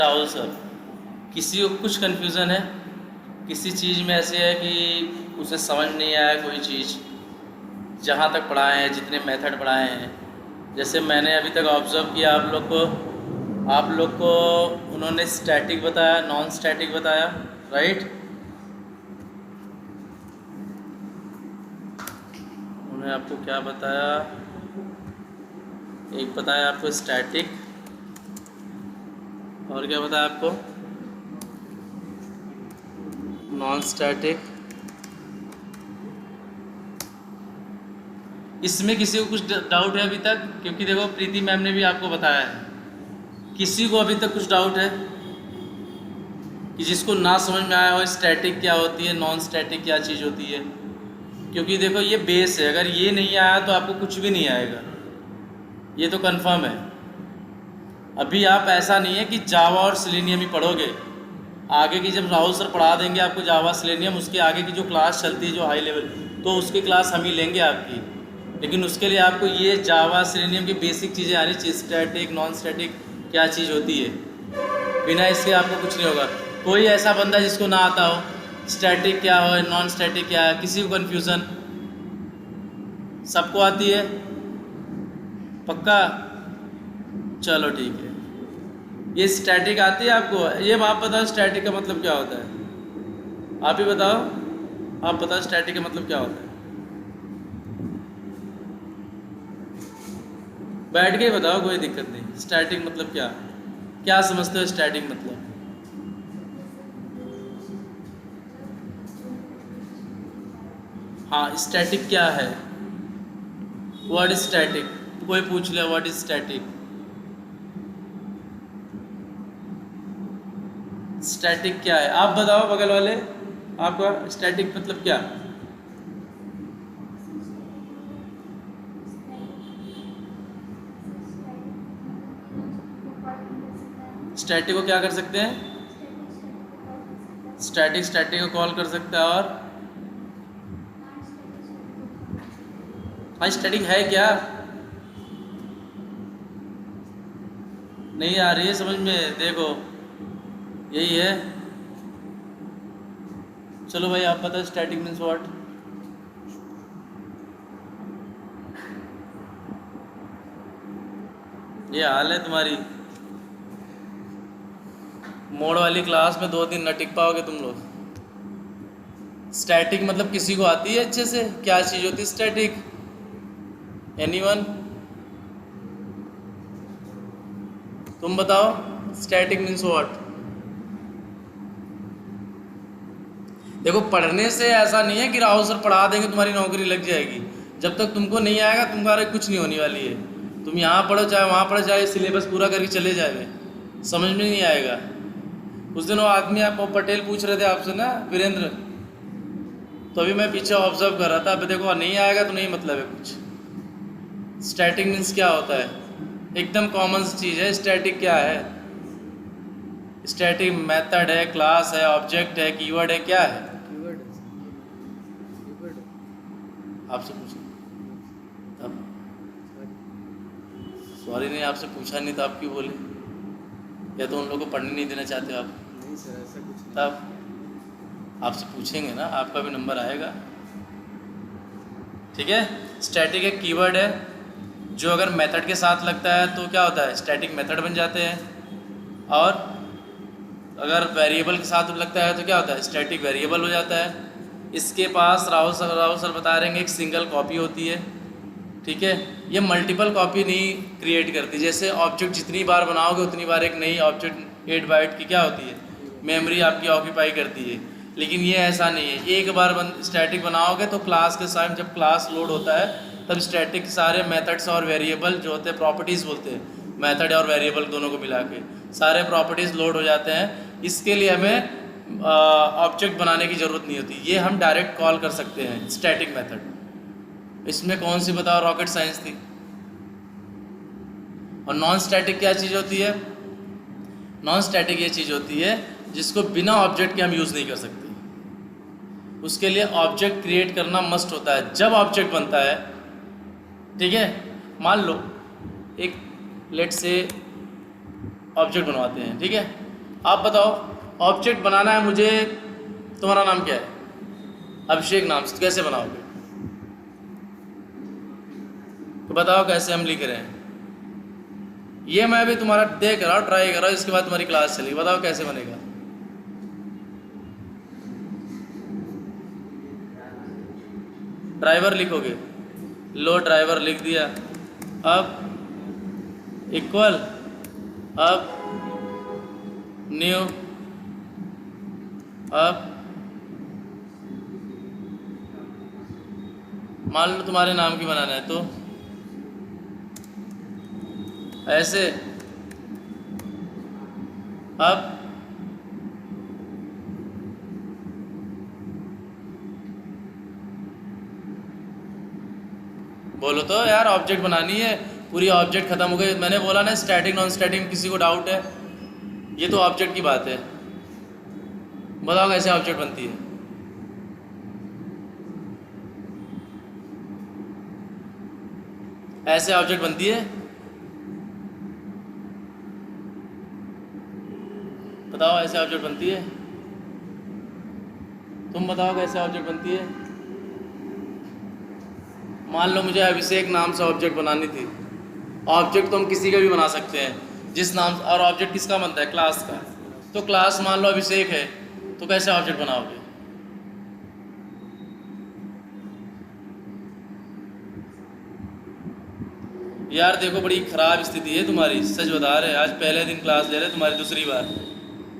Rahul sir, किसी को कुछ कन्फ्यूज़न है, किसी चीज़ में ऐसे है कि उसे समझ नहीं आया कोई चीज़, जहाँ तक पढ़ाए हैं, जितने मेथड पढ़ाए हैं। जैसे मैंने अभी तक ऑब्ज़र्व किया आप लोग को उन्होंने स्टैटिक बताया, नॉन स्टैटिक बताया, राइट। उन्होंने आपको क्या बताया? एक बताया आपको स्टैटिक, और क्या बताया आपको? Non static. इसमें किसी को कुछ डाउट है अभी तक? क्योंकि देखो प्रीति मैम ने भी आपको बताया है। किसी को अभी तक कुछ डाउट है कि जिसको ना समझ में आया हो स्टैटिक क्या होती है, नॉन स्टैटिक क्या चीज़ होती है? क्योंकि देखो ये बेस है, अगर ये नहीं आया तो आपको कुछ भी नहीं आएगा, ये तो कंफर्म है। अभी आप ऐसा नहीं है कि जावा और सेलेनियम ही पढ़ोगे, आगे की जब राहुल सर पढ़ा देंगे आपको जावा सेलेनियम, उसके आगे की जो क्लास चलती है जो हाई लेवल, तो उसकी क्लास हम ही लेंगे आपकी। लेकिन उसके लिए आपको ये जावा सेलेनियम की बेसिक चीज़ें आनी चाहिए, स्टैटिक नॉन स्टैटिक क्या चीज़ होती है। बिना इसके आपको कुछ नहीं होगा। कोई ऐसा बंदा जिसको ना आता हो स्टैटिक क्या हो, नॉन स्टैटिक क्या है, किसी को कन्फ्यूज़न? सबको आती है? पक्का? चलो ठीक है। ये स्टैटिक आती है आपको? ये आप बताओ स्टैटिक का मतलब क्या होता है? आप ही बताओ, आप बताओ स्टैटिक का मतलब क्या होता है? बैठ के ही बताओ, कोई दिक्कत नहीं। स्टैटिक मतलब क्या समझते हो स्टैटिक मतलब? हाँ, स्टैटिक क्या है? What is static? कोई पूछ ले व्हाट इज स्टैटिक। स्टैटिक क्या है आप बताओ, बगल वाले, आपका स्टैटिक मतलब क्या? स्टैटिक को क्या कर सकते हैं? स्टैटिक को कॉल कर सकता है। और हाँ, स्टैटिक है क्या? नहीं आ रही है समझ में? देखो यही है। चलो भाई आप बताओ स्टैटिक मीन्स व्हाट? ये हाल है तुम्हारी, मोड़ वाली क्लास में 2 दिन न टिक पाओगे तुम लोग। स्टैटिक मतलब किसी को आती है अच्छे से? क्या चीज़ होती है स्टैटिक? एनीवन? तुम बताओ स्टैटिक मीन्स व्हाट? देखो पढ़ने से ऐसा नहीं है कि राहुल सर पढ़ा देंगे तुम्हारी नौकरी लग जाएगी। जब तक तुमको नहीं आएगा तुम्हारा कुछ नहीं होने वाली है। तुम यहाँ पढ़ो चाहे वहाँ पढ़ो, चाहे सिलेबस पूरा करके चले जाए, समझ में नहीं आएगा। उस दिन वो आदमी आप पटेल पूछ रहे थे आपसे ना, वीरेंद्र, तो अभी मैं पीछे ऑब्जर्व कर रहा था। अभी देखो नहीं आएगा तो नहीं मतलब है कुछ। स्टैटिक मीन्स क्या होता है? एकदम कॉमन सी चीज़ है। स्टैटिक क्या है? स्टैटिक मेथड है, क्लास है, ऑब्जेक्ट है, कीवर्ड है, क्या है? आपसे पूछा तब? सॉरी नहीं, आपसे पूछा नहीं तो आप क्यों बोले? या तो उन लोगों को पढ़ने नहीं देना चाहते आप? नहीं सर, ऐसा कुछ नहीं। तब आपसे पूछेंगे ना, आपका भी नंबर आएगा। ठीक है। स्टैटिक एक कीवर्ड है जो अगर मेथड के साथ लगता है तो क्या होता है? स्टैटिक मेथड बन जाते हैं। और अगर वेरिएबल के साथ लगता है तो क्या होता है? स्टैटिक वेरिएबल हो जाता है। इसके पास राहुल सर बता रहे हैं एक सिंगल कॉपी होती है। ठीक है, ये मल्टीपल कॉपी नहीं क्रिएट करती। जैसे ऑब्जेक्ट जितनी बार बनाओगे उतनी बार एक नई ऑब्जेक्ट 8 बाइट की क्या होती है? मेमोरी आपकी ऑक्यूपाई करती है। लेकिन ये ऐसा नहीं है। एक बार स्टैटिक बनाओगे तो क्लास के साथ जब क्लास लोड होता है तब स्टैटिक सारे मेथड्स और वेरिएबल जो होते हैं, प्रॉपर्टीज़ बोलते हैं, मेथड और वेरिएबल दोनों को मिला के सारे प्रॉपर्टीज़ लोड हो जाते हैं। इसके लिए हमें ऑब्जेक्ट बनाने की ज़रूरत नहीं होती, ये हम डायरेक्ट कॉल कर सकते हैं स्टैटिक मेथड। इसमें कौन सी बताओ रॉकेट साइंस थी? और नॉन स्टैटिक क्या चीज़ होती है? नॉन स्टैटिक ये चीज़ होती है जिसको बिना ऑब्जेक्ट के हम यूज़ नहीं कर सकते। उसके लिए ऑब्जेक्ट क्रिएट करना मस्ट होता है। जब ऑब्जेक्ट बनता है, ठीक है, मान लो एक लेट से ऑब्जेक्ट बनवाते हैं, ठीक है, आप बताओ, ऑब्जेक्ट बनाना है मुझे, तुम्हारा नाम क्या है? अभिषेक नाम से, कैसे बनाओगे? तो बताओ कैसे हम लिख रहे हैं। ये मैं भी तुम्हारा देख रहा हूँ, ट्राई कर रहा हूँ, इसके बाद तुम्हारी क्लास चलेगी। बताओ कैसे बनेगा। ड्राइवर लिखोगे, लो ड्राइवर लिख दिया। अब इक्वल, अब न्यू, अब मान लो तुम्हारे नाम की बनाना है तो ऐसे। अब बोलो तो यार, ऑब्जेक्ट बनानी है पूरी, ऑब्जेक्ट खत्म हो गई। मैंने बोला ना स्टैटिक नॉन स्टैटिक, किसी को डाउट है? ये तो ऑब्जेक्ट की बात है। बताओ कैसे ऑब्जेक्ट बनती है। ऐसे ऑब्जेक्ट बनती है। बताओ ऐसे ऑब्जेक्ट बनती है। तुम बताओ कैसे ऑब्जेक्ट बनती है। मान लो मुझे अभिषेक नाम से ऑब्जेक्ट बनानी थी। ऑब्जेक्ट तो हम किसी का भी बना सकते हैं जिस नाम, और ऑब्जेक्ट किसका बनता है? क्लास का। तो क्लास मान लो अभिषेक है, तो कैसे ऑब्जेक्ट बनाओगे? यार देखो, बड़ी ख़राब स्थिति है तुम्हारी, सच बता रहे। आज पहले दिन क्लास ले रहे, तुम्हारी दूसरी बार।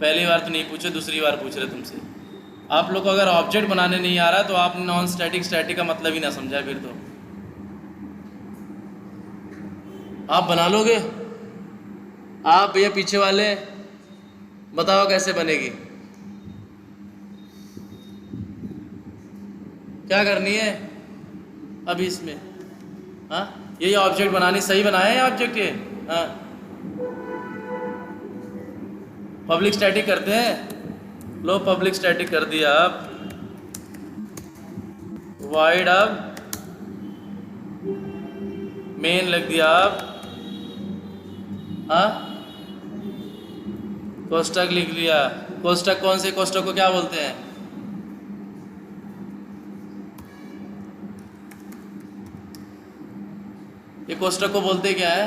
पहली बार तो नहीं पूछे, दूसरी बार पूछ रहे तुमसे। आप लोग को अगर ऑब्जेक्ट बनाने नहीं आ रहा तो आपने नॉन स्टैटिक स्टैटिक का मतलब ही ना समझा। फिर तो आप बना लोगे। आप भैया पीछे वाले बताओ कैसे बनेगी, क्या करनी है अभी इसमें? हाँ, ये ऑब्जेक्ट बनानी सही बनाए हैं ऑब्जेक्ट ये। हाँ, पब्लिक स्टैटिक करते हैं। लो पब्लिक स्टैटिक कर दिया। अब वाइड, अब मेन लग दिया। अब हाँ, कोष्टक लिख लिया। कोष्टक कौन से कोष्टक को क्या बोलते हैं? ये कोष्टक को बोलते क्या है?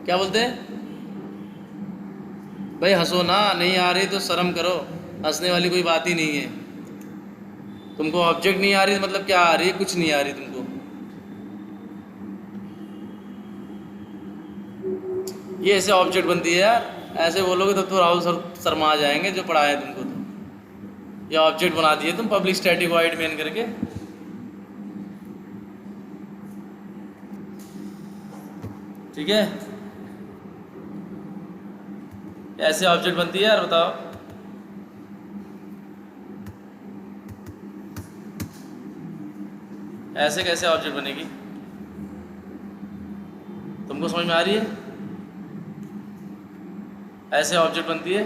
क्या बोलते हैं भाई? हंसो ना, नहीं आ रही तो शर्म करो, हंसने वाली कोई बात ही नहीं है। तुमको ऑब्जेक्ट नहीं आ रही मतलब क्या आ रही है? कुछ नहीं आ रही तुमको। ये ऐसे ऑब्जेक्ट बनती है यार। ऐसे बोलोगे तो राहुल सर शर्मा जाएंगे जो पढ़ाए तुमको। तो ये ऑब्जेक्ट बना दिए तुम पब्लिक स्टैटिक वाइड मेन करके। ठीक है, ऐसे ऑब्जेक्ट बनती है यार। बताओ ऐसे कैसे ऑब्जेक्ट बनेगी? तुमको समझ में आ रही है? ऐसे ऑब्जेक्ट बनती है?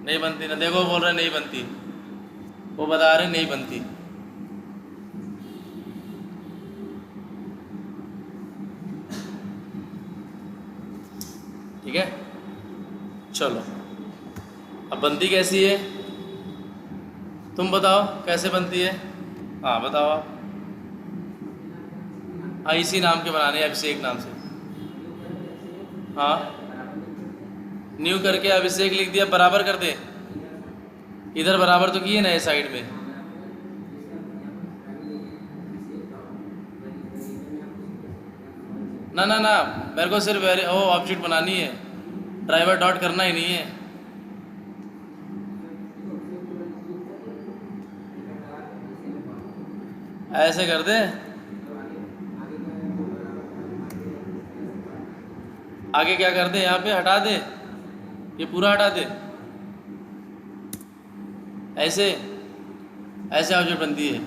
नहीं बनती ना। देखो बोल रहे नहीं बनती, वो बता रहे नहीं बनती। ठीक है, चलो अब बनती कैसी है तुम बताओ, कैसे बनती है? हाँ बताओ आप। हाँ, इसी नाम के बनाने हैं, अभिषेक नाम से। हाँ, न्यू करके अभिषेक लिख दिया, बराबर कर दे। इधर बराबर तो किए ना ये साइड में। ना ना ना, मेरे को सिर्फ ऑब्जेक्ट बनानी है, ड्राइवर डॉट करना ही नहीं है। ऐसे कर दे। आगे क्या कर दे? यहाँ पे हटा दे, ये पूरा हटा दे। ऐसे ऐसे ऑब्जेक्ट बनती है।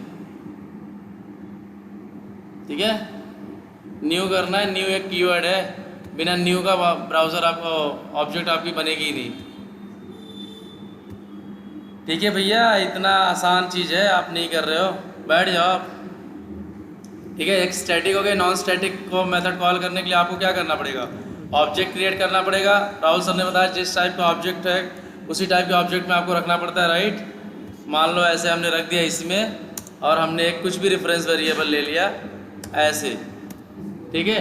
ठीक है, न्यू करना है। न्यू एक कीवर्ड है, बिना न्यू का ब्राउज़र आपको ऑब्जेक्ट आपकी बनेगी ही नहीं। ठीक है भैया, इतना आसान चीज़ है, आप नहीं कर रहे हो, बैठ जाओ आप। ठीक है, एक स्टैटिक हो गया। नॉन स्टैटिक को मेथड कॉल करने के लिए आपको क्या करना पड़ेगा? ऑब्जेक्ट क्रिएट करना पड़ेगा। राहुल सर ने बताया जिस टाइप का ऑब्जेक्ट है उसी टाइप के ऑब्जेक्ट में आपको रखना पड़ता है, राइट। मान लो ऐसे हमने रख दिया इसमें और हमने एक कुछ भी रेफरेंस वेरिएबल ले लिया ऐसे, ठीक है।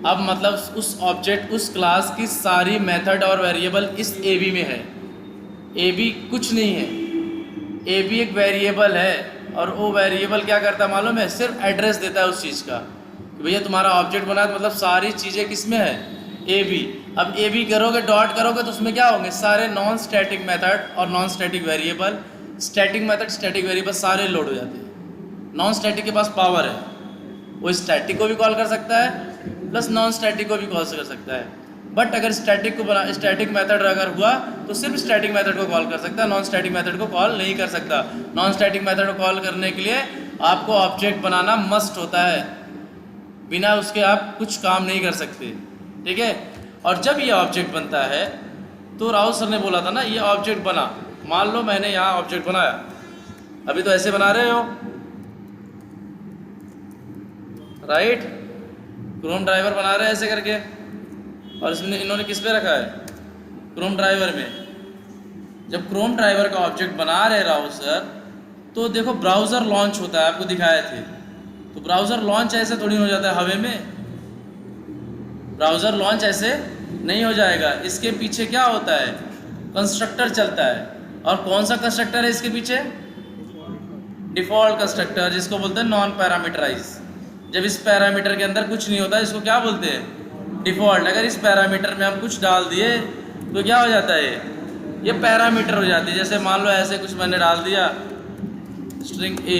अब मतलब उस ऑब्जेक्ट उस क्लास की सारी मेथड और वेरिएबल इस ए बी में है। ए बी कुछ नहीं है, ए बी एक वेरिएबल है और वो वेरिएबल क्या करता है मालूम है, सिर्फ एड्रेस देता है उस चीज़ का कि भैया तुम्हारा ऑब्जेक्ट बना है तो मतलब सारी चीज़ें किस में है, ए बी। अब ए बी करोगे डॉट करोगे तो उसमें क्या होंगे, सारे नॉन स्टैटिक मेथड और non static variable, static method static variable सारे लोड हो जाते हैं। नॉन स्टैटिक के पास पावर है, वो स्टैटिक को भी कॉल कर सकता है प्लस नॉन स्टैटिक को भी कॉल कर सकता है। बट अगर स्टैटिक को बना स्टैटिक मेथड अगर हुआ तो सिर्फ स्टैटिक मेथड को कॉल कर सकता है, नॉन स्टैटिक मेथड को कॉल नहीं कर सकता। नॉन स्टैटिक मेथड को कॉल करने के लिए आपको ऑब्जेक्ट बनाना मस्ट होता है, बिना उसके आप कुछ काम नहीं कर सकते, ठीक है। और जब ये ऑब्जेक्ट बनता है तो राहुल सर ने बोला था ना ये ऑब्जेक्ट बना, मान लो मैंने यहाँ ऑब्जेक्ट बनाया, अभी तो ऐसे बना रहे हो, राइट। क्रोम ड्राइवर बना रहे हैं ऐसे करके और इसमें इन्होंने किस पे रखा है, क्रोम ड्राइवर में। जब क्रोम ड्राइवर का ऑब्जेक्ट बना रहे राहुल सर तो देखो ब्राउज़र लॉन्च होता है, आपको दिखाए थे। तो ब्राउज़र लॉन्च ऐसे थोड़ी हो जाता है हवे में, ब्राउज़र लॉन्च ऐसे नहीं हो जाएगा। इसके पीछे क्या होता है, कंस्ट्रक्टर चलता है। और कौन सा कंस्ट्रक्टर है इसके पीछे, डिफ़ॉल्ट कंस्ट्रक्टर, जिसको बोलते हैं नॉन पैरामीटराइज। जब इस पैरामीटर के अंदर कुछ नहीं होता इसको क्या बोलते हैं, डिफ़ॉल्ट। अगर इस पैरामीटर में हम कुछ डाल दिए तो क्या हो जाता है, ये पैरामीटर हो जाती है। जैसे मान लो ऐसे कुछ मैंने डाल दिया स्ट्रिंग ए,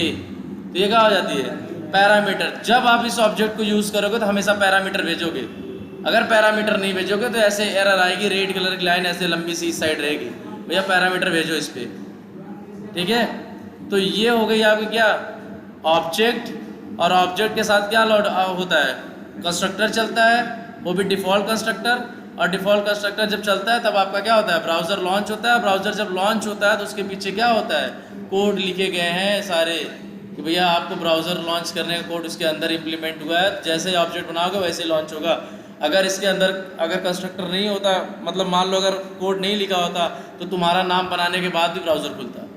तो ये क्या हो जाती है, पैरामीटर। जब आप इस ऑब्जेक्ट को यूज़ करोगे तो हमेशा पैरामीटर भेजोगे, अगर पैरामीटर नहीं भेजोगे तो ऐसे एरर आएगी, रेड कलर की लाइन ऐसे लंबी सी इस साइड रहेगी, भैया पैरामीटर भेजो इस पर, ठीक है। तो ये हो गई आपकी क्या, ऑब्जेक्ट। और ऑब्जेक्ट के साथ क्या लोड होता है, कंस्ट्रक्टर चलता है, वो भी डिफ़ॉल्ट कंस्ट्रक्टर। और डिफ़ॉल्ट कंस्ट्रक्टर जब चलता है तब आपका क्या होता है, ब्राउज़र लॉन्च होता है। ब्राउज़र जब लॉन्च होता है तो उसके पीछे क्या होता है, कोड लिखे गए हैं सारे कि भैया आपको ब्राउज़र लॉन्च करने का कोड उसके अंदर इम्प्लीमेंट हुआ है, जैसे ही ऑब्जेक्ट बनाओगे वैसे ही लॉन्च होगा। अगर इसके अंदर अगर कंस्ट्रक्टर नहीं होता, मतलब मान लो अगर कोड नहीं लिखा होता तो तुम्हारा नाम बनाने के बाद भी ब्राउज़र खुलता,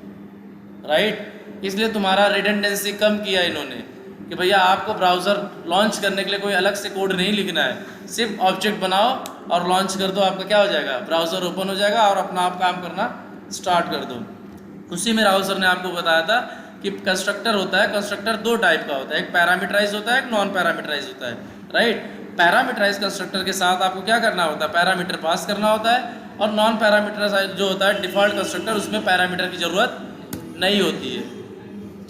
राइट। इसलिए तुम्हारा रिडंडेंसी कम किया इन्होंने कि भैया आपको ब्राउज़र लॉन्च करने के लिए कोई अलग से कोड नहीं लिखना है, सिर्फ ऑब्जेक्ट बनाओ और लॉन्च कर दो, आपका क्या हो जाएगा, ब्राउज़र ओपन हो जाएगा और अपना आप काम करना स्टार्ट कर दो। उसी में राहुल सर ने आपको बताया था कि कंस्ट्रक्टर होता है, कंस्ट्रक्टर दो टाइप का होता है, एक पैरामीटराइज होता है, एक नॉन पैरामीटराइज होता है, राइट। पैरामीटराइज कंस्ट्रक्टर के साथ आपको क्या करना होता है, पैरामीटर पास करना होता है। और नॉन पैरामीटराइज जो होता है डिफ़ॉल्ट कंस्ट्रक्टर, उसमें पैरामीटर की ज़रूरत नहीं होती है,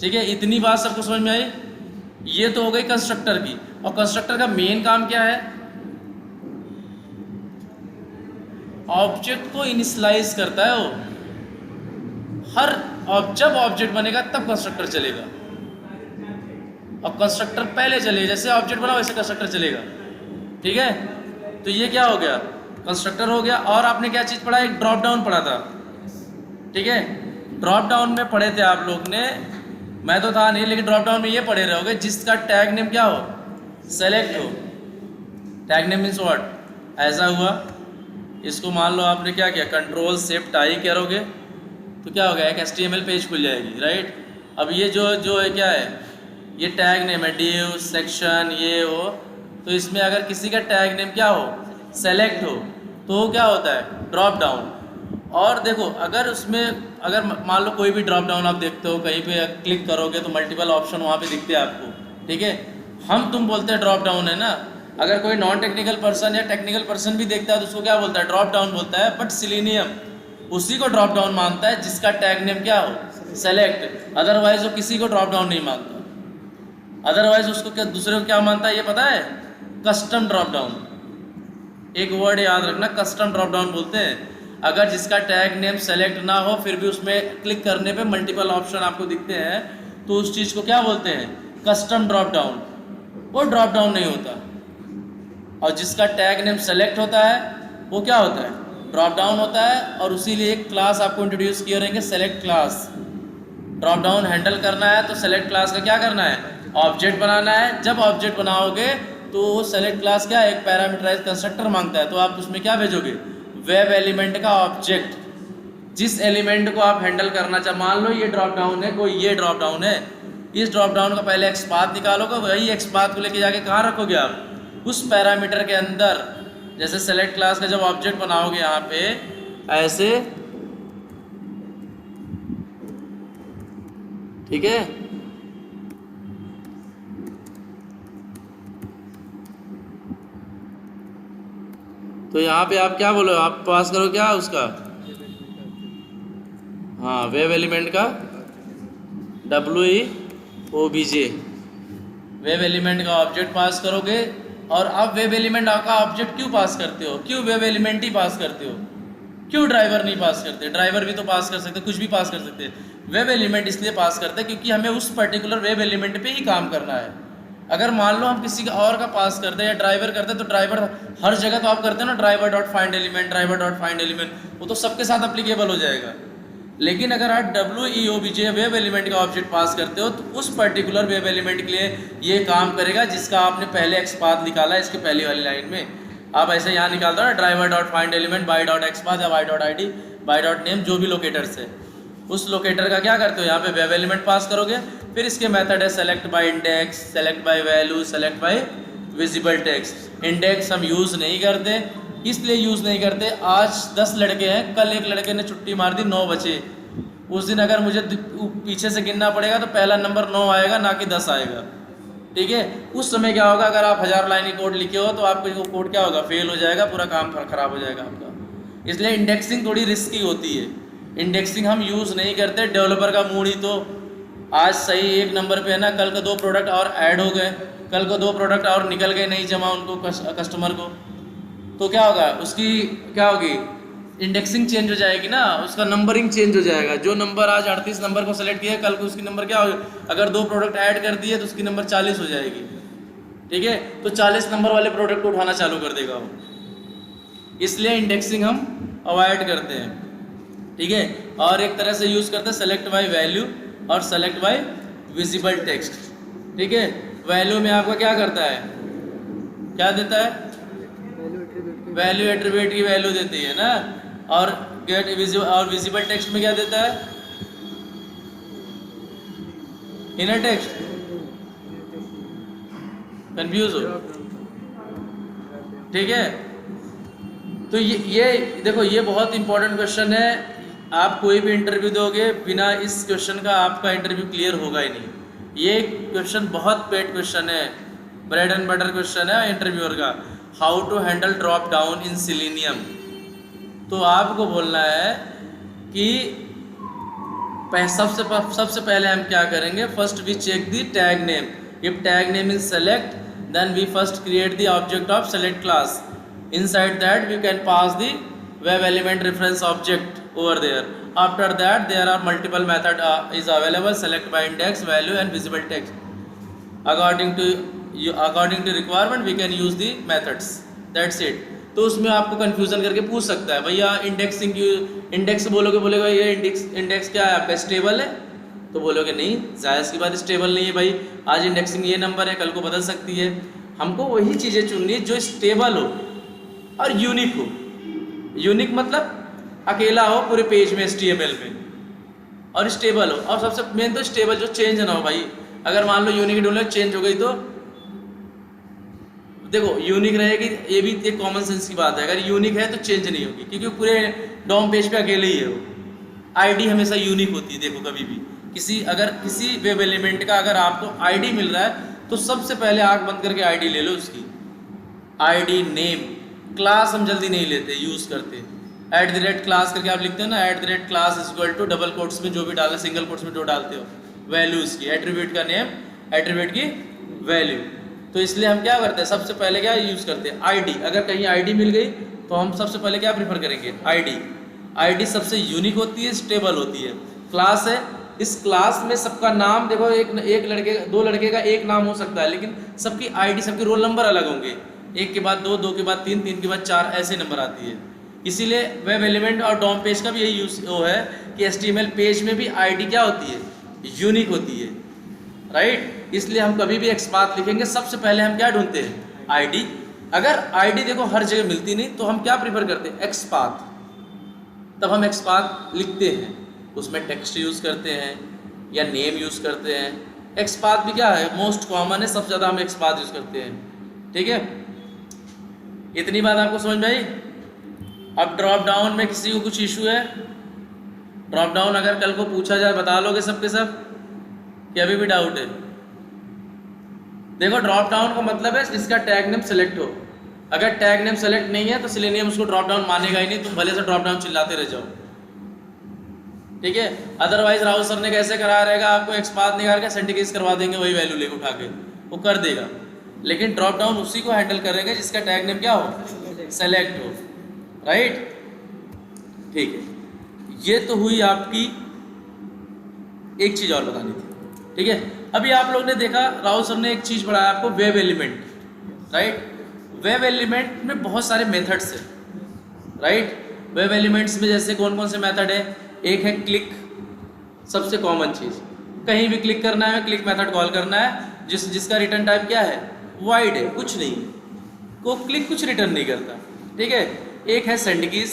ठीक है। इतनी बात सबको समझ में आई। ये तो हो गई कंस्ट्रक्टर की। और कंस्ट्रक्टर का मेन काम क्या है, ऑब्जेक्ट को इनिशियलाइज करता है वो। हर जब ऑब्जेक्ट बनेगा तब कंस्ट्रक्टर चलेगा, और कंस्ट्रक्टर पहले चलेगा, जैसे ऑब्जेक्ट बना वैसे कंस्ट्रक्टर चलेगा, ठीक है। तो ये क्या हो गया, कंस्ट्रक्टर हो गया। और आपने क्या चीज़ पढ़ा, एक ड्रॉप डाउन पढ़ा था, ठीक है। ड्रॉप डाउन में पढ़े थे आप लोग ने, मैं तो था नहीं, लेकिन ड्रॉप डाउन में ये पढ़े रहोगे जिसका टैग नेम क्या हो, सेलेक्ट हो। टैग नेम मीन्स व्हाट, ऐसा हुआ, इसको मान लो आपने क्या किया, कंट्रोल शिफ्ट आई करोगे तो क्या हो गया, एक HTML पेज खुल जाएगी, राइट। अब ये जो है क्या है, ये टैग नेम है, div सेक्शन ये हो। तो इसमें अगर किसी का टैग नेम क्या हो, सेलेक्ट हो, तो क्या होता है, ड्रॉप डाउन। और देखो अगर उसमें अगर मान लो कोई भी ड्रॉप डाउन आप देखते हो, कहीं पे क्लिक करोगे तो मल्टीपल ऑप्शन वहाँ पे दिखते हैं आपको, ठीक है। हम तुम बोलते हैं ड्रॉप डाउन है ना, अगर कोई नॉन टेक्निकल पर्सन या टेक्निकल पर्सन भी देखता है तो उसको क्या बोलता है, ड्रॉप डाउन बोलता है। बट सिलेनियम उसी को ड्रॉप डाउन मानता है जिसका टैग नेम क्या हो, सेलेक्ट। अदरवाइज वो किसी को ड्रॉप डाउन नहीं मानता, अदरवाइज उसको क्या दूसरे को क्या मानता है ये पता है, कस्टम ड्रॉप डाउन। एक वर्ड याद रखना, कस्टम ड्रॉप डाउन बोलते हैं। अगर जिसका टैग नेम सेलेक्ट ना हो फिर भी उसमें क्लिक करने पे मल्टीपल ऑप्शन आपको दिखते हैं तो उस चीज़ को क्या बोलते हैं, कस्टम ड्रॉप डाउन। वो ड्रॉप डाउन नहीं होता। और जिसका टैग नेम सेलेक्ट होता है वो क्या होता है, ड्रॉप डाउन होता है। और उसी लिए एक क्लास आपको इंट्रोड्यूस किए रहेंगे, select class. Drop down handle करना है तो सेलेक्ट क्लास का क्या करना है, ऑब्जेक्ट बनाना है। जब ऑब्जेक्ट बनाओगे तो सेलेक्ट क्लास क्या है, एक पैरामीटराइज कंस्ट्रक्टर मांगता है, तो आप उसमें क्या भेजोगे, वेब एलिमेंट का ऑब्जेक्ट, जिस एलिमेंट को आप हैंडल करना चाहे। मान लो ये ड्रॉप डाउन है, कोई ये ड्रॉप डाउन है, इस ड्रॉप डाउन का पहले एक्स पाथ निकालोगे, वही एक्स पाथ को लेके जाके कहाँ रखोगे आप, उस पैरामीटर के अंदर। जैसे सेलेक्ट क्लास का जब ऑब्जेक्ट बनाओगे यहाँ पे ऐसे, ठीक है, तो यहाँ पे आप क्या बोलो, आप पास करो क्या उसका, हाँ, वेब एलिमेंट का WEOBJ, वेब एलिमेंट का ऑब्जेक्ट पास करोगे। और अब वेब एलिमेंट का ऑब्जेक्ट क्यों पास करते हो, क्यों वेब एलिमेंट ही पास करते हो, क्यों ड्राइवर नहीं पास करते? ड्राइवर भी तो पास कर सकते, कुछ भी पास कर सकते। वेब एलिमेंट इसलिए पास करते हैं क्योंकि हमें उस पर्टिकुलर वेब एलिमेंट पे ही काम करना है। अगर मान लो हम किसी का और का पास करते हैं या ड्राइवर करते हैं, तो ड्राइवर हर जगह तो आप करते हैं ना, driver dot find element, driver dot find element, वो तो सबके साथ अप्लीकेबल हो जाएगा। लेकिन अगर आप WEOBJ वेब एलिमेंट का ऑब्जेक्ट पास करते हो, तो उस पर्टिकुलर वेब एलिमेंट के लिए ये काम करेगा जिसका आपने पहले एक्स पाथ निकाला है इसके पहली वाली लाइन में। आप ऐसे यहाँ निकालते हो ना, driver dot find element by dot x path या by dot ID by dot name, जो भी लोकेटर्स है, उस लोकेटर का क्या करते हो, यहाँ पे वेब एलिमेंट पास करोगे। फिर इसके मेथड है select by index, select by value, select by visible text. Index हम यूज़ नहीं करते, इसलिए यूज़ नहीं करते, आज 10 लड़के हैं, कल एक लड़के ने छुट्टी मार दी 9 बचे, उस दिन अगर मुझे पीछे से गिनना पड़ेगा तो पहला नंबर 9 आएगा, ना कि 10 आएगा, ठीक है। उस समय क्या होगा, अगर आप 1000 लाइन कोड लिखे हो तो आपको वो कोड क्या होगा, फेल हो जाएगा, पूरा काम खराब हो जाएगा आपका। इसलिए इंडेक्सिंग थोड़ी रिस्की होती है, इंडेक्सिंग हम यूज़ नहीं करते। डेवलपर का मूड ही तो आज सही 1 नंबर पे है ना, कल को 2 प्रोडक्ट और ऐड हो गए, कल को 2 प्रोडक्ट और निकल गए, नहीं जमा उनको कस्टमर को, तो क्या होगा, उसकी क्या होगी, इंडेक्सिंग चेंज हो जाएगी ना, उसका नंबरिंग चेंज हो जाएगा। जो नंबर आज 38 नंबर को सेलेक्ट किया, कल को उसकी नंबर क्या होगी, अगर 2 प्रोडक्ट ऐड कर दिए तो उसकी नंबर 40 हो जाएगी, ठीक है। तो 40 नंबर वाले प्रोडक्ट को उठाना चालू कर देगा वो, इसलिए इंडेक्सिंग हम अवॉइड करते हैं, ठीक है। और एक तरह से यूज़ करते हैं सेलेक्ट बाय वैल्यू और सेलेक्ट बाय विजिबल टेक्स्ट, ठीक है। वैल्यू में आपका क्या करता है, क्या देता है, वैल्यू एट्रीब्यूट की वैल्यू देती है ना, और गेट विजिबल टेक्स्ट में क्या देता है, इनर टेक्स्ट। कंफ्यूज हो, ठीक है। तो ये देखो, ये बहुत इंपॉर्टेंट क्वेश्चन है। आप कोई भी इंटरव्यू दोगे, बिना इस क्वेश्चन का आपका इंटरव्यू क्लियर होगा ही नहीं। ये क्वेश्चन बहुत पेट क्वेश्चन है, ब्रेड एंड बटर क्वेश्चन है इंटरव्यूअर का। How to handle drop down in Selenium. तो आपको बोलना है कि सबसे पहले हम क्या करेंगे, first we check the tag name, if tag name is select then we first create the object of select class, inside that we can pass the web element reference object over there. After that there are multiple method is available, select by index, value and visible text. According to requirement we can use the methods, that's it. तो उसमें आपको confusion करके पूछ सकता है, भैया indexing की, index बोलेगा ये इंडेक्स क्या है आपका, स्टेबल है, तो बोलोगे नहीं, जाहिर सी बात स्टेबल नहीं है भाई, आज इंडेक्सिंग ये नंबर है, कल को बदल सकती है। हमको वही चीज़ें चुननी है जो स्टेबल हो और यूनिक हो। यूनिक मतलब अकेला हो पूरे पेज में HTML में, और स्टेबल हो, और सबसे मेन तो स्टेबल, जो चेंज ना हो भाई। अगर मान लो यूनिक ढूंढ लो, चेंज हो गई तो देखो यूनिक रहेगी, ये भी एक कॉमन सेंस की बात है। अगर यूनिक है तो चेंज नहीं होगी, क्योंकि पूरे डॉम पेज पे अकेले ही है वो। ID हमेशा यूनिक होती है, देखो कभी भी किसी वेब एलिमेंट का अगर आपको ID मिल रहा है तो सबसे पहले आँख बंद करके ID ले लो उसकी, ID नेम। क्लास हम जल्दी नहीं लेते, यूज़ करते, @ क्लास करके आप लिखते हो ना, @ class is equal to double quotes में जो भी डालना, सिंगल कोट्स में जो डालते हो, वैल्यू इसकी, एट्रीब्यूट का नेम, एट्रीब्यूट की वैल्यू। तो इसलिए हम क्या करते हैं, सबसे पहले क्या यूज़ करते हैं, ID। अगर कहीं ID मिल गई तो हम सबसे पहले क्या प्रीफर करेंगे, ID सबसे यूनिक होती है, स्टेबल होती है। क्लास है, इस क्लास में सबका नाम देखो, एक लड़के 2 लड़के का एक नाम हो सकता है, लेकिन सबकी ID, सबके रोल नंबर अलग होंगे, 1 के बाद 2, 2 के बाद 3, 3 के बाद 4, ऐसे नंबर आती है। इसीलिए वेब एलिमेंट और डॉम पेज का भी यही यूज वो है कि HTML पेज में भी ID क्या होती है, यूनिक होती है, राइट। इसलिए हम कभी भी XPath लिखेंगे, सबसे पहले हम क्या ढूंढते हैं, आईडी। अगर आईडी देखो हर जगह मिलती नहीं तो हम क्या प्रीफर करते हैं, एक्सपाथ। तब हम एक्सपाथ लिखते हैं, उसमें टेक्स्ट यूज़ करते हैं या नेम यूज़ करते हैं। एक्सपाथ भी क्या है, मोस्ट कॉमन है, सबसे ज़्यादा हम एक्सपाथ यूज़ करते हैं। ठीक है, इतनी बात आपको समझ में आई। अब ड्रॉप डाउन में किसी को कुछ इशू है? ड्रॉप डाउन अगर कल को पूछा जाए बता लोगे सबके सब कि अभी भी डाउट है? देखो ड्रॉप डाउन का मतलब है जिसका टैग नेम सेलेक्ट हो। अगर टैग नेम सेलेक्ट नहीं है तो सेलेनियम उसको ड्रॉप डाउन मानेगा ही नहीं, तुम भले से ड्रॉप डाउन चिल्लाते रह जाओ। ठीक है, अदरवाइज राहुल सर ने कैसे कराया रहेगा, आपको एक्सपाथ निकाल के सेंटिकेज करवा देंगे, वही वैल्यू लेके उठा के वो कर देगा। लेकिन ड्रॉप डाउन उसी को हैंडल करेंगे जिसका टैग नेम क्या हो, सेलेक्ट हो। राइट, ठीक है, ये तो हुई आपकी एक चीज़ और बतानी थी। ठीक है, अभी आप लोग ने देखा राहुल सर ने एक चीज़ पढ़ाया आपको, web element. Right, web element में बहुत सारे मेथड्स हैं। राइट, वेब एलिमेंट्स में जैसे कौन कौन से मेथड है, एक है क्लिक, सबसे कॉमन चीज़, कहीं भी क्लिक करना है, क्लिक मेथड कॉल करना है, जिसका रिटर्न टाइप क्या है, वाइड है, कुछ नहीं, को क्लिक कुछ रिटर्न नहीं करता। ठीक है, एक है सेंड कीज,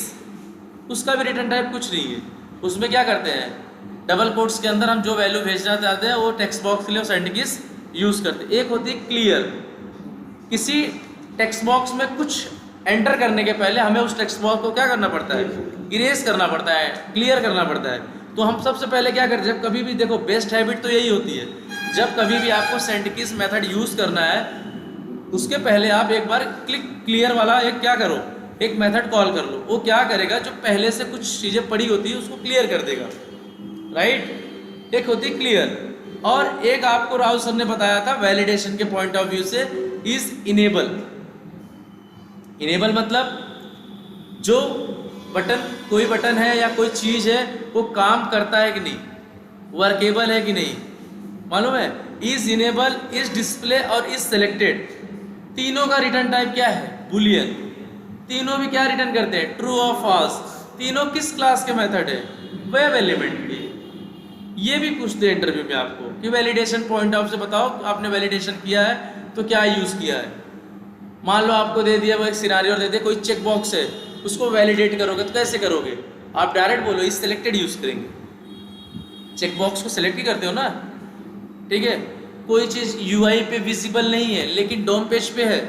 उसका भी रिटर्न टाइप कुछ नहीं है, उसमें क्या करते हैं, डबल कोट्स के अंदर हम जो वैल्यू भेजना चाहते हैं वो टेक्स्ट बॉक्स के लिए सेंड कीज यूज़ करते हैं। एक होती है क्लियर, किसी टेक्स्ट बॉक्स में कुछ एंटर करने के पहले हमें उस टेक्स्ट बॉक्स को क्या करना पड़ता है, इरेज करना पड़ता है, क्लियर करना पड़ता है। तो हम सबसे पहले क्या करते हैं, जब कभी भी देखो बेस्ट हैबिट तो यही होती है, जब कभी भी आपको सेंड कीज मेथड यूज़ करना है उसके पहले आप एक बार क्लिक क्लियर वाला एक क्या करो, एक मेथड कॉल कर लो। वो क्या करेगा, जो पहले से कुछ चीज़ें पड़ी होती है उसको क्लियर कर देगा। राइट, एक होती है क्लियर, और एक आपको राहुल सर ने बताया था वैलिडेशन के पॉइंट ऑफ व्यू से, इज इनेबल। इनेबल मतलब जो बटन, कोई बटन है या कोई चीज़ है वो काम करता है कि नहीं, वर्केबल है कि नहीं, मालूम है। इज इनेबल, इज डिस्प्ले और इज सेलेक्टेड, तीनों का रिटर्न टाइप क्या है, बुलियन। तीनों भी क्या रिटर्न करते हैं, ट्रू और फॉल्स। तीनों किस क्लास के मेथड है, वेब एलिमेंट के। ये भी पूछते हैं इंटरव्यू में आपको कि वैलिडेशन पॉइंट ऑफ से बताओ, आपने वैलिडेशन किया है तो क्या यूज़ किया है। मान लो आपको दे दिया वो एक सिनारियो दे दिया, कोई चेक बॉक्स है, उसको वैलिडेट करोगे तो कैसे करोगे, आप डायरेक्ट बोलो इस सिलेक्टेड यूज़ करेंगे। चेक बॉक्स को सिलेक्ट ही करते हो ना। ठीक है, कोई चीज़ यूआई पे विजिबल नहीं है लेकिन डोम पेज पे है,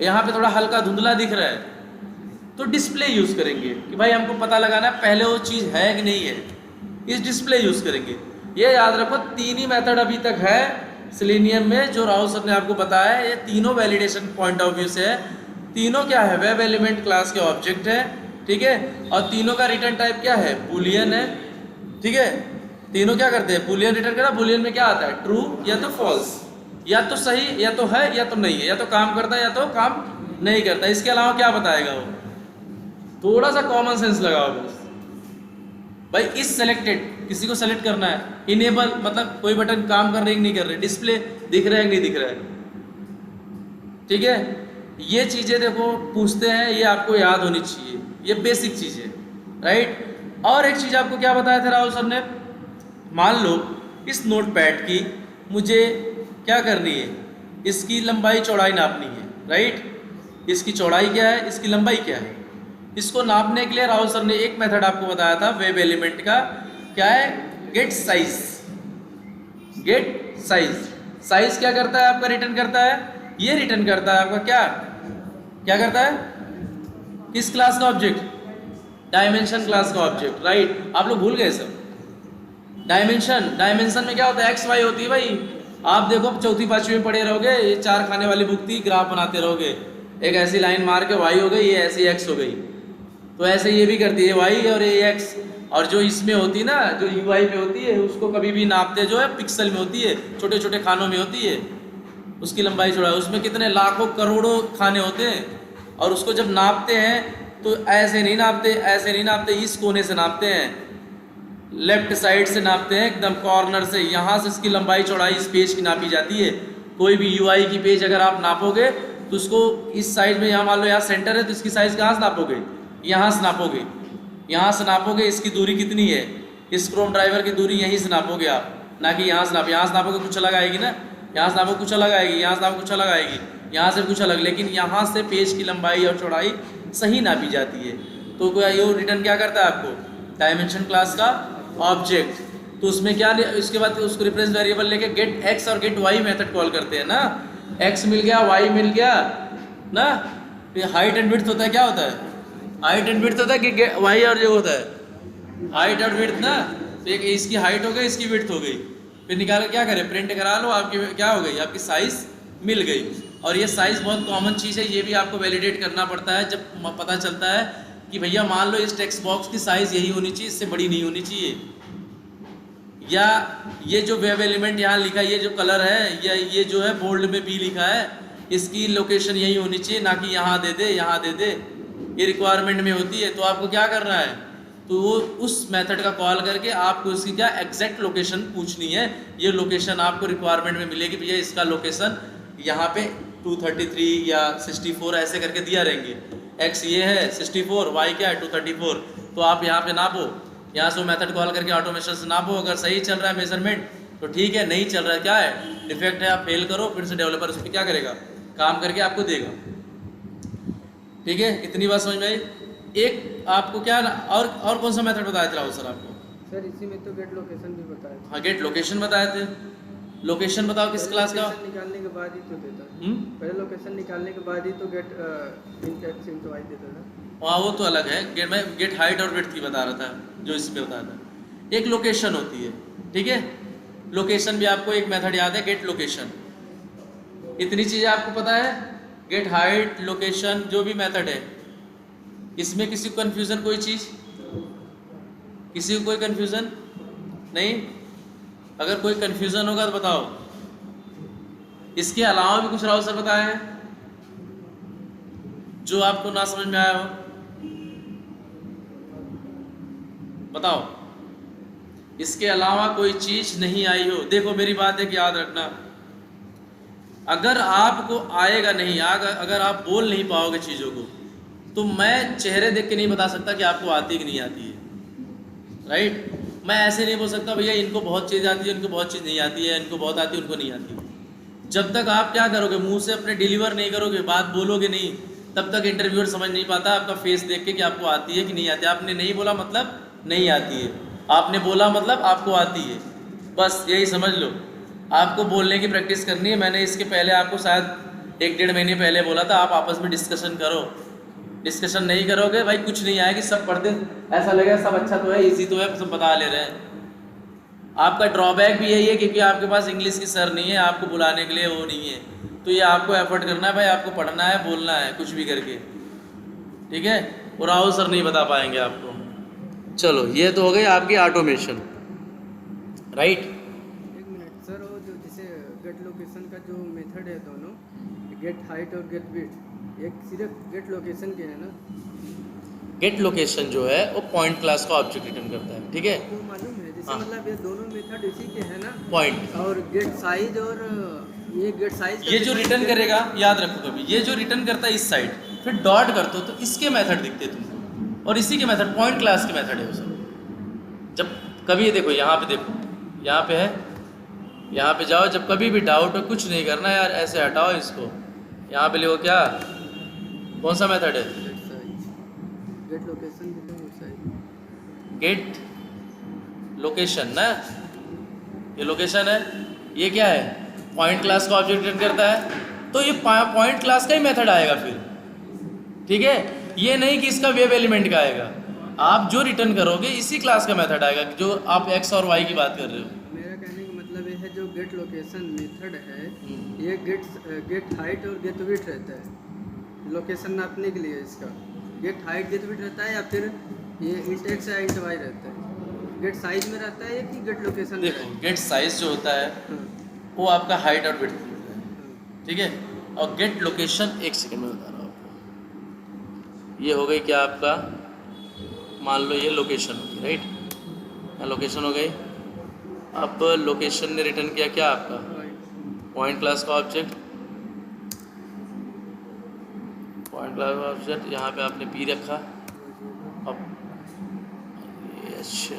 यहाँ पे थोड़ा हल्का धुंधला दिख रहा है, तो डिस्प्ले यूज़ करेंगे कि भाई हमको पता लगाना है पहले वो चीज़ है कि नहीं है, इस डिस्प्ले यूज़ करेंगे। ये याद रखो, तीन ही मेथड अभी तक है सेलेनियम में जो राहुल सर ने आपको बताया है। ये तीनों वैलिडेशन पॉइंट ऑफ व्यू से है, तीनों क्या है, वेब एलिमेंट क्लास के ऑब्जेक्ट है। ठीक है, और तीनों का रिटर्न टाइप क्या है, बुलियन है। ठीक है, तीनों क्या करते हैं, बुलियन रिटर्न करा। बुलियन में क्या आता है, ट्रू या तो फॉल्स, या तो सही या तो है या तो नहीं है, या तो काम करता है या तो काम नहीं करता। इसके अलावा क्या बताएगा वो, थोड़ा सा कॉमन सेंस लगाओ बस। भाई इस सेलेक्टेड, किसी को सेलेक्ट करना है। इनेबल मतलब कोई बटन काम कर रहे हैं कि नहीं कर रहे, डिस्प्ले दिख रहा है कि नहीं दिख रहा है। ठीक है, ये चीज़ें देखो पूछते हैं, ये आपको याद होनी चाहिए, ये बेसिक चीज़ें। राइट, और एक चीज़ आपको क्या बताया था राहुल सर ने, मान लो इस नोट पैड की मुझे क्या करनी है, इसकी लंबाई चौड़ाई नापनी है। राइट, इसकी चौड़ाई क्या है, इसकी लंबाई क्या है, इसको नापने के लिए राहुल सर ने एक मेथड आपको बताया था वेब एलिमेंट का, क्या है, get size. Get size, size क्या करता है आपका, रिटर्न करता है, ये रिटर्न करता है आपका क्या क्या करता है, किस क्लास का ऑब्जेक्ट, डायमेंशन क्लास का ऑब्जेक्ट। राइट, आप लोग भूल गए सब। डायमेंशन में क्या होता है, एक्स वाई होती है भाई। आप देखो चौथी पांचवी में पढ़े रहोगे, ये 4 खाने वाली बुक थी, ग्राफ बनाते रहोगे, एक ऐसी लाइन मार के वाई हो गई, ये ऐसी एक्स हो गई, तो ऐसे ये भी करती है वाई और ये एक्स। और जो इसमें होती है ना, जो यूआई पे होती है, उसको कभी भी नापते जो है पिक्सल में होती है, छोटे छोटे खानों में होती है, उसकी लंबाई चौड़ाई, उसमें कितने लाखों करोड़ों खाने होते हैं, और उसको जब नापते हैं तो ऐसे नहीं नापते, ऐसे नहीं नापते, इस कोने से नापते हैं, लेफ्ट साइड से नापते हैं, एकदम कॉर्नर से, यहाँ से इसकी लंबाई चौड़ाई इस पेज की नापी जाती है। कोई भी यूआई की पेज अगर आप नापोगे तो उसको इस साइज में, यहाँ मान लो यहाँ सेंटर है तो इसकी साइज़ कहाँ से नापोगे, यहाँ से नापोगे, यहाँ से नापोगे, इसकी दूरी कितनी है, इस क्रोम ड्राइवर की दूरी यहीं से नापोगे आप, ना कि यहाँ से नापोगे कुछ अलग आएगी ना, यहाँ से नापोगे कुछ अलग आएगी, यहाँ से नापोगे कुछ अलग आएगी, यहाँ से कुछ अलग, लेकिन यहाँ से पेज की लंबाई और चौड़ाई सही नापी जाती है। तो ये रिटर्न क्या करता है आपको, डायमेंशन क्लास का ऑब्जेक्ट। तो उसमें क्या, इसके बाद उसको रेफरेंस वेरिएबल लेके गेट एक्स और गेट वाई मेथड कॉल करते हैं ना। एक्स मिल गया, वाई मिल गया ना, हाइट एंड विड्थ होता है, क्या होता है हाइट एंड विड्थ होता है कि वाई और जो होता है हाइट और विड्थ ना। तो एक इसकी हाइट हो गई, इसकी विड्थ हो गई, फिर निकाल कर क्या करें, प्रिंट करा लो, आपकी क्या हो गई, आपकी साइज मिल गई। और ये साइज बहुत कॉमन चीज़ है, ये भी आपको वैलिडेट करना पड़ता है जब पता चलता है कि भैया मान लो इस टेक्स्ट बॉक्स की साइज़ यही होनी चाहिए, इससे बड़ी नहीं होनी चाहिए, या ये जो वेब एलिमेंट यहाँ लिखा है, ये जो कलर है, या ये जो है बोल्ड में भी लिखा है, इसकी लोकेशन यही होनी चाहिए, ना कि यहाँ दे दे यहाँ दे दे, ये रिक्वायरमेंट में होती है। तो आपको क्या करना है, तो वो उस मेथड का कॉल करके आपको इसकी क्या एग्जैक्ट लोकेशन पूछनी है। ये लोकेशन आपको रिक्वायरमेंट में मिलेगी, भैया इसका लोकेशन यहाँ पे 233 या 64 ऐसे करके दिया रहेंगे, एक्स ये है 64, वाई क्या है 234। तो आप यहाँ पे नापो, यहाँ से मेथड कॉल करके ऑटोमेशन से नापो, अगर सही चल रहा है मेजरमेंट तो ठीक है, नहीं चल रहा है क्या है डिफेक्ट है, आप फेल करो, फिर से डेवलपर उस पर क्या करेगा, काम करके आपको देगा। ठीक है, इतनी बात समझ में आई। एक आपको क्या और कौन सा मेथड बताया था राहुल सर आपको? सर इसी में तो गेट लोकेशन भी बताया था। हाँ, गेट लोकेशन बताए थे। लोकेशन बताओ किस क्लास का? निकालने के बाद ही तो देता पहले लोकेशन निकालने के बाद ही तो get int X int Y देता था। हाँ वो तो अलग है, मैं गेट हाइट और विड्थ की बता रहा था, जो इसमें बताया था। एक लोकेशन होती है, ठीक है, लोकेशन भी आपको एक मेथड याद है, गेट लोकेशन। इतनी चीज़ें आपको पता है, गेट हाइट लोकेशन जो भी मेथड है, इसमें किसी को कन्फ्यूज़न, कोई चीज़ किसी को कोई कन्फ्यूज़न नहीं? अगर कोई कन्फ्यूज़न होगा तो बताओ। इसके अलावा भी कुछ राहुल सर बताए हैं जो आपको ना समझ में आया हो, बताओ। इसके अलावा कोई चीज़ नहीं आई हो, देखो मेरी बात है कि याद रखना, अगर आपको आएगा नहीं, अगर आप बोल नहीं पाओगे चीज़ों को, तो मैं चेहरे देख के नहीं बता सकता कि आपको आती है कि नहीं आती है, राइट। मैं ऐसे नहीं बोल सकता भैया इनको बहुत चीज़ आती है, इनको बहुत चीज़ नहीं आती है, इनको बहुत आती है, उनको नहीं आती है। जब तक आप क्या करोगे, मुंह से अपने डिलीवर नहीं करोगे, बात बोलोगे नहीं, तब तक इंटरव्यूअर समझ नहीं पाता आपका फेस देख के कि आपको आती है कि नहीं आती है। आपने नहीं बोला मतलब नहीं आती है, आपने बोला मतलब आपको आती है, बस यही समझ लो। आपको बोलने की प्रैक्टिस करनी है। मैंने इसके पहले आपको शायद 1-1.5 महीने पहले बोला था, आप आपस में डिस्कशन करो। डिस्कशन नहीं करोगे भाई कुछ नहीं आएगी, सब पढ़ते ऐसा लगेगा सब अच्छा तो है, इजी तो है, सब बता ले रहे हैं। आपका ड्रॉबैक भी यही है क्योंकि आपके पास इंग्लिश की सर नहीं है, आपको बुलाने के लिए वो नहीं है, तो ये आपको एफर्ट करना है भाई, आपको पढ़ना है, बोलना है कुछ भी करके, ठीक है। और राहुल सर नहीं बता पाएंगे आपको। चलो ये तो हो गई आपकी ऑटोमेशन, राइट। एक मिनट सर, वो जो जैसे गेट लोकेशन का जो मेथड है दोनों, गेट हाइट और गेट विड्थ, एक सिर्फ गेट लोकेशन के है ना? गेट लोकेशन जो है वो पॉइंट क्लास का ऑब्जेक्ट रिटर्न करता है, ठीक है, वो मालूम है, जैसे हाँ। मतलब ये दोनों मेथड इसी के है ना, पॉइंट। और गेट साइज और ये गेट साइज ये जो रिटर्न करेगा, याद रखो कभी, ये जो रिटर्न करता है इस साइड, फिर डॉट कर दो तो इसके मेथड दिखते तुमको, और इसी के मेथड पॉइंट क्लास के मेथड है उसे। जब कभी देखो यहाँ पे, देखो यहाँ पे है, यहाँ पे जाओ, जब कभी भी डाउट हो कुछ नहीं करना यार, ऐसे हटाओ इसको, यहाँ पे लिखो क्या, कौन सा मेथड है, get location size, get location ना, ये लोकेशन है, ये क्या है पॉइंट क्लास का ऑब्जेक्ट रिटर्न करता है, तो ये पॉइंट क्लास का ही मेथड आएगा फिर, ठीक है। ये नहीं कि इसका वेब एलिमेंट का आएगा, आप जो रिटर्न करोगे इसी क्लास का मेथड आएगा, जो आप एक्स और वाई की बात कर रहे हो। मेरा कहने का मतलब ये है जो गेट लोकेशन मेथड है, ये गेट हाइट और गेट विड्थ रहता है लोकेशन नापने के लिए। इसका गेट हाइट गेट विड्थ रहता है, या फिर ये इंट एक्स या इंट वाई रहता है, गेट साइज में रहता है कि गेट लोकेशन? देखो गेट साइज जो होता है वो आपका हाइट और विड्थ होता है, ठीक है, और गेट लोकेशन, एक सेकंड में बता रहा हूँ आपको, ये हो गई क्या आपका, मान लो ये लोकेशन होगी, राइट, लोकेशन हो गई। अब लोकेशन ने रिटर्न किया क्या आपका पॉइंट क्लास का ऑब्जेक्ट, पॉइंट क्लास का ऑब्जेक्ट, यहाँ पे आपने पी रखा। अब अच्छा,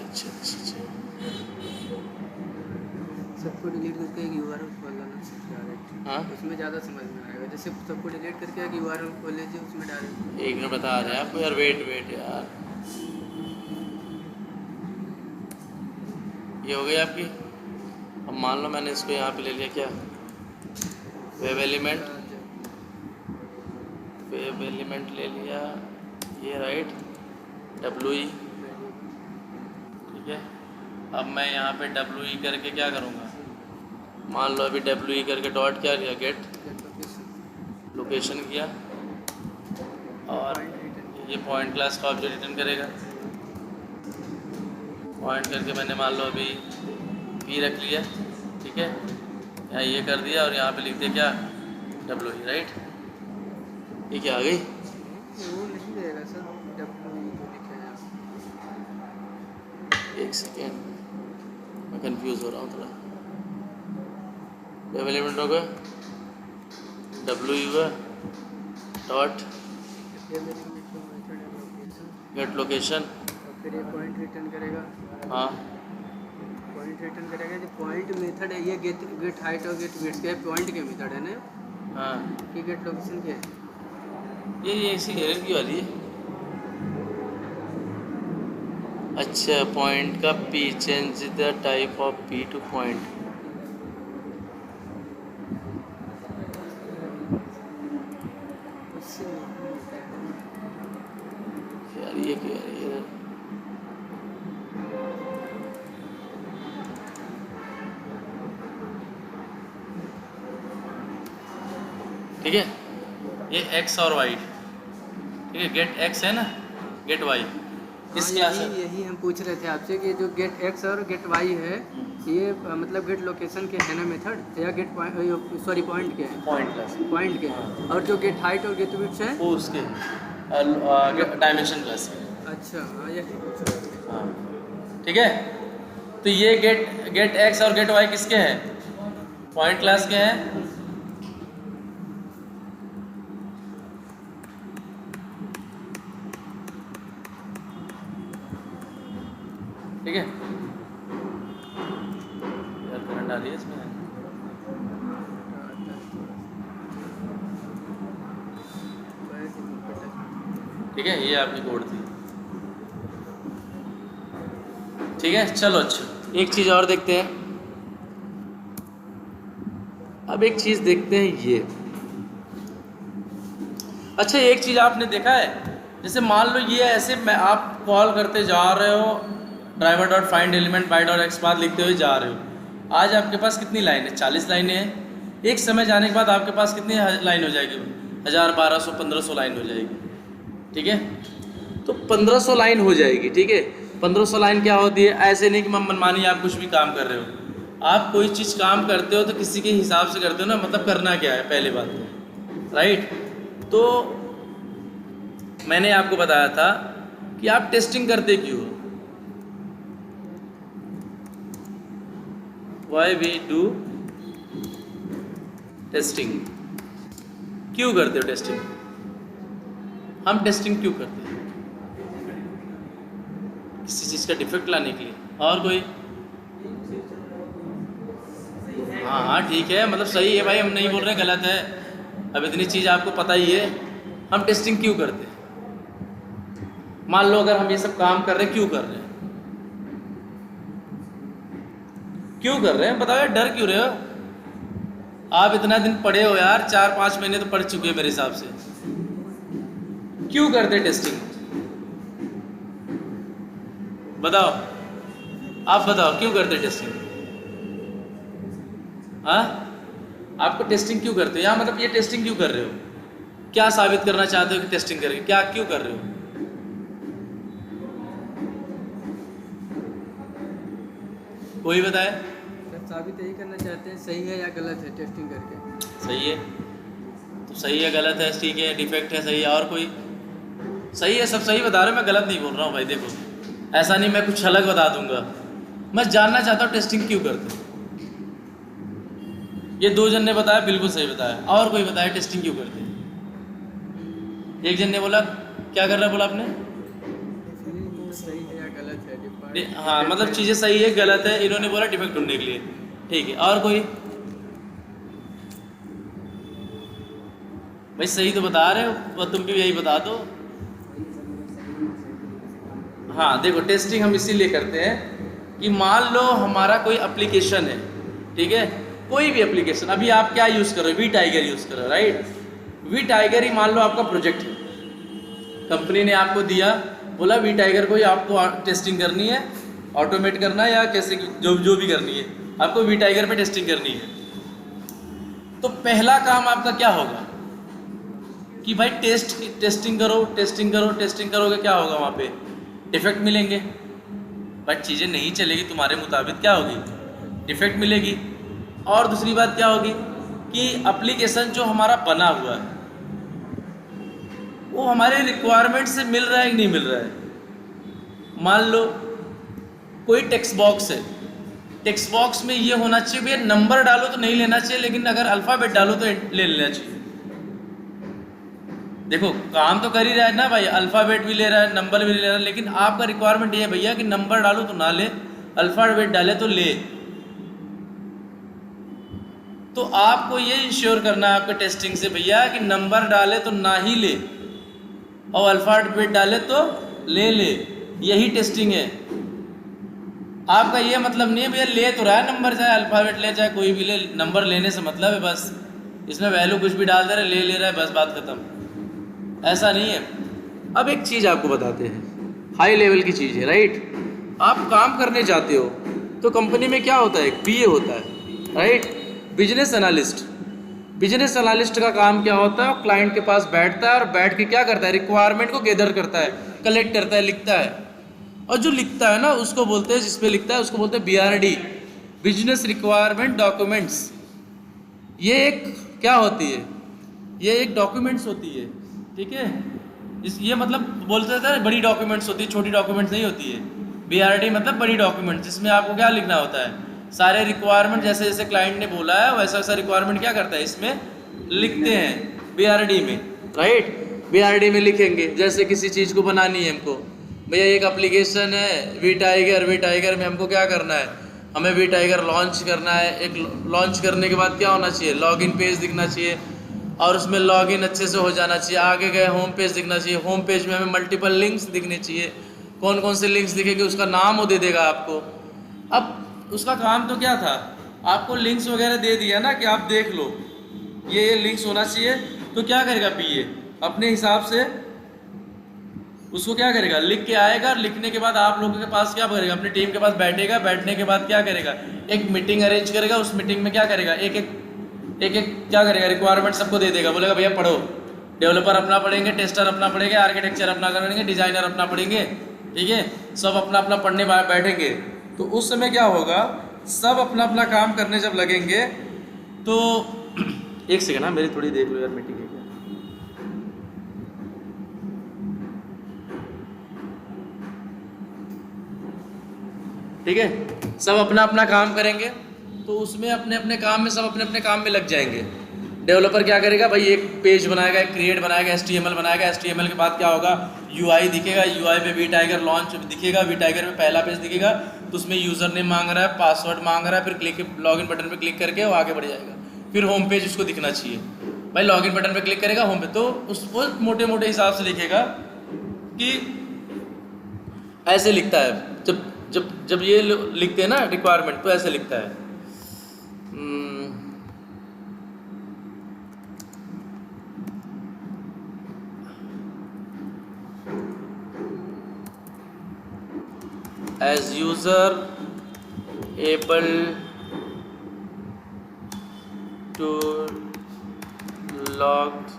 सबको डिलीट करके एक यूआरएल खोल लेना डायरेक्ट, हाँ उसमें ज़्यादा समझ में आएगा। जैसे सबको डिलीट करके एक यूआरएल खोल लीजिए, उसमें डायरेक्ट। एक मिनट बता रहे हैं आपको यार, वेट यार, ये हो गई आपकी। अब मान लो मैंने इसको यहाँ पे ले लिया, क्या वेब एलिमेंट ले लिया, ये राइट WE, ठीक है। अब मैं यहाँ पे WE करके क्या करूँगा, मान लो अभी WE करके डॉट क्या लिया, गेट लोकेशन किया, और ये पॉइंट क्लास का ऑब्जेक्ट रिटर्न करेगा। पॉइंट करके मैंने मान लो अभी P रख लिया, ठीक है, यहाँ ये कर दिया और यहाँ पे लिख दिया क्या WE, राइट। ये क्या आ गई, वो नहीं देगा सर, डब्ल्यू जो लिखा है। एक सेकेंड, मैं कंफ्यूज हो रहा हूँ थोड़ा। वेब एलिमेंट हो गया, WE हुआ, डॉट गेट लोकेशन, और फिर ये पॉइंट रिटर्न करेगा। हाँ पॉइंट रिटर्न करेगा, जो पॉइंट मेथड है ये गेट हाइट और गेट विड्थ के पॉइंट के मेथड है ना, हाँ, कि गेट लोकेशन के। ये इसी एरर की वाली है। अच्छा, पॉइंट का P, change the type of P two point. उससे नहीं होता है। यार ये क्या है यार, ठीक है, ये X और Y, ठीक है, गेट X है ना, गेट Y इस क्लास है। यही हम पूछ रहे थे आपसे कि जो गेट एक्स और गेट वाई है, ये मतलब गेट लोकेशन के है ना मेथड, या गेट सॉरी पॉइंट के हैं, पॉइंट क्लास, पॉइंट के। और जो गेट हाइट और गेट विड्थ है वो उसके डायमेंशन क्लास है। अच्छा, हाँ यही पूछ रहे थे। हाँ, ठीक है, तो ये गेट X और गेट Y किसके हैं, पॉइंट क्लास के हैं। ठीक है, यार करंट आ रही है इसमें, ठीक है, ये आपकी कोड थी, ठीक है। चलो अच्छा, एक चीज़ और देखते हैं। अब एक चीज़ देखते हैं ये, अच्छा एक चीज़ आपने देखा है, जैसे मान लो ये ऐसे मैं आप कॉल करते जा रहे हो, driver dot find element by dot x path लिखते हुए जा रहे हो, आज आपके पास कितनी लाइन है, 40 लाइनें हैं। एक समय जाने के बाद आपके पास कितनी लाइन हो जाएगी, 1000, 1200, 1500 लाइन हो जाएगी, ठीक है। तो 1500 लाइन हो जाएगी, ठीक है। 1500 लाइन क्या होती है, ऐसे नहीं कि मनमानी आप कुछ भी काम कर रहे हो, आप कोई चीज़ काम करते हो तो किसी के हिसाब से करते हो ना, मतलब करना क्या है पहले बात तो, राइट। तो मैंने आपको बताया था कि आप टेस्टिंग करते क्यों हो, Why we do टेस्टिंग, क्यों करते हो टेस्टिंग, हम टेस्टिंग क्यों करते हैं, किसी चीज़ का डिफेक्ट लाने के लिए, और कोई। हाँ ठीक है, मतलब सही है भाई, हम नहीं बोल रहे गलत है, अब इतनी चीज़ आपको पता ही है। हम टेस्टिंग क्यों करते हैं, मान लो अगर हम ये सब काम कर रहे हैं, क्यों कर रहे हैं, क्यों कर रहे हैं बताओ यार, डर क्यों रहे हो आप, इतना दिन पढ़े हो यार, 4-5 महीने तो पढ़ चुके हैं मेरे हिसाब से, क्यों करते टेस्टिंग, बताओ, आप बताओ क्यों करते टेस्टिंग, हाँ आपको टेस्टिंग क्यों करते हो, यहाँ मतलब ये टेस्टिंग क्यों कर रहे हो, क्या साबित करना चाहते हो कि टेस्टिंग करके, क्या क्यों कर रहे हो, कोई बताए। साबित यही करना चाहते हैं सही है या गलत है टेस्टिंग करके। सही है तो सही है, गलत है ठीक है, डिफेक्ट है सही है, और कोई सही है, सब सही बता रहे हो, मैं गलत नहीं बोल रहा हूँ भाई। देखो ऐसा नहीं मैं कुछ अलग बता दूंगा, मैं जानना चाहता हूँ टेस्टिंग क्यों करते हैं। ये 2 जन ने बताया, बिल्कुल सही बताया, और कोई बताया टेस्टिंग क्यों करते हैं। एक जन ने बोला क्या कर रहा है, बोला आपने सही है या गलत है, हाँ मतलब चीज़ें सही है गलत है, इन्होंने बोला डिफेक्ट ढूंढने के लिए। ठीक है, और कोई भाई सही तो बता रहे हो, और तुम भी यही बता दो। हाँ देखो, टेस्टिंग हम इसीलिए करते हैं कि मान लो हमारा कोई एप्लीकेशन है, ठीक है, कोई भी एप्लीकेशन, अभी आप क्या यूज़ कर रहे हो, वी टाइगर यूज़ कर रहे हो, राइट। वी टाइगर ही मान लो आपका प्रोजेक्ट है, कंपनी ने आपको दिया, बोला वी टाइगर को ही आपको टेस्टिंग करनी है, ऑटोमेट करना है या कैसे जो भी करनी है, आपको वी टाइगर पे टेस्टिंग करनी है। तो पहला काम आपका क्या होगा कि भाई टेस्टिंग करोगे, क्या होगा वहाँ पे, डिफेक्ट मिलेंगे, बट चीज़ें नहीं चलेगी तुम्हारे मुताबिक, क्या होगी, डिफेक्ट मिलेगी। और दूसरी बात क्या होगी कि एप्लीकेशन जो हमारा बना हुआ है वो हमारे रिक्वायरमेंट से मिल रहा है कि नहीं मिल रहा है। मान लो कोई टेक्स्ट बॉक्स है, टेक्स्ट बॉक्स में ये होना चाहिए भैया नंबर डालो तो नहीं लेना चाहिए, लेकिन अगर अल्फ़ाबेट डालो तो ले लेना चाहिए। देखो काम तो कर ही रहा है ना भाई, अल्फ़ाबेट भी ले रहा है, नंबर भी ले रहा है, लेकिन आपका रिक्वायरमेंट ये है भैया कि नंबर डालो तो ना ले, अल्फ़ाबेट डाले तो ले। तो आपको ये इंश्योर करना है आपके टेस्टिंग से भैया कि नंबर डाले तो ना ही ले और अल्फ़ाबेट डाले तो ले ले, यही टेस्टिंग है। आपका ये मतलब नहीं है भैया ले तो रहा है नंबर, चाहे अल्फ़ाबेट ले चाहे कोई भी ले, नंबर लेने से मतलब है बस, इसमें वैल्यू कुछ भी डाल दे रहे, ले रहा है, बस बात ख़त्म, ऐसा नहीं है। अब एक चीज़ आपको बताते हैं, हाई लेवल की चीज़ है, राइट। आप काम करने जाते हो तो कंपनी में क्या होता है, एक बीए होता है, right, business analyst. Business analyst का काम क्या होता है, क्लाइंट के पास बैठता है और बैठ के क्या करता है, रिक्वायरमेंट को गैदर करता है, कलेक्ट करता है, लिखता है, और जो लिखता है ना उसको बोलते हैं, जिस पे लिखता है उसको बोलते हैं BRD, बिजनेस रिक्वायरमेंट डॉक्यूमेंट्स। ये एक क्या होती है, ये एक डॉक्यूमेंट्स होती है, ठीक है। ये मतलब बोलते थे बड़ी डॉक्यूमेंट्स होती है, छोटी डॉक्यूमेंट्स नहीं होती है। BRD मतलब बड़ी डॉक्यूमेंट, जिसमें आपको क्या लिखना होता है, सारे रिक्वायरमेंट जैसे जैसे क्लाइंट ने बोला है वैसा वैसा रिक्वायरमेंट क्या करता है, इसमें लिखते हैं BRD में, राइट। BRD में लिखेंगे, जैसे किसी चीज़ को बनानी है हमको, भैया एक एप्लीकेशन है वी टाइगर में हमको क्या करना है, हमें वी टाइगर लॉन्च करना है। एक लॉन्च करने के बाद क्या होना चाहिए, लॉगिन पेज दिखना चाहिए, और उसमें लॉगिन अच्छे से हो जाना चाहिए, आगे गए होम पेज दिखना चाहिए, होम पेज में हमें मल्टीपल लिंक्स दिखने चाहिए, कौन कौन से लिंक्स दिखेंगे उसका नाम वो दे देगा आपको। अब उसका काम तो क्या था, आपको लिंक्स वगैरह दे दिया ना कि आप देख लो ये लिंक्स होना चाहिए, तो क्या करेगा BA अपने हिसाब से उसको क्या करेगा, लिख के आएगा। लिखने के बाद आप लोगों के पास क्या करेगा, अपनी टीम के पास बैठेगा, बैठने के बाद क्या करेगा, एक मीटिंग अरेंज करेगा। उस मीटिंग में क्या करेगा, एक एक क्या करेगा, रिक्वायरमेंट सबको दे देगा, बोलेगा भैया पढ़ो, डेवलपर अपना पढ़ेंगे, टेस्टर अपना पढ़ेंगे, आर्किटेक्चर अपना करेंगे, डिजाइनर अपना पढ़ेंगे, ठीक है, सब अपना अपना पढ़ने बैठेंगे। तो उस समय क्या होगा, सब अपना अपना काम करने जब लगेंगे तो एक सेकेंड ना, मेरी थोड़ी देख लो यार, मीटिंग है क्या। ठीक है, सब अपना अपना काम करेंगे तो उसमें अपने अपने काम में सब अपने अपने काम में लग जाएंगे। डेवलपर क्या करेगा भाई, एक पेज बनाएगा, एक क्रिएट बनाएगा, HTML बनाएगा, HTML के बाद क्या होगा, UI दिखेगा, UI पे वी टाइगर लॉन्च दिखेगा, वी टाइगर में पहला पेज दिखेगा, तो उसमें यूज़र नेम मांग रहा है, पासवर्ड मांग रहा है, फिर लॉगिन बटन पे क्लिक करके वो आगे बढ़ जाएगा। फिर होम पेज उसको दिखना चाहिए, भाई लॉगिन बटन पे क्लिक करेगा होम पे, तो उसको मोटे मोटे हिसाब से लिखेगा कि ऐसे लिखता है। जब जब जब ये लिखते हैं ना रिक्वायरमेंट, तो ऐसे लिखता है, as user able to log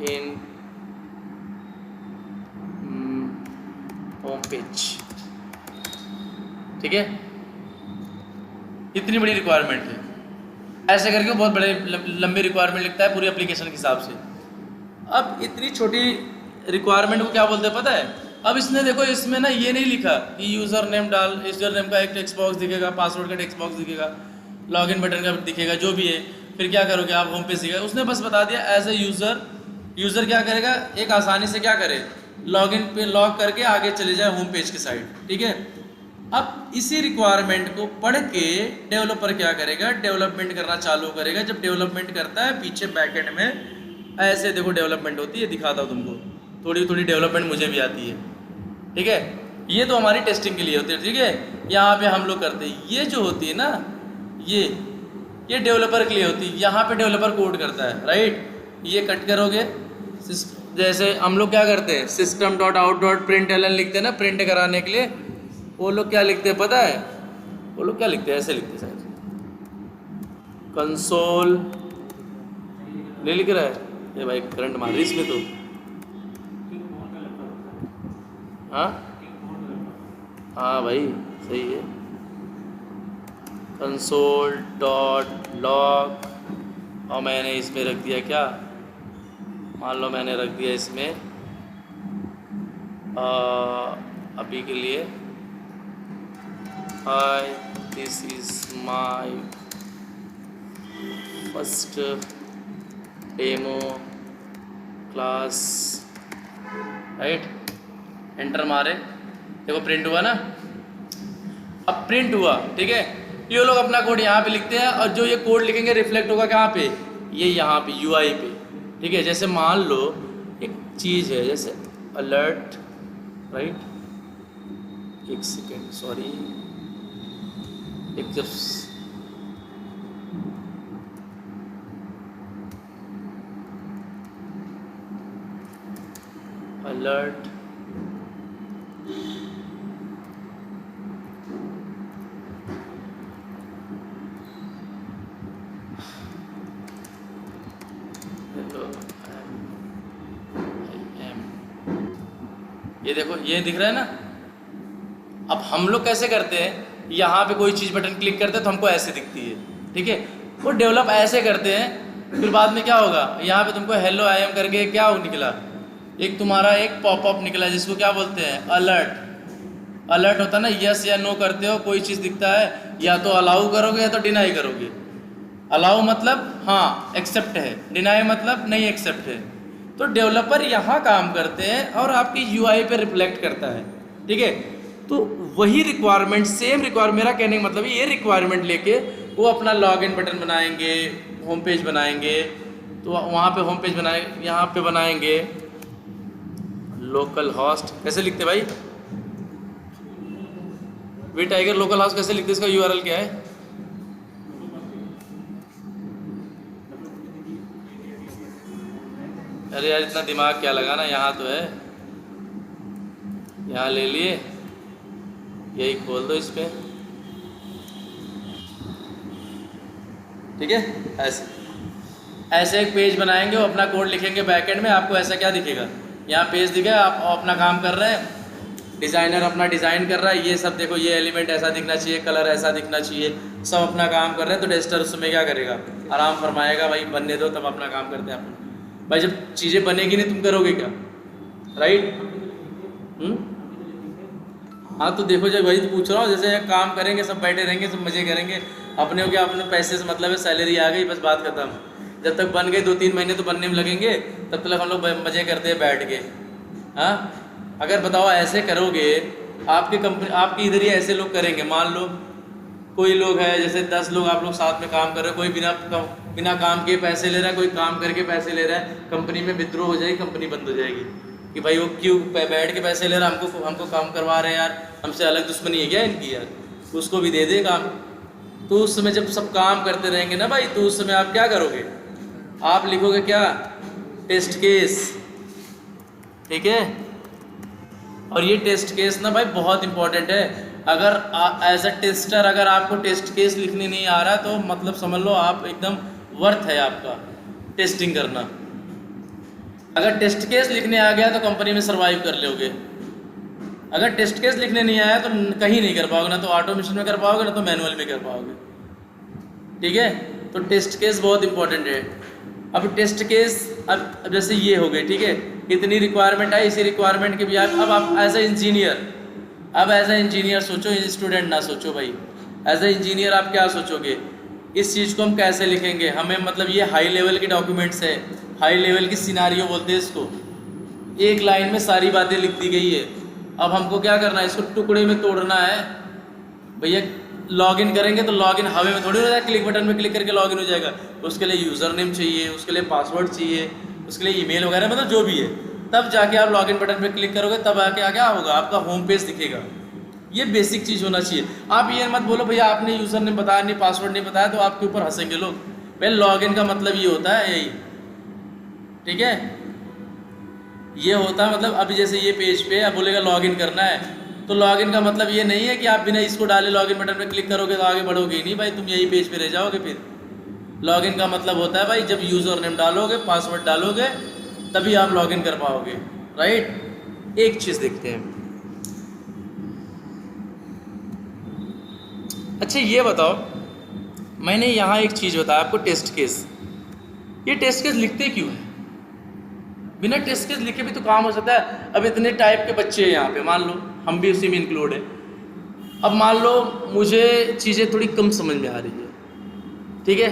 in home page, ठीक है। इतनी बड़ी रिक्वायरमेंट है, ऐसे करके वो बहुत बड़े लंबी रिक्वायरमेंट लिखता है पूरी एप्लीकेशन के हिसाब से। अब इतनी छोटी रिक्वायरमेंट को क्या बोलते हैं पता है, अब इसने देखो इसमें ना ये नहीं लिखा कि यूज़र नेम डाल, यूज़र नेम का एक टेक्स्ट बॉक्स दिखेगा, पासवर्ड का टेक्स्ट बॉक्स दिखेगा, लॉगिन बटन का दिखेगा, जो भी है, फिर क्या करोगे आप, होम पेज दिखेगा। उसने बस बता दिया एज ए यूज़र क्या करेगा, एक आसानी से क्या करे, लॉगिन पे लॉग करके आगे चले जाए होम पेज की साइड, ठीक है। अब इसी रिक्वायरमेंट को पढ़ के डेवलपर क्या करेगा, डेवलपमेंट करना चालू करेगा। जब डेवलपमेंट करता है पीछे बैकएंड में ऐसे देखो डेवलपमेंट होती है, दिखाता हूँ तुमको, थोड़ी थोड़ी डेवलपमेंट मुझे भी आती है, ठीक है। ये तो हमारी टेस्टिंग के लिए होती है, ठीक है। यहाँ पे हम लोग करते हैं, ये जो होती है ना, ये डेवलपर के लिए होती है, यहाँ पे डेवलपर कोड करता है, राइट। ये कट करोगे, जैसे हम लोग क्या करते हैं, system.out.println लिखते हैं ना प्रिंट कराने के लिए। वो लोग क्या लिखते हैं पता है, वो लोग क्या लिखते हैं, ऐसे लिखते हैं शायद, कंसोल नहीं लिख रहा है ये भाई, करंट मार रही इसमें तो। हाँ हाँ भाई सही है, कंसोल डॉट लॉग, और मैंने इसमें रख दिया क्या, मान लो मैंने रख दिया इसमें अभी के लिए, hi this is my first demo class, right. Enter मारे, देखो प्रिंट हुआ ना। अब प्रिंट हुआ, ठीक है। ये लोग अपना कोड यहाँ पे लिखते हैं, और जो ये कोड लिखेंगे रिफ्लेक्ट होगा कहाँ पे, ये यहाँ पे UI पे, ठीक है। जैसे मान लो एक चीज़ है जैसे अलर्ट, राइट, एक सेकेंड सॉरी, एक जब अलर्ट ये देखो ये दिख रहा है ना। अब हम लोग कैसे करते हैं, यहाँ पे कोई चीज़ बटन क्लिक करते हैं तो हमको ऐसे दिखती है, ठीक है। वो डेवलप ऐसे करते हैं, फिर बाद में क्या होगा, यहाँ पे तुमको हेलो आई एम करके क्या निकला, एक तुम्हारा एक पॉपअप निकला जिसको क्या बोलते हैं, अलर्ट। अलर्ट होता है ना, यस या नो करते हो, कोई चीज़ दिखता है, या तो अलाउ करोगे या तो डिनाई करोगे। अलाउ मतलब हाँ एक्सेप्ट है, डिनाई मतलब नहीं एक्सेप्ट है। तो डेवलपर यहाँ काम करते हैं और आपकी UI पे रिफ्लेक्ट करता है, ठीक है। तो वही रिक्वायरमेंट, सेम रिक्वायरमेंट, मेरा कहने का मतलब ये रिक्वायरमेंट लेके वो अपना लॉगिन बटन बनाएंगे, होम पेज बनाएंगे। तो वहाँ पे होम पेज बनाए, यहाँ पे बनाएंगे लोकल हॉस्ट, कैसे लिखते भाई, वी टाइगर लोकल हॉस्ट कैसे लिखते, इसका URL क्या है, अरे यार इतना दिमाग क्या लगाना, यहाँ तो है, यहाँ ले लिए, यही खोल दो इस पे, ठीक है। ऐसे एक पेज बनाएंगे, वो अपना कोड लिखेंगे बैकएंड में, आपको ऐसा क्या दिखेगा, यहाँ पेज दिखेगा, आप अपना काम कर रहे हैं, डिज़ाइनर अपना डिज़ाइन कर रहा है, ये सब देखो, ये एलिमेंट ऐसा दिखना चाहिए, कलर ऐसा दिखना चाहिए, सब अपना काम कर रहे हैं। तो टेस्टर उसमें क्या करेगा, आराम फरमाएगा, भाई बनने दो तब अपना काम करते हैं अपन। भाई जब चीज़ें बनेगी नहीं तुम करोगे क्या, राइट। हाँ तो देखो जब वही तो पूछ रहा हूँ, जैसे काम करेंगे सब बैठे रहेंगे, सब मज़े करेंगे, अपने को क्या, अपने पैसे से मतलब है, सैलरी आ गई बस बात खत्म। जब तक बन गए 2-3 महीने तो बनने में लगेंगे, तब तक हम लोग मज़े करते हैं बैठ के। हाँ अगर बताओ ऐसे करोगे, आपकी कंपनी, आपकी इधर ही ऐसे लोग करेंगे, मान लो कोई लोग है जैसे 10 लोग आप लोग साथ में काम कर रहे हो, कोई बिना काम के पैसे ले रहा है, कोई काम करके पैसे ले रहा है, कंपनी में विद्रोह हो जाएगी, कंपनी बंद हो जाएगी कि भाई वो क्यों बैठ के पैसे ले रहा है, हमको काम करवा रहे हैं यार, हमसे अलग दुश्मनी है क्या इनकी यार, उसको भी दे दे काम। तो उस समय जब सब काम करते रहेंगे ना भाई, तो उस समय आप क्या करोगे, आप लिखोगे क्या, टेस्ट केस, ठीक है। और ये टेस्ट केस ना भाई बहुत इंपॉर्टेंट है। अगर एज अ टेस्टर अगर आपको टेस्ट केस लिखने नहीं आ रहा तो मतलब समझ लो आप एकदम वर्थ है आपका टेस्टिंग करना। अगर टेस्ट केस लिखने आ गया तो कंपनी में सर्वाइव कर लोगे, अगर टेस्ट केस लिखने नहीं आया तो कहीं नहीं कर पाओगे, ना तो ऑटोमेशन में कर पाओगे, ना तो मैनुअल में कर पाओगे, ठीक है। तो टेस्ट केस बहुत इंपॉर्टेंट है। अब टेस्ट केस, अब जैसे ये हो गए, ठीक है, इतनी रिक्वायरमेंट है, इसी रिक्वायरमेंट के भी अब आप एज ए इंजीनियर, अब एज ए इंजीनियर सोचो, स्टूडेंट ना सोचो भाई, एज ए इंजीनियर आप क्या सोचोगे, इस चीज़ को हम कैसे लिखेंगे, हमें मतलब ये हाई लेवल के डॉक्यूमेंट्स है, हाई लेवल की सिनारियो बोलते हैं इसको, एक लाइन में सारी बातें लिख दी गई है। अब हमको क्या करना है, इसको टुकड़े में तोड़ना है, भैया लॉगिन करेंगे तो लॉगिन हवे में थोड़ी हो जाएगा, क्लिक बटन में क्लिक करके लॉगिन हो जाएगा। उसके लिए यूज़र नेम चाहिए, उसके लिए पासवर्ड चाहिए, उसके लिए ईमेल वगैरह मतलब जो भी है, तब जाके आप लॉगिन बटन पे क्लिक करोगे, तब आके क्या होगा, आपका होम पेज दिखेगा। ये बेसिक चीज़ होना चाहिए। आप ये मत बोलो भैया आपने यूज़र नेम बताया नहीं, पासवर्ड नहीं बताया, तो आपके ऊपर हंसेंगे लोग। भाई लॉगिन का मतलब ये होता है यही, ठीक है, ये होता है मतलब अभी जैसे ये पेज पे आप बोलेगा लॉगिन करना है, तो लॉगिन का मतलब ये नहीं है कि आप बिना इसको डाले लॉगिन बटन पे क्लिक करोगे तो आगे बढ़ोगे ही नहीं भाई, तुम यही पेज पे रह जाओगे। फिर लॉगिन का मतलब होता है भाई जब यूज़र नेम डालोगे, पासवर्ड डालोगे, तभी आप लॉगिन कर पाओगे, राइट। एक चीज़ देखते हैं, अच्छा ये बताओ, मैंने यहाँ एक चीज़ बताया आपको, टेस्ट केस। ये टेस्ट केस लिखते क्यों हैं? बिना टेस्ट केस लिखे भी तो काम हो सकता है। अब इतने टाइप के बच्चे हैं यहाँ पे, मान लो हम भी उसी में इंक्लूड है। अब मान लो मुझे चीज़ें थोड़ी कम समझ में आ रही है, ठीक है,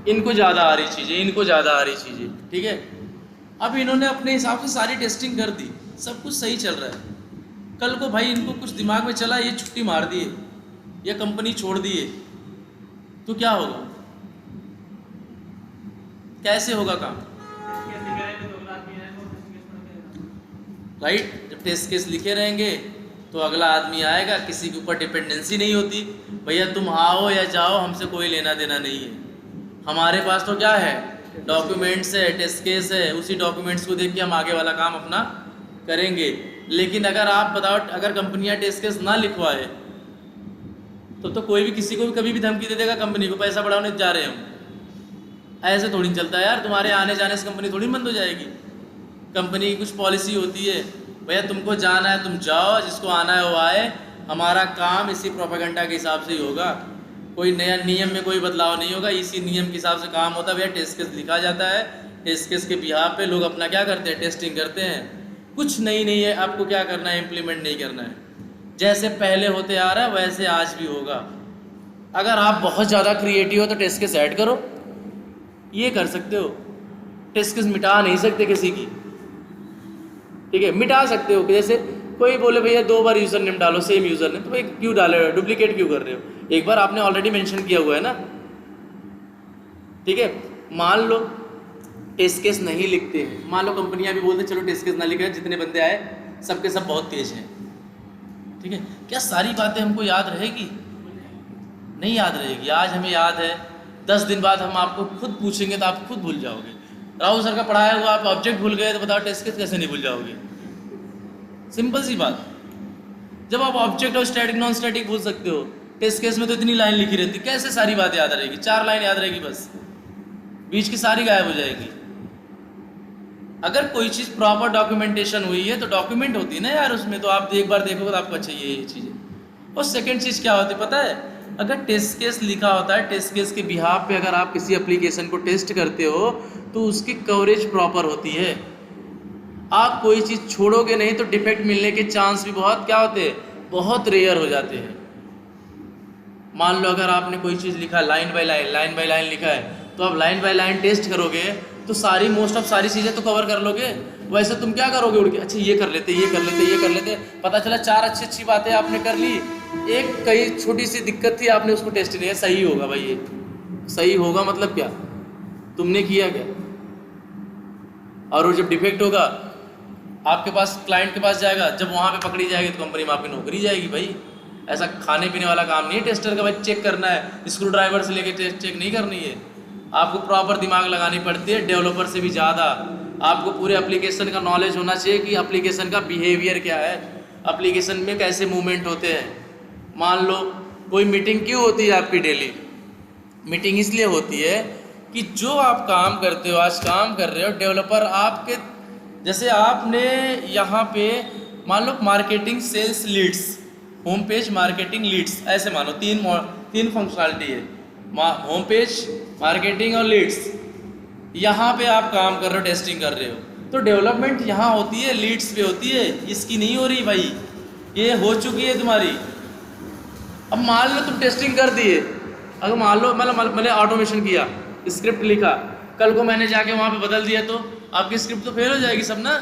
इनको ज़्यादा आ रही चीज़ें, इनको ज़्यादा आ रही चीज़ें, ठीक है। अब इन्होंने अपने हिसाब से सारी टेस्टिंग कर दी, सब कुछ सही चल रहा है। कल को भाई इनको कुछ दिमाग में चला, ये छुट्टी मार दिए या कंपनी छोड़ दिए, तो क्या होगा, कैसे होगा काम, राइट। जब टेस्ट केस लिखे रहेंगे तो अगला आदमी आएगा, किसी के ऊपर डिपेंडेंसी नहीं होती, भैया तुम आओ या जाओ हमसे कोई लेना देना नहीं है। हमारे पास तो क्या है, डॉक्यूमेंट्स है, टेस्ट केस है, उसी डॉक्यूमेंट्स को देख के हम आगे वाला काम अपना करेंगे। लेकिन अगर आप बताओ, अगर कंपनियां टेस्ट केस ना लिखवाए तो कोई भी किसी को भी कभी भी धमकी दे देगा, कंपनी को पैसा बढ़ाने जा रहे हम। ऐसे थोड़ी चलता है यार, तुम्हारे आने जाने से कंपनी थोड़ी बंद हो जाएगी। कंपनी की कुछ पॉलिसी होती है, भैया तुमको जाना है तुम जाओ, जिसको आना है वो आए, हमारा काम इसी प्रोपेगेंडा के हिसाब से ही होगा, कोई नया नियम में कोई बदलाव नहीं होगा, इसी नियम के हिसाब से काम होता है। भैया टेस्ट केस लिखा जाता है, टेस्ट केस के बिहाफ पे लोग अपना क्या करते हैं, टेस्टिंग करते हैं। कुछ नहीं है, आपको क्या करना है, इम्प्लीमेंट नहीं करना है। जैसे पहले होते आ रहा है वैसे आज भी होगा। अगर आप बहुत ज़्यादा क्रिएटिव हो तो टेस्ट केस ऐड करो, ये कर सकते हो। टेस्ट केस मिटा नहीं सकते किसी की, ठीक है, मिटा सकते हो। जैसे कोई बोले भैया 2 बार यूज़र नेम डालो, सेम यूज़र नेम, तो भाई क्यों डाले हो, डुप्लीकेट क्यों कर रहे हो, एक बार आपने ऑलरेडी मेंशन किया हुआ है ना, ठीक है। मान लो टेस्ट केस नहीं लिखते हैं, मान लो कंपनियां भी बोलते चलो टेस्ट केस ना लिखे, जितने बंदे आए सबके सब बहुत तेज हैं, ठीक है। क्या सारी बातें हमको याद रहेगी? नहीं याद रहेगी। आज हमें याद है, 10 दिन बाद हम आपको खुद पूछेंगे तो आप खुद भूल जाओगे। राहुल सर का पढ़ाया हुआ आप ऑब्जेक्ट भूल गए तो बताओ टेस्ट केस कैसे नहीं भूल जाओगे? सिंपल सी बात। जब आप ऑब्जेक्ट और स्टैटिक नॉन स्टैटिक भूल सकते हो, टेस्ट केस में तो इतनी लाइन लिखी रहती, कैसे सारी बात याद रहेगी? 4 लाइन याद रहेगी बस, बीच की सारी गायब हो जाएगी। अगर कोई चीज़ प्रॉपर डॉक्यूमेंटेशन हुई है तो डॉक्यूमेंट होती है ना यार उसमें, तो आप एक बार देखोगे तो आपको अच्छा ये चीज़ें। और सेकेंड चीज़ क्या होती है पता है? अगर टेस्ट केस लिखा होता है, टेस्ट केस के बिहाफ पे अगर आप किसी एप्लीकेशन को टेस्ट करते हो तो उसकी कवरेज प्रॉपर होती है। आप कोई चीज़ छोड़ोगे नहीं तो डिफेक्ट मिलने के चांस भी बहुत क्या होते हैं, बहुत रेयर हो जाते हैं। मान लो अगर आपने कोई चीज़ लिखा लाइन बाय लाइन लिखा है, तो आप लाइन बाय लाइन टेस्ट करोगे तो सारी मोस्ट ऑफ सारी चीज़ें तो कवर कर लोगे। वैसे तुम क्या करोगे उड़ के, अच्छा ये कर लेते, पता चला 4 अच्छी बातें आपने कर ली, एक कई छोटी सी दिक्कत थी आपने उसको टेस्ट नहीं, सही होगा भाई, ये सही होगा मतलब क्या, तुमने किया क्या? और वो जब डिफेक्ट होगा आपके पास, क्लाइंट के पास जाएगा, जब वहाँ पे पकड़ी जाएगी तो कंपनी में आपकी नौकरी जाएगी। भाई ऐसा खाने पीने वाला काम नहीं है टेस्टर का, भाई चेक करना है, स्क्रू ड्राइवर से लेके चेक नहीं करनी है। आपको प्रॉपर दिमाग लगानी पड़ती है, डेवलपर से भी ज़्यादा। आपको पूरे एप्लीकेशन का नॉलेज होना चाहिए कि एप्लीकेशन का बिहेवियर क्या है, एप्लीकेशन में कैसे मूवमेंट होते हैं। मान लो कोई मीटिंग क्यों होती है आपकी डेली? मीटिंग इसलिए होती है कि जो आप काम करते हो, आज काम कर रहे हो, डेवलपर आपके, जैसे आपने यहाँ पे मान लो marketing sales leads, home page marketing leads, ऐसे मानो तीन फंक्शनलिटी है, होम पेज, मार्केटिंग और लीड्स। यहाँ पे आप काम कर रहे हो, टेस्टिंग कर रहे हो, तो डेवलपमेंट यहाँ होती है, लीड्स पे होती है, इसकी नहीं हो रही भाई, ये हो चुकी है तुम्हारी। अब मान लो तुम टेस्टिंग कर दिए, अगर मान लो मैंने ऑटोमेशन किया, स्क्रिप्ट लिखा, कल को मैंने जाके वहाँ पे बदल दिया तो आपकी स्क्रिप्ट तो फेल हो जाएगी सब ना।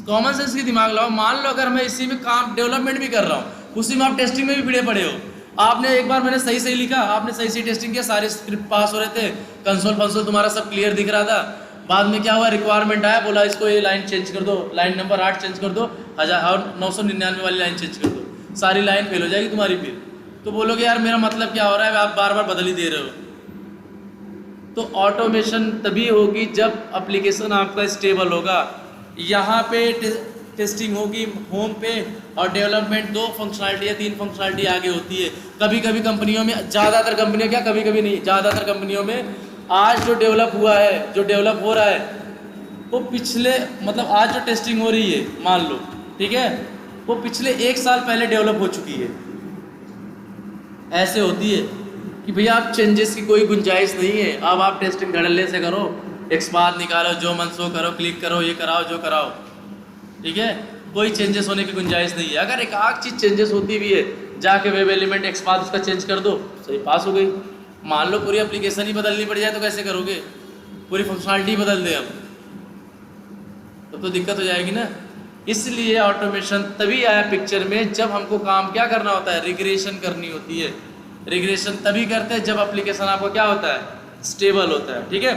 कॉमन सेंस की दिमाग लगाओ। मान लो अगर मैं इसी में काम डेवलपमेंट भी कर रहा हूँ, उसी में आप टेस्टिंग में भी भिड़े पड़े हो। आपने एक बार मैंने सही सही लिखा, आपने सही सही टेस्टिंग किया, सारे स्क्रिप्ट पास हो रहे थे, कंसोल फंसोल तुम्हारा सब क्लियर दिख रहा था। बाद में क्या हुआ, रिक्वायरमेंट आया, बोला इसको ये लाइन चेंज कर दो, लाइन नंबर 8 चेंज कर दो, 999 वाली लाइन चेंज कर दो, सारी लाइन फेल हो जाएगी तुम्हारी। फिर तो बोलोगे यार मेरा मतलब क्या हो रहा है, आप बार बार बदल ही दे रहे हो। तो ऑटोमेशन तभी होगी जब एप्लीकेशन आपका स्टेबल होगा। यहाँ पे टेस्टिंग होगी होम पे, और डेवलपमेंट 2 फंक्शनलिटी या 3 फंक्शनलिटी आगे होती है। कभी कभी कंपनियों में, ज़्यादातर कंपनियों, क्या कभी कभी नहीं, ज़्यादातर कंपनियों में आज जो डेवलप हुआ है, जो डेवलप हो रहा है, वो पिछले मतलब आज जो टेस्टिंग हो रही है मान लो, ठीक है, वो पिछले 1 साल पहले डेवलप हो चुकी है। ऐसे होती है कि भैया आप चेंजेस की कोई गुंजाइश नहीं है। अब आप टेस्टिंग धड़ल्ले से करो, एक्सपाथ निकालो, जो मन सो करो, क्लिक करो, ये कराओ जो कराओ, ठीक है, कोई चेंजेस होने की गुंजाइश नहीं है। अगर एक आध चीज़ चेंजेस होती भी है, जाके वेब एलिमेंट एक्सपाथ उसका चेंज कर दो, सही पास हो गई। मान लो पूरी एप्लीकेशन ही बदलनी पड़ जाए तो कैसे करोगे, पूरी फंक्शनलिटी बदल दें हम, तब तो दिक्कत हो जाएगी ना। इसलिए ऑटोमेशन तभी आया पिक्चर में जब हमको काम क्या करना होता है, रिग्रेशन करनी होती है। रिग्रेशन तभी करते हैं जब एप्लीकेशन आपको क्या होता है, स्टेबल होता है, ठीक है।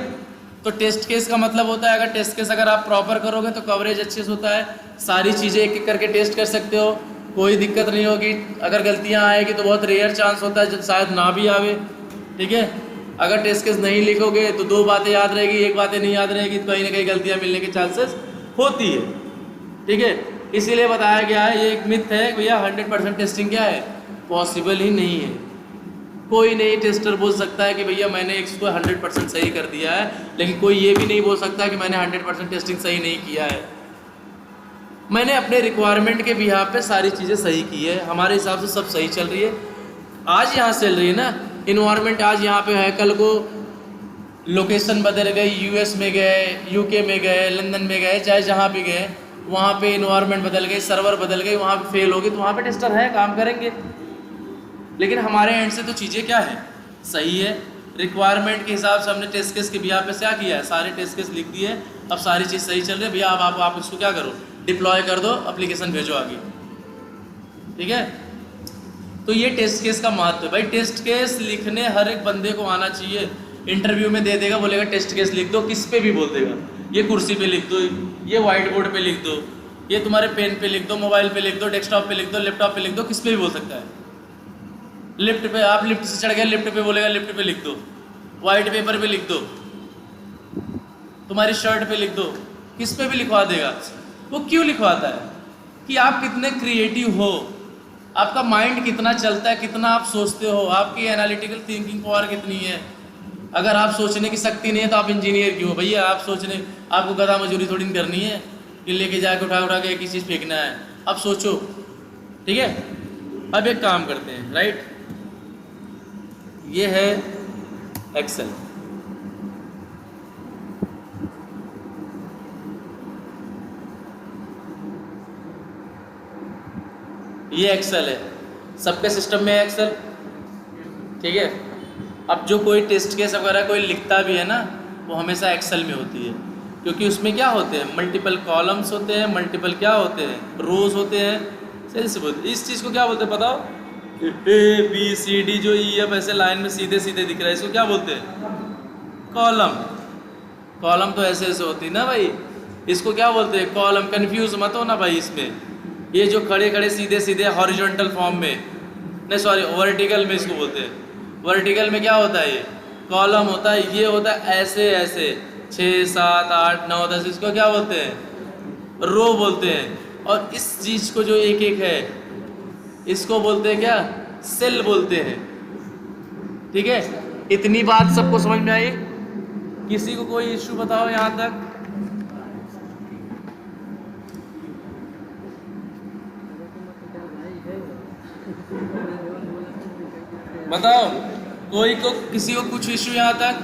तो टेस्ट केस का मतलब होता है, अगर टेस्ट केस अगर आप प्रॉपर करोगे तो कवरेज अच्छे से होता है, सारी चीज़ें एक एक करके टेस्ट कर सकते हो, कोई दिक्कत नहीं होगी। अगर गलतियाँ आएगी तो बहुत रेयर चांस होता है जब शायद ना भी आवे, ठीक है। अगर टेस्ट केस नहीं लिखोगे तो 2 बातें याद रहेगी, 1 बातें नहीं याद रहेगी, तो कहीं ना कहीं गलतियाँ मिलने के चांसेस होती है, ठीक है। इसीलिए बताया गया है, ये एक मिथ है भैया 100% टेस्टिंग क्या है, पॉसिबल ही नहीं है। कोई नहीं टेस्टर बोल सकता है कि भैया मैंने इसको 100% सही कर दिया है, लेकिन कोई ये भी नहीं बोल सकता कि मैंने 100% टेस्टिंग सही नहीं किया है। मैंने अपने रिक्वायरमेंट के बिहाफ पे सारी चीज़ें सही की है, हमारे हिसाब से सब सही चल रही है। आज यहाँ चल रही है ना इन्वायरमेंट, आज यहाँ पे है, कल को लोकेशन बदल गई, यूएस में गए, यूके में गए, लंदन में गए, चाहे जहाँ भी गए, वहाँ पे इन्वायरमेंट बदल गई, सर्वर बदल गई, वहाँ पे फेल होगी, तो वहाँ पे टेस्टर है, काम करेंगे। लेकिन हमारे एंड से तो चीज़ें क्या है, सही है। रिक्वायरमेंट के हिसाब से हमने टेस्ट केस के बिहाफ पे क्या किया है, सारे टेस्ट केस लिख दिए, अब सारी चीज़ सही चल रही है भैया। अब आप इसको क्या करो, डिप्लॉय कर दो, एप्लीकेशन भेजो आगे, ठीक है। तो ये टेस्ट केस का महत्व है भाई। टेस्ट केस लिखने हर एक बंदे को आना चाहिए। इंटरव्यू में दे देगा, बोलेगा टेस्ट केस लिख दो, किस पे भी बोल देगा, ये कुर्सी पे लिख दो, ये व्हाइट बोर्ड पे लिख दो, ये तुम्हारे पेन पे लिख दो, मोबाइल पे लिख दो, डेस्कटॉप पे लिख दो, लैपटॉप पे लिख दो, किस पे भी बोल सकता है। लिफ्ट पे, आप लिफ्ट से चढ़ गए, लिफ्ट पे बोलेगा लिफ्ट पे लिख दो, वाइट पेपर पे लिख दो, तुम्हारी शर्ट पे लिख दो, किस पे भी लिखवा देगा। वो क्यों लिखवाता है कि आप कितने क्रिएटिव हो, आपका माइंड कितना चलता है, कितना आप सोचते हो, आपकी एनालिटिकल थिंकिंग पावर कितनी है। अगर आप सोचने की शक्ति नहीं है तो आप इंजीनियर क्यों हो भैया। आप सोचने, आपको गधा मजदूरी थोड़ी नहीं करनी है कि लेके जाके उठा के एक ही चीज़ फेंकना है। अब सोचो, ठीक है। अब एक काम करते हैं, राइट, ये है एक्सेल। ये एक्सेल है, सबके सिस्टम में है एक्सेल, ठीक है। अब जो कोई टेस्ट केस वगैरह कोई लिखता भी है ना, वो हमेशा एक्सेल में होती है, क्योंकि उसमें क्या होते हैं, मल्टीपल कॉलम्स होते हैं, मल्टीपल क्या होते हैं, रोज होते हैं। सही से बोलते, इस चीज़ को क्या बोलते हैं बताओ, ए बी सी डी जो ई एफ ऐसे लाइन में सीधे सीधे दिख रहा है, इसको क्या बोलते हैं, कॉलम। कॉलम तो ऐसे ऐसे होती है ना भाई, इसको क्या बोलते हैं, कॉलम। कन्फ्यूज मत हो ना भाई इसमें, ये जो खड़े खड़े सीधे सीधे हॉरिजॉन्टल फॉर्म में, नहीं सॉरी वर्टिकल में इसको बोलते हैं। वर्टिकल में क्या होता है, ये कॉलम होता है, ये होता है ऐसे ऐसे 6 7 8 9 10, इसको क्या बोलते हैं, रो बोलते हैं। और इस चीज़ को जो एक एक है, इसको बोलते हैं क्या, सेल बोलते हैं, ठीक है। इतनी बात सबको समझ में आई? किसी को कोई इश्यू बताओ यहाँ तक? बताओ, कोई को किसी को कुछ इश्यू यहाँ तक?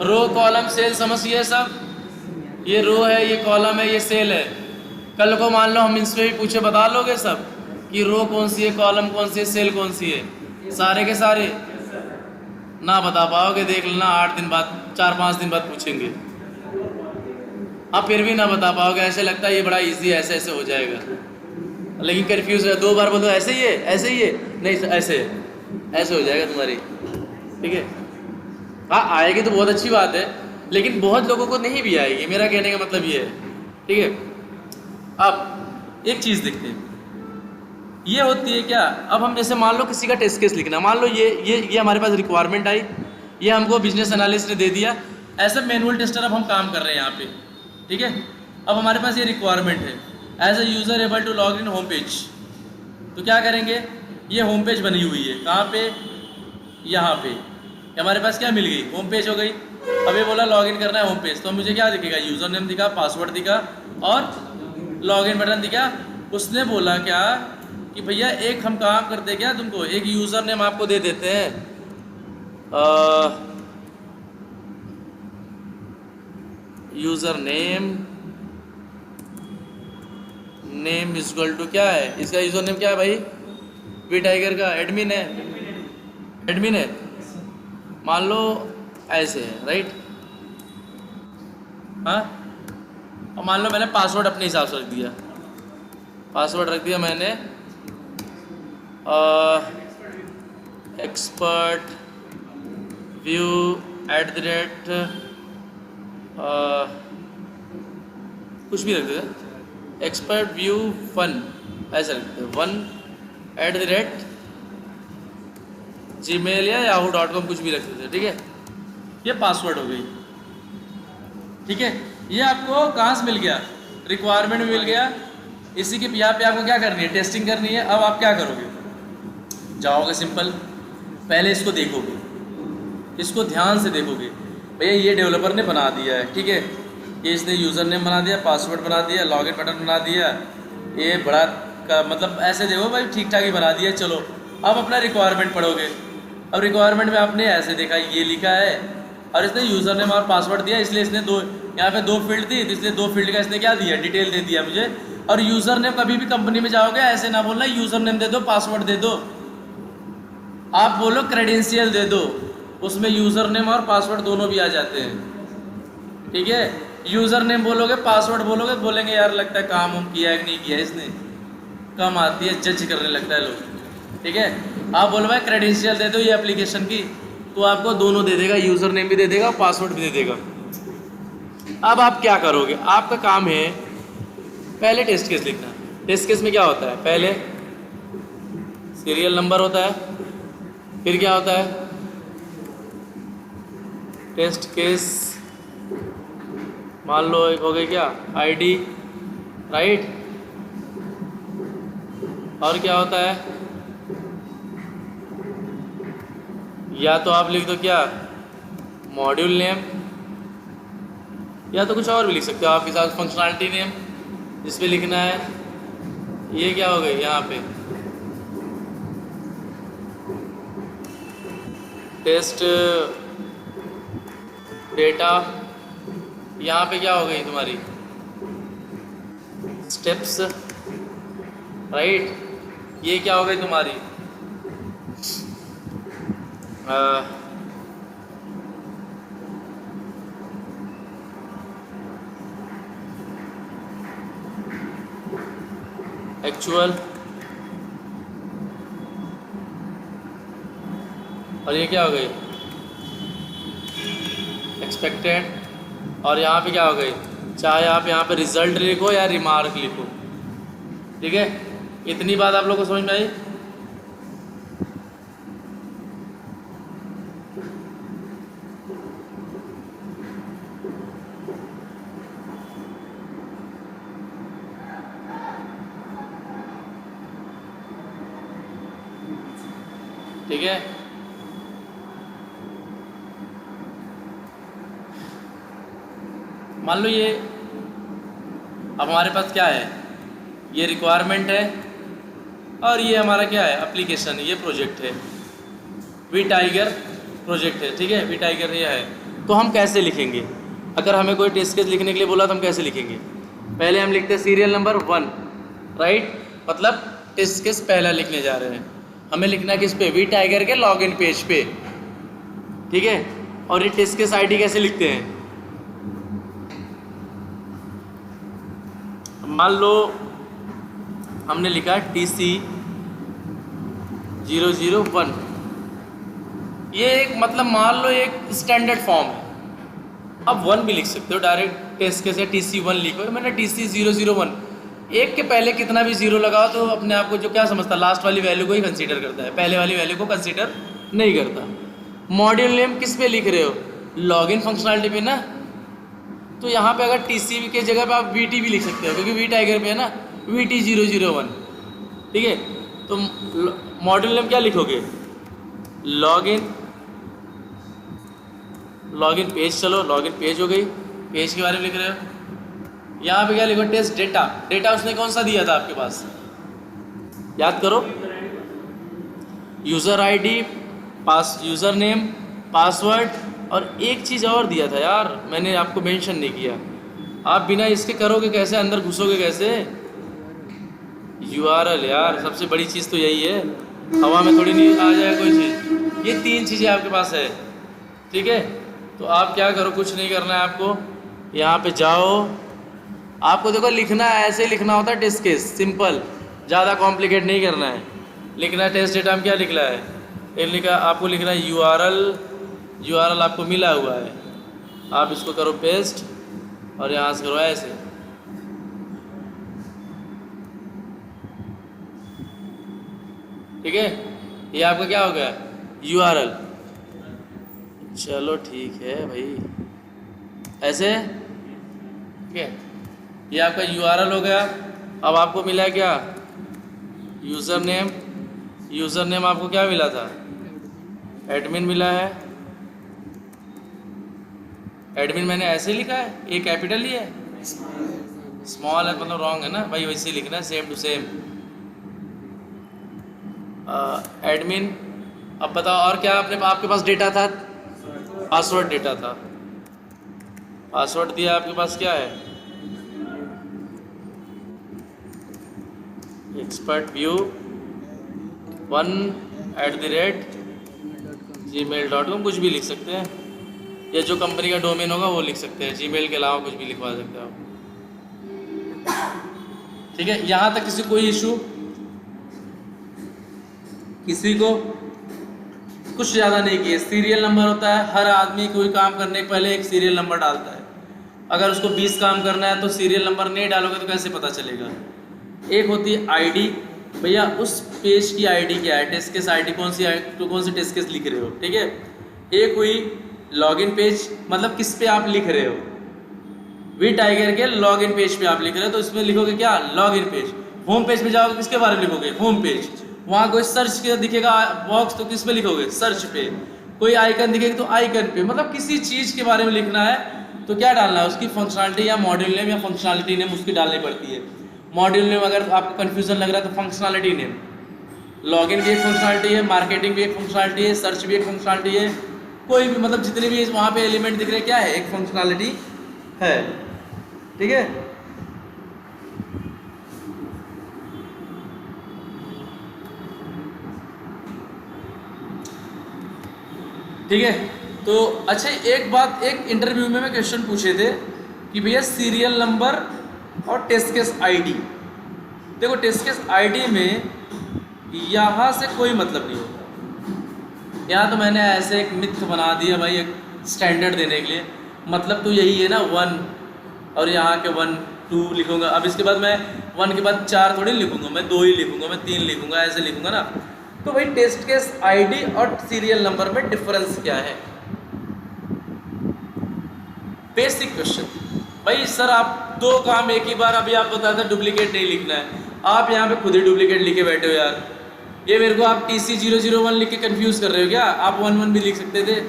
रो कॉलम सेल समझिए सब, ये रो है, ये कॉलम है, ये सेल है। कल को मान लो हम इनसे भी पूछे, बता लोगे सब कि रो कौन सी है, कॉलम कौन सी है, सेल कौन सी है? सारे के सारे ना बता पाओगे, देख लेना 8 दिन बाद, 4-5 दिन बाद पूछेंगे, आप फिर भी ना बता पाओगे। ऐसे लगता है ये बड़ा इजी है, ऐसे ऐसे हो जाएगा। लेकिन कन्फ्यूज है, 2 बार बोलो ऐसे ही है, ऐसे ही है, नहीं ऐसे है, ऐसे हो जाएगा तुम्हारी। ठीक है, हाँ आएगी तो बहुत अच्छी बात है, लेकिन बहुत लोगों को नहीं भी आएगी, मेरा कहने का मतलब ये है। ठीक है, अब एक चीज़ देखते हैं, ये होती है क्या, अब हम जैसे मान लो किसी का टेस्ट केस लिखना, मान लो ये हमारे पास रिक्वायरमेंट आई, ये हमको बिजनेस एनालिस्ट ने दे दिया, एज अ मैनुअल टेस्टर अब हम काम कर रहे हैं यहाँ पे। ठीक है, अब हमारे पास ये रिक्वायरमेंट है, as a user able to log in home page. तो क्या करेंगे, ये होम पेज बनी हुई है, कहाँ पे, यहाँ पे हमारे पास क्या मिल गई, होम पेज हो गई। अब ये बोला लॉग इन करना है होम पेज, तो मुझे क्या दिखेगा, यूज़र नेम दिखा, पासवर्ड दिखा और लॉग इन बटन दिखा। उसने बोला क्या कि भैया एक हम काम करते क्या, तुमको एक यूज़र नेम आपको दे देते हैं, user name is equal to क्या है, इसका यूज़र नेम क्या है भाई, वी टाइगर का एडमिन है, एडमिन है, मान लो ऐसे है, राइट। हाँ, और मान लो मैंने पासवर्ड अपने हिसाब से रख दिया, पासवर्ड रख दिया मैंने एक्सपर्ट व्यू @ कुछ भी रख देते, एक्सपर्ट व्यू फन ऐसा रख देते, 1 @gmail या yahoo.com कुछ भी रख देते। ठीक है, ये पासवर्ड हो गई। ठीक है, ये आपको कहाँ से मिल गया, रिक्वायरमेंट में मिल गया। इसी के यहाँ पे आपको क्या करनी है, टेस्टिंग करनी है। अब आप क्या करोगे, जाओगे सिंपल, पहले इसको देखोगे, इसको ध्यान से देखोगे, भैया ये डेवलपर ने बना दिया है। ठीक है, ये इसने यूज़र नेम बना दिया, पासवर्ड बना दिया, लॉगिन बटन बना दिया, ये बड़ा का मतलब ऐसे देखो भाई ठीक ठाक ही बना दिया। चलो अब अपना रिक्वायरमेंट पढ़ोगे। अब रिक्वायरमेंट में आपने ऐसे देखा, ये लिखा है और इसने यूज़र नेम और पासवर्ड दिया, इसलिए इसने यहाँ पे 2 फील्ड थी, तो इसलिए 2 फील्ड का इसने क्या दिया, डिटेल दे दिया मुझे। और यूज़र नेम, कभी भी कंपनी में जाओगे ऐसे ना बोलना यूज़र नेम दे दो पासवर्ड दे दो, आप बोलो क्रेडेंशियल दे दो, उसमें यूज़र नेम और पासवर्ड दोनों भी आ जाते हैं। ठीक है, यूज़र नेम बोलोगे, पासवर्ड बोलोगे, बोलेंगे यार लगता है काम हम किया है कि नहीं किया, इसने कम आती है, जज करने लगता है लोग। ठीक है, आप बोलो भाई क्रेडेंशियल दे दो ये एप्लीकेशन की, तो आपको दोनों दे देगा, यूज़र नेम भी दे देगा और पासवर्ड भी दे देगा। अब आप क्या करोगे, आपका काम है पहले टेस्ट केस लिखना। टेस्ट केस में क्या होता है, पहले सीरियल नंबर होता है, फिर क्या होता है, टेस्ट केस मान लो एक हो गई क्या, आईडी, राइट, और क्या होता है, या तो आप लिख दो क्या, मॉड्यूल नेम, या तो कुछ और भी लिख सकते हो आपके साथ, फंक्शनैलिटी नेम जिस पे लिखना है। ये क्या हो गई, यहाँ पे टेस्ट डेटा, यहाँ पे क्या हो गई तुम्हारी स्टेप्स, राइट, ये क्या हो गई तुम्हारी एक्चुअल, और ये क्या हो गई एक्सपेक्टेड, और यहाँ पे क्या हो गई, चाहे आप यहाँ पे रिजल्ट लिखो या रिमार्क लिखो। ठीक है, इतनी बात आप लोग को समझ में आई। ठीक है, मान लो ये अब हमारे पास क्या है, ये रिक्वायरमेंट है और ये हमारा क्या है, एप्लीकेशन, ये प्रोजेक्ट है, वी टाइगर प्रोजेक्ट है। ठीक है, वी टाइगर ये है। तो हम कैसे लिखेंगे, अगर हमें कोई टेस्ट केस लिखने के लिए बोला तो हम कैसे लिखेंगे, पहले हम लिखते हैं सीरियल नंबर 1, राइट, मतलब टेस्ट केस पहला लिखने जा रहे हैं, हमें लिखना है किस पे, वी टाइगर के लॉगिन पेज पे। ठीक है, और ये टेस्ट केस आईडी कैसे लिखते हैं, मान लो हमने लिखा TC 001। ये एक मतलब मान लो एक स्टैंडर्ड फॉर्म है। अब 1 भी लिख सकते हो डायरेक्ट, टेस्ट के से TC1 लिखो। मैंने TC 001, एक के पहले कितना भी जीरो लगाओ तो अपने आप को जो क्या समझता है, लास्ट वाली वैल्यू को ही कंसीडर करता है, पहले वाली वैल्यू को कंसीडर नहीं करता। मॉड्यूल नेम किस पे लिख रहे हो, लॉगिन फंक्शनलिटी पे ना। तो यहाँ पे अगर TC की जगह पे आप VT भी लिख सकते हो, क्योंकि वी टाइगर पे है ना, VT 001। ठीक है, तो मॉड्यूल नेम क्या लिखोगे, लॉगिन पेज। चलो लॉगिन पेज हो गई, पेज के बारे में लिख रहे हो। यहाँ पे क्या लिखो, टेस्ट डेटा। डेटा उसने कौन सा दिया था आपके पास, याद करो, user ID, user name, password, और एक चीज़ और दिया था यार, मैंने आपको मेंशन नहीं किया। आप बिना इसके करोगे कैसे, अंदर घुसोगे कैसे, URL। यार सबसे बड़ी चीज़ तो यही है, हवा में थोड़ी नहीं आ जाए कोई चीज़। ये 3 चीज़ें आपके पास है। ठीक है, तो आप क्या करो, कुछ नहीं करना है आपको, यहाँ पे जाओ। आपको देखो लिखना है, ऐसे लिखना होता है टेस्ट केस, सिंपल, ज़्यादा कॉम्प्लिकेट नहीं करना है। लिखना है टेस्ट डेटा में क्या लिखना है, आपको लिखना है URL आपको मिला हुआ है, आप इसको करो पेस्ट और यहाँ से करो ऐसे। ठीक है, ये आपका क्या हो गया, URL। चलो ठीक है भाई, ऐसे। ठीक है, ये आपका URL हो गया। अब आपको मिला है क्या, यूज़र नेम आपको क्या मिला था, एडमिन मिला है। एडमिन मैंने ऐसे लिखा है, ए कैपिटल ही है, स्मॉल है मतलब रॉन्ग है ना भाई, वैसे ही लिखना है, सेम टू सेम एडमिन। अब बताओ और क्या आपके पास डेटा था, पासवर्ड डेटा था, पासवर्ड दिया आपके पास, क्या है, expert1@gmail.com, कुछ भी लिख सकते हैं, या जो कंपनी का डोमेन होगा वो लिख सकते हैं, जीमेल के अलावा कुछ भी लिखवा सकते हो आप। ठीक है, यहाँ तक किसी कोई इशू, किसी को कुछ ज़्यादा नहीं किए। सीरियल नंबर होता है, हर आदमी कोई काम करने के पहले एक सीरियल नंबर डालता है। अगर उसको 20 काम करना है तो सीरियल नंबर नहीं डालोगे तो कैसे पता चलेगा। एक होती है आईडी, भैया उस पेज की आईडी क्या है, टेस्ट केस आईडी कौन सी टेस्ट केस लिख रहे हो। ठीक है, एक हुई लॉगिन पेज, मतलब किस पे आप लिख रहे हो, वी टाइगर के लॉगिन पेज पे आप लिख रहे हो, तो इसमें लिखोगे क्या, लॉगिन पेज। होम पेज पे जाओगे किसके बारे में लिखोगे, होम पेज। वहाँ कोई सर्च के दिखेगा बॉक्स, तो किस पे लिखोगे, सर्च पे। कोई आइकन दिखेगी तो आइकन पे, मतलब किसी चीज़ के बारे में लिखना है तो क्या डालना है, उसकी फंक्शनलिटी या मॉड्यूल नेम या फंक्शनलिटी नेम उसकी डालनी पड़ती है। मॉड्यूल नेम अगर आपको कन्फ्यूजन लग रहा है तो फंक्शनलिटी नेम। लॉगिन भी एक फंक्शनलिटी है, मार्केटिंग भी एक फंक्शनलिटी है, सर्च भी एक फंक्शनलिटी है, कोई भी मतलब जितने भी वहाँ पे एलिमेंट दिख रहे हैं क्या है, एक फंक्शनलिटी है। ठीक है, ठीक है। तो अच्छा एक बात, एक इंटरव्यू में क्वेश्चन पूछे थे कि भैया सीरियल नंबर और टेस्ट केस आईडी। देखो टेस्ट केस आईडी में यहाँ से कोई मतलब नहीं होता। यहाँ तो मैंने ऐसे एक मिथ बना दिया भाई, एक स्टैंडर्ड देने के लिए, मतलब तो यही है ना 1, और यहाँ के 1 2 लिखूंगा। अब इसके बाद मैं 1 के बाद 4 थोड़ी लिखूंगा, मैं 2 ही लिखूंगा, मैं 3 लिखूंगा, ऐसे लिखूंगा ना। तो भाई टेस्ट केस आईडी और सीरियल नंबर में डिफरेंस क्या है, बेसिक क्वेश्चन। भाई सर आप 2 काम एक ही बार, अभी आप बताते हैं डुप्लीकेट नहीं लिखना है, आप यहाँ पे खुद ही डुप्लीकेट लिखे बैठे हो यार। ये मेरे को आप TC 001 लिख के कंफ्यूज कर रहे हो क्या, आप 1 भी लिख सकते थे,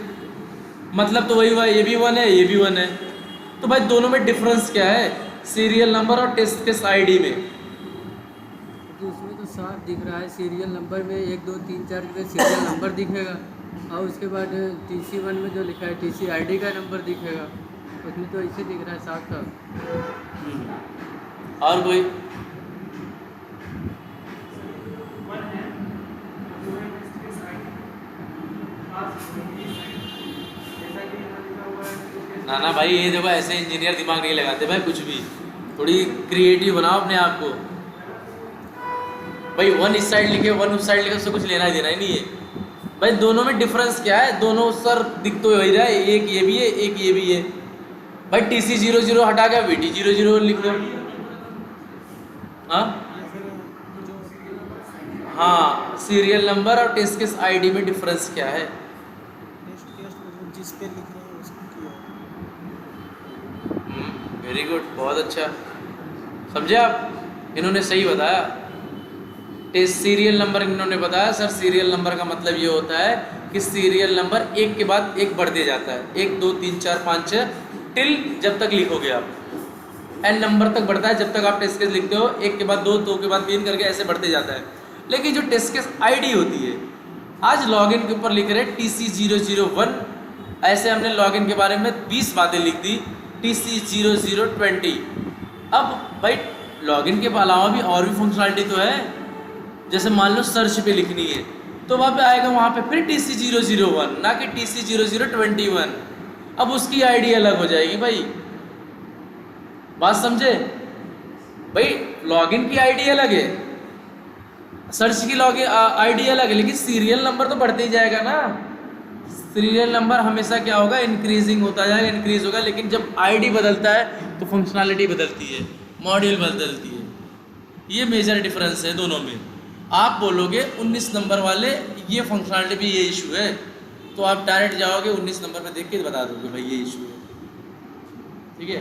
मतलब तो वही हुआ, ये भी 1 है ये भी 1 है। तो भाई दोनों में डिफरेंस क्या है, सीरियल नंबर और टेस्ट केस आईडी में। तो उसमें तो साफ दिख रहा है, सीरियल नंबर में 1 2 3 4 के सीरियल नंबर दिखेगा, और उसके बाद TC1 में जो लिखा है TC ID का नंबर दिखेगा, उसमें तो ऐसे दिख रहा है साफ साफ। और कोई ना भाई, ये देखो ऐसे इंजीनियर दिमाग नहीं लगाते भाई कुछ भी, थोड़ी क्रिएटिव बनाओ अपने आप को। भाई वन इस साइड लिखे वन उस साइड लिखे, उससे कुछ लेना ही देना ही नहीं है भाई। दोनों में डिफरेंस क्या है? दोनों सर दिख तो वही रहा है, एक ये भी है एक ये भी है भाई। TC00 हटा के VT00 लिख दो। हाँ हाँ, सीरियल नंबर और टेस्ट केस ID में डिफरेंस क्या है? जिस पे लिख रहे हैं उसको किया। वेरी गुड, बहुत अच्छा समझे आप। इन्होंने सही बताया। टेस्ट सीरियल नंबर इन्होंने बताया सर, सीरियल नंबर का मतलब ये होता है कि सीरियल नंबर एक के बाद एक बढ़ते जाता है, 1 2 3 4 5 6 टिल जब तक लिखोगे आप n नंबर तक बढ़ता है जब तक आप टेस्ट केस लिखते हो। 1 के बाद 2, 2 के बाद 3 करके ऐसे बढ़ते जाता है। लेकिन जो टेस्ट केस ID होती है, आज लॉगिन के ऊपर लिख रहे TC001, ऐसे हमने लॉगिन के बारे में 20 बातें लिख दी, TC0020। अब भाई लॉगिन के अलावा भी और भी फंक्शनलिटी तो है, जैसे मान लो सर्च पे लिखनी है तो वहाँ पे आएगा, वहाँ पे फिर TC001 ना कि TC0021। अब उसकी ID अलग हो जाएगी भाई, बात समझे भाई। लॉगिन की ID अलग है, सर्च की लॉगिन ID अलग है, लेकिन सीरियल नंबर तो बढ़ते ही जाएगा ना। सीरियल नंबर हमेशा क्या होगा? इंक्रीजिंग होता जाएगा, इंक्रीज होगा। लेकिन जब ID बदलता है तो फंक्शनलिटी बदलती है, मॉड्यूल बदलती है। ये मेजर डिफरेंस है दोनों में। आप बोलोगे 19 नंबर वाले ये फंक्शनलिटी भी ये इशू है, तो आप डायरेक्ट जाओगे 19 नंबर पे देख के बता दोगे भाई ये इशू है। ठीक है,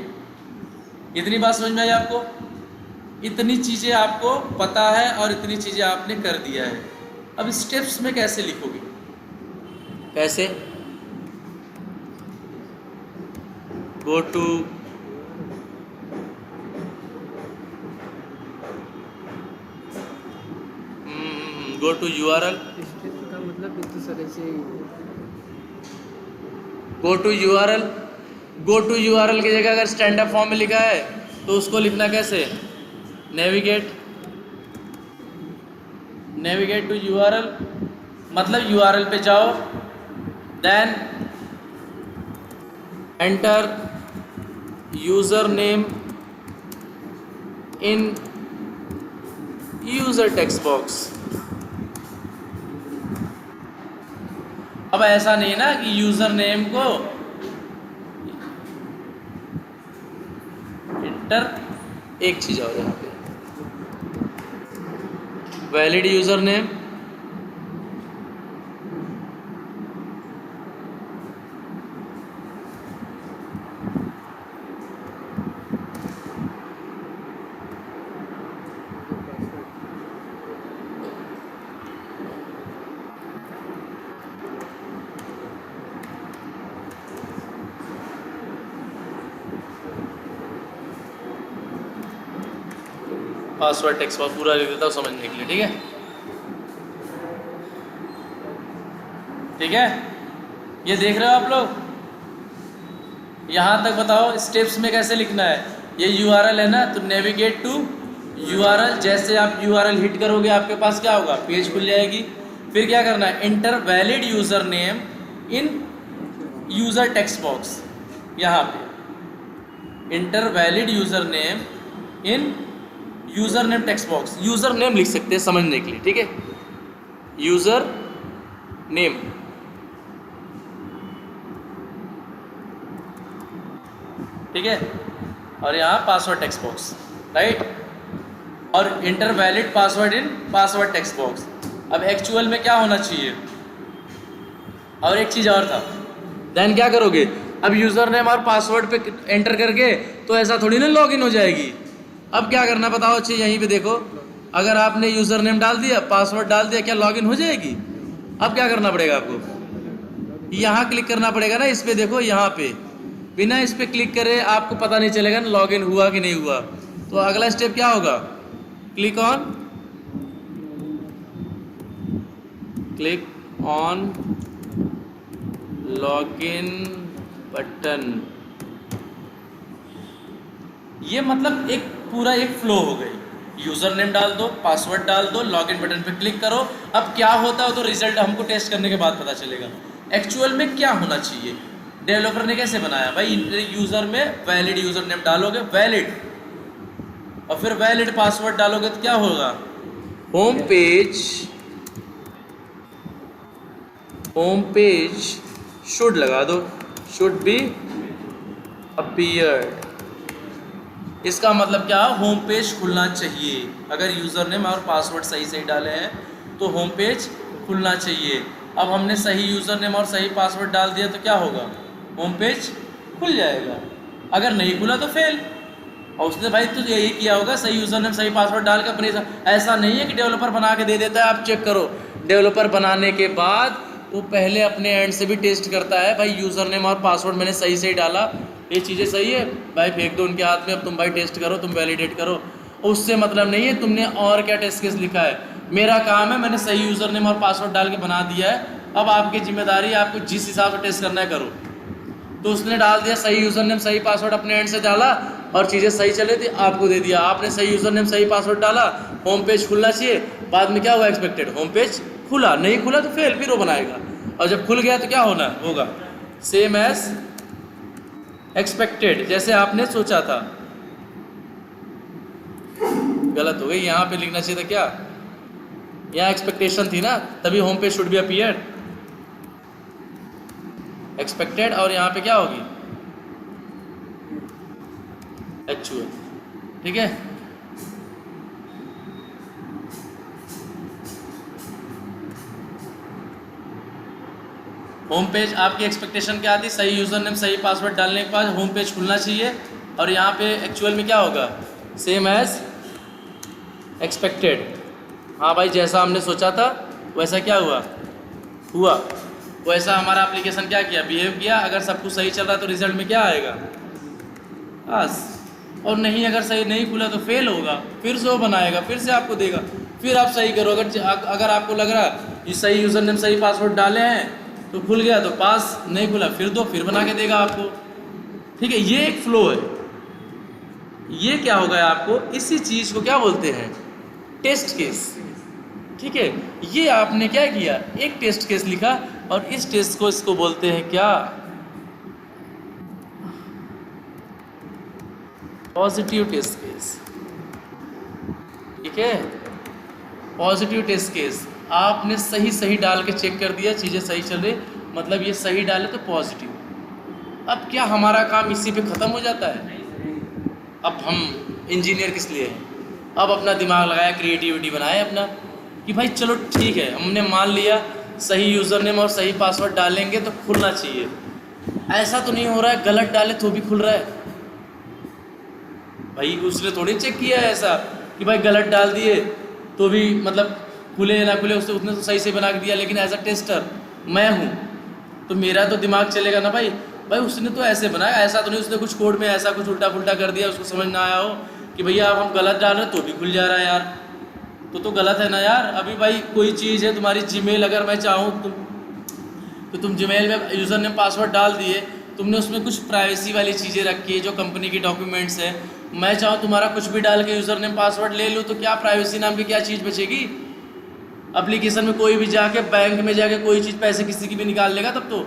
इतनी बात समझ में आई आपको? इतनी चीज़ें आपको पता है और इतनी चीज़ें आपने कर दिया है। अब स्टेप्स में कैसे लिखोगे? कैसे? गो टू URL, स्टेप का मतलब इस तरह से गो टू URL की जगह अगर स्टैंडर्ड फॉर्म में लिखा है तो उसको लिखना कैसे? नेविगेट टू URL, मतलब URL पे जाओ, then enter user name in user text box. अब ऐसा नहीं ना कि यूजर नेम को इंटर, एक चीज और यहाँ पे valid user name, password text box पूरा लिख देता हूँ समझने के लिए। ठीक है, ठीक है, ये देख रहे हो आप लोग? यहाँ तक बताओ स्टेप्स में कैसे लिखना है। ये URL है ना, तो नेविगेट टू URL, जैसे आप URL हिट करोगे आपके पास क्या होगा? पेज खुल जाएगी। फिर क्या करना है? Inter valid user name in user text box. यहाँ पे inter valid user name in user name text box. User name लिख सकते हैं समझने के लिए। ठीक है, यूजर नेम, ठीक है, और यहाँ पासवर्ड टेक्स्ट बॉक्स, राइट, और enter valid password in password text box. अब एक्चुअल में क्या होना चाहिए? और एक चीज़ और था, देन क्या करोगे? अब यूज़र नेम और पासवर्ड पे एंटर करके तो ऐसा थोड़ी ना लॉगिन हो जाएगी। अब क्या करना बताओ? अच्छे यहीं पे देखो, अगर आपने यूज़र नेम डाल दिया, पासवर्ड डाल दिया, क्या लॉगिन हो जाएगी? अब क्या करना पड़ेगा आपको? यहाँ क्लिक करना पड़ेगा ना, इस पे देखो, यहाँ पे बिना इस पे क्लिक करे आपको पता नहीं चलेगा ना लॉगिन हुआ कि नहीं हुआ। तो अगला स्टेप क्या होगा? Click on login button. ये मतलब एक पूरा एक फ्लो हो गई। यूजर नेम डाल दो, पासवर्ड डाल दो, लॉगिन बटन पे क्लिक करो। अब क्या होता है तो रिजल्ट हमको टेस्ट करने के बाद पता चलेगा एक्चुअल में क्या होना चाहिए। डेवलपर ने कैसे बनाया भाई? यूजर में वैलिड यूजर नेम डालोगे, वैलिड, और फिर वैलिड पासवर्ड डालोगे तो क्या होगा? होम पेज शुड लगा दो, शुड बी अपीयर्ड। इसका मतलब क्या, होम पेज खुलना चाहिए। अगर यूज़र नेम और पासवर्ड सही सही डाले हैं तो होम पेज खुलना चाहिए। अब हमने सही यूज़र नेम और सही पासवर्ड डाल दिया तो क्या होगा, होम पेज खुल जाएगा। अगर नहीं खुला तो फेल। और उसने भाई तो यही किया होगा, सही यूज़र नेम सही पासवर्ड डाल के अपने, ऐसा नहीं है कि डेवलपर बना के दे देता है। आप चेक करो, डेवलपर बनाने के बाद वो पहले अपने एंड से भी टेस्ट करता है, भाई यूज़र नेम और पासवर्ड मैंने सही सही डाला, ये चीज़ें सही है भाई, फेंक दो उनके हाथ में, अब तुम भाई टेस्ट करो, तुम वैलिडेट करो। उससे मतलब नहीं है तुमने और क्या टेस्ट केस लिखा है। मेरा काम है, मैंने सही यूज़र नेम और पासवर्ड डाल के बना दिया है, अब आपकी जिम्मेदारी है आपको जिस हिसाब से टेस्ट करना है करो। तो उसने डाल दिया सही यूज़र नेम सही पासवर्ड, अपने एंड से डाला और चीज़ें सही चले थी, आपको दे दिया। आपने सही यूज़र नेम सही पासवर्ड डाला, होम पेज खुलना चाहिए। बाद में क्या हुआ, एक्सपेक्टेड होम पेज खुला, नहीं खुला तो फेल, फिर वो बनाएगा। और जब खुल गया तो क्या होगा, सेम एज एक्सपेक्टेड, जैसे आपने सोचा था। गलत हो गई, यहाँ पे लिखना चाहिए था क्या, यहाँ एक्सपेक्टेशन थी ना, तभी home page should be appeared, expected, और यहाँ पे क्या होगी, एक्चुअल। ठीक है, होम पेज आपकी एक्सपेक्टेशन क्या थी, सही यूज़र नेम सही पासवर्ड डालने के बाद होम पेज खुलना चाहिए, और यहाँ पे एक्चुअल में क्या होगा, सेम एज एक्सपेक्टेड। हाँ भाई, जैसा हमने सोचा था वैसा क्या हुआ, वैसा हमारा एप्लीकेशन क्या किया, बिहेव किया। अगर सब कुछ सही चल रहा तो रिजल्ट में क्या आएगा, पास। और नहीं, अगर सही नहीं खुला तो फेल होगा, फिर से वो बनाएगा, फिर से आपको देगा, फिर आप सही करो। अगर आपको लग रहा है ये सही यूज़र नेम सही पासवर्ड डाले हैं तो खुल गया तो पास, नहीं खुला फिर दो, फिर बना के देगा आपको। ठीक है, ये एक फ्लो है। ये क्या हो गया, आपको इसी चीज़ को क्या बोलते हैं, टेस्ट केस। ठीक है, ये आपने क्या किया, एक टेस्ट केस लिखा, और इस टेस्ट को इसको बोलते हैं क्या, पॉजिटिव टेस्ट केस। ठीक है, पॉजिटिव टेस्ट केस, आपने सही सही डाल के चेक कर दिया, चीज़ें सही चल रही, मतलब ये सही डाले तो पॉजिटिव। अब क्या हमारा काम इसी पे ख़त्म हो जाता है, अब हम इंजीनियर किस लिए हैं, अब अपना दिमाग लगाया, क्रिएटिविटी बनाए अपना, कि भाई चलो ठीक है, हमने मान लिया सही यूज़र नेम और सही पासवर्ड डालेंगे तो खुलना चाहिए। ऐसा तो नहीं हो रहा है गलत डाले तो भी खुल रहा है, भाई उसने थोड़ी चेक किया है ऐसा कि भाई गलत डाल दिए तो भी मतलब खुले ना खुले, उसने तो सही से बना के दिया। लेकिन एज अ टेस्टर मैं हूँ तो मेरा तो दिमाग चलेगा ना भाई उसने तो ऐसे बनाया, ऐसा तो नहीं उसने कुछ कोड में ऐसा कुछ उल्टा पुल्टा कर दिया, उसको समझ ना आया हो कि भैया अब हम गलत डाल रहे तो भी खुल जा रहा है यार, तो गलत है ना यार। अभी भाई कोई चीज़ है तुम्हारी जीमेल, अगर मैं चाहूँ तो तुम जीमेल में यूज़र नेम पासवर्ड डाल दिए, तुमने उसमें कुछ प्राइवेसी वाली चीज़ें रखी है जो कंपनी की डॉक्यूमेंट्स है, मैं चाहूँ तुम्हारा कुछ भी डाल के यूज़र नेम पासवर्ड ले लूँ तो क्या प्राइवेसी नाम की क्या चीज़ बचेगी। एप्लीकेशन में कोई भी जाके बैंक में जाके कोई चीज़ पैसे किसी की भी निकाल लेगा, तब तो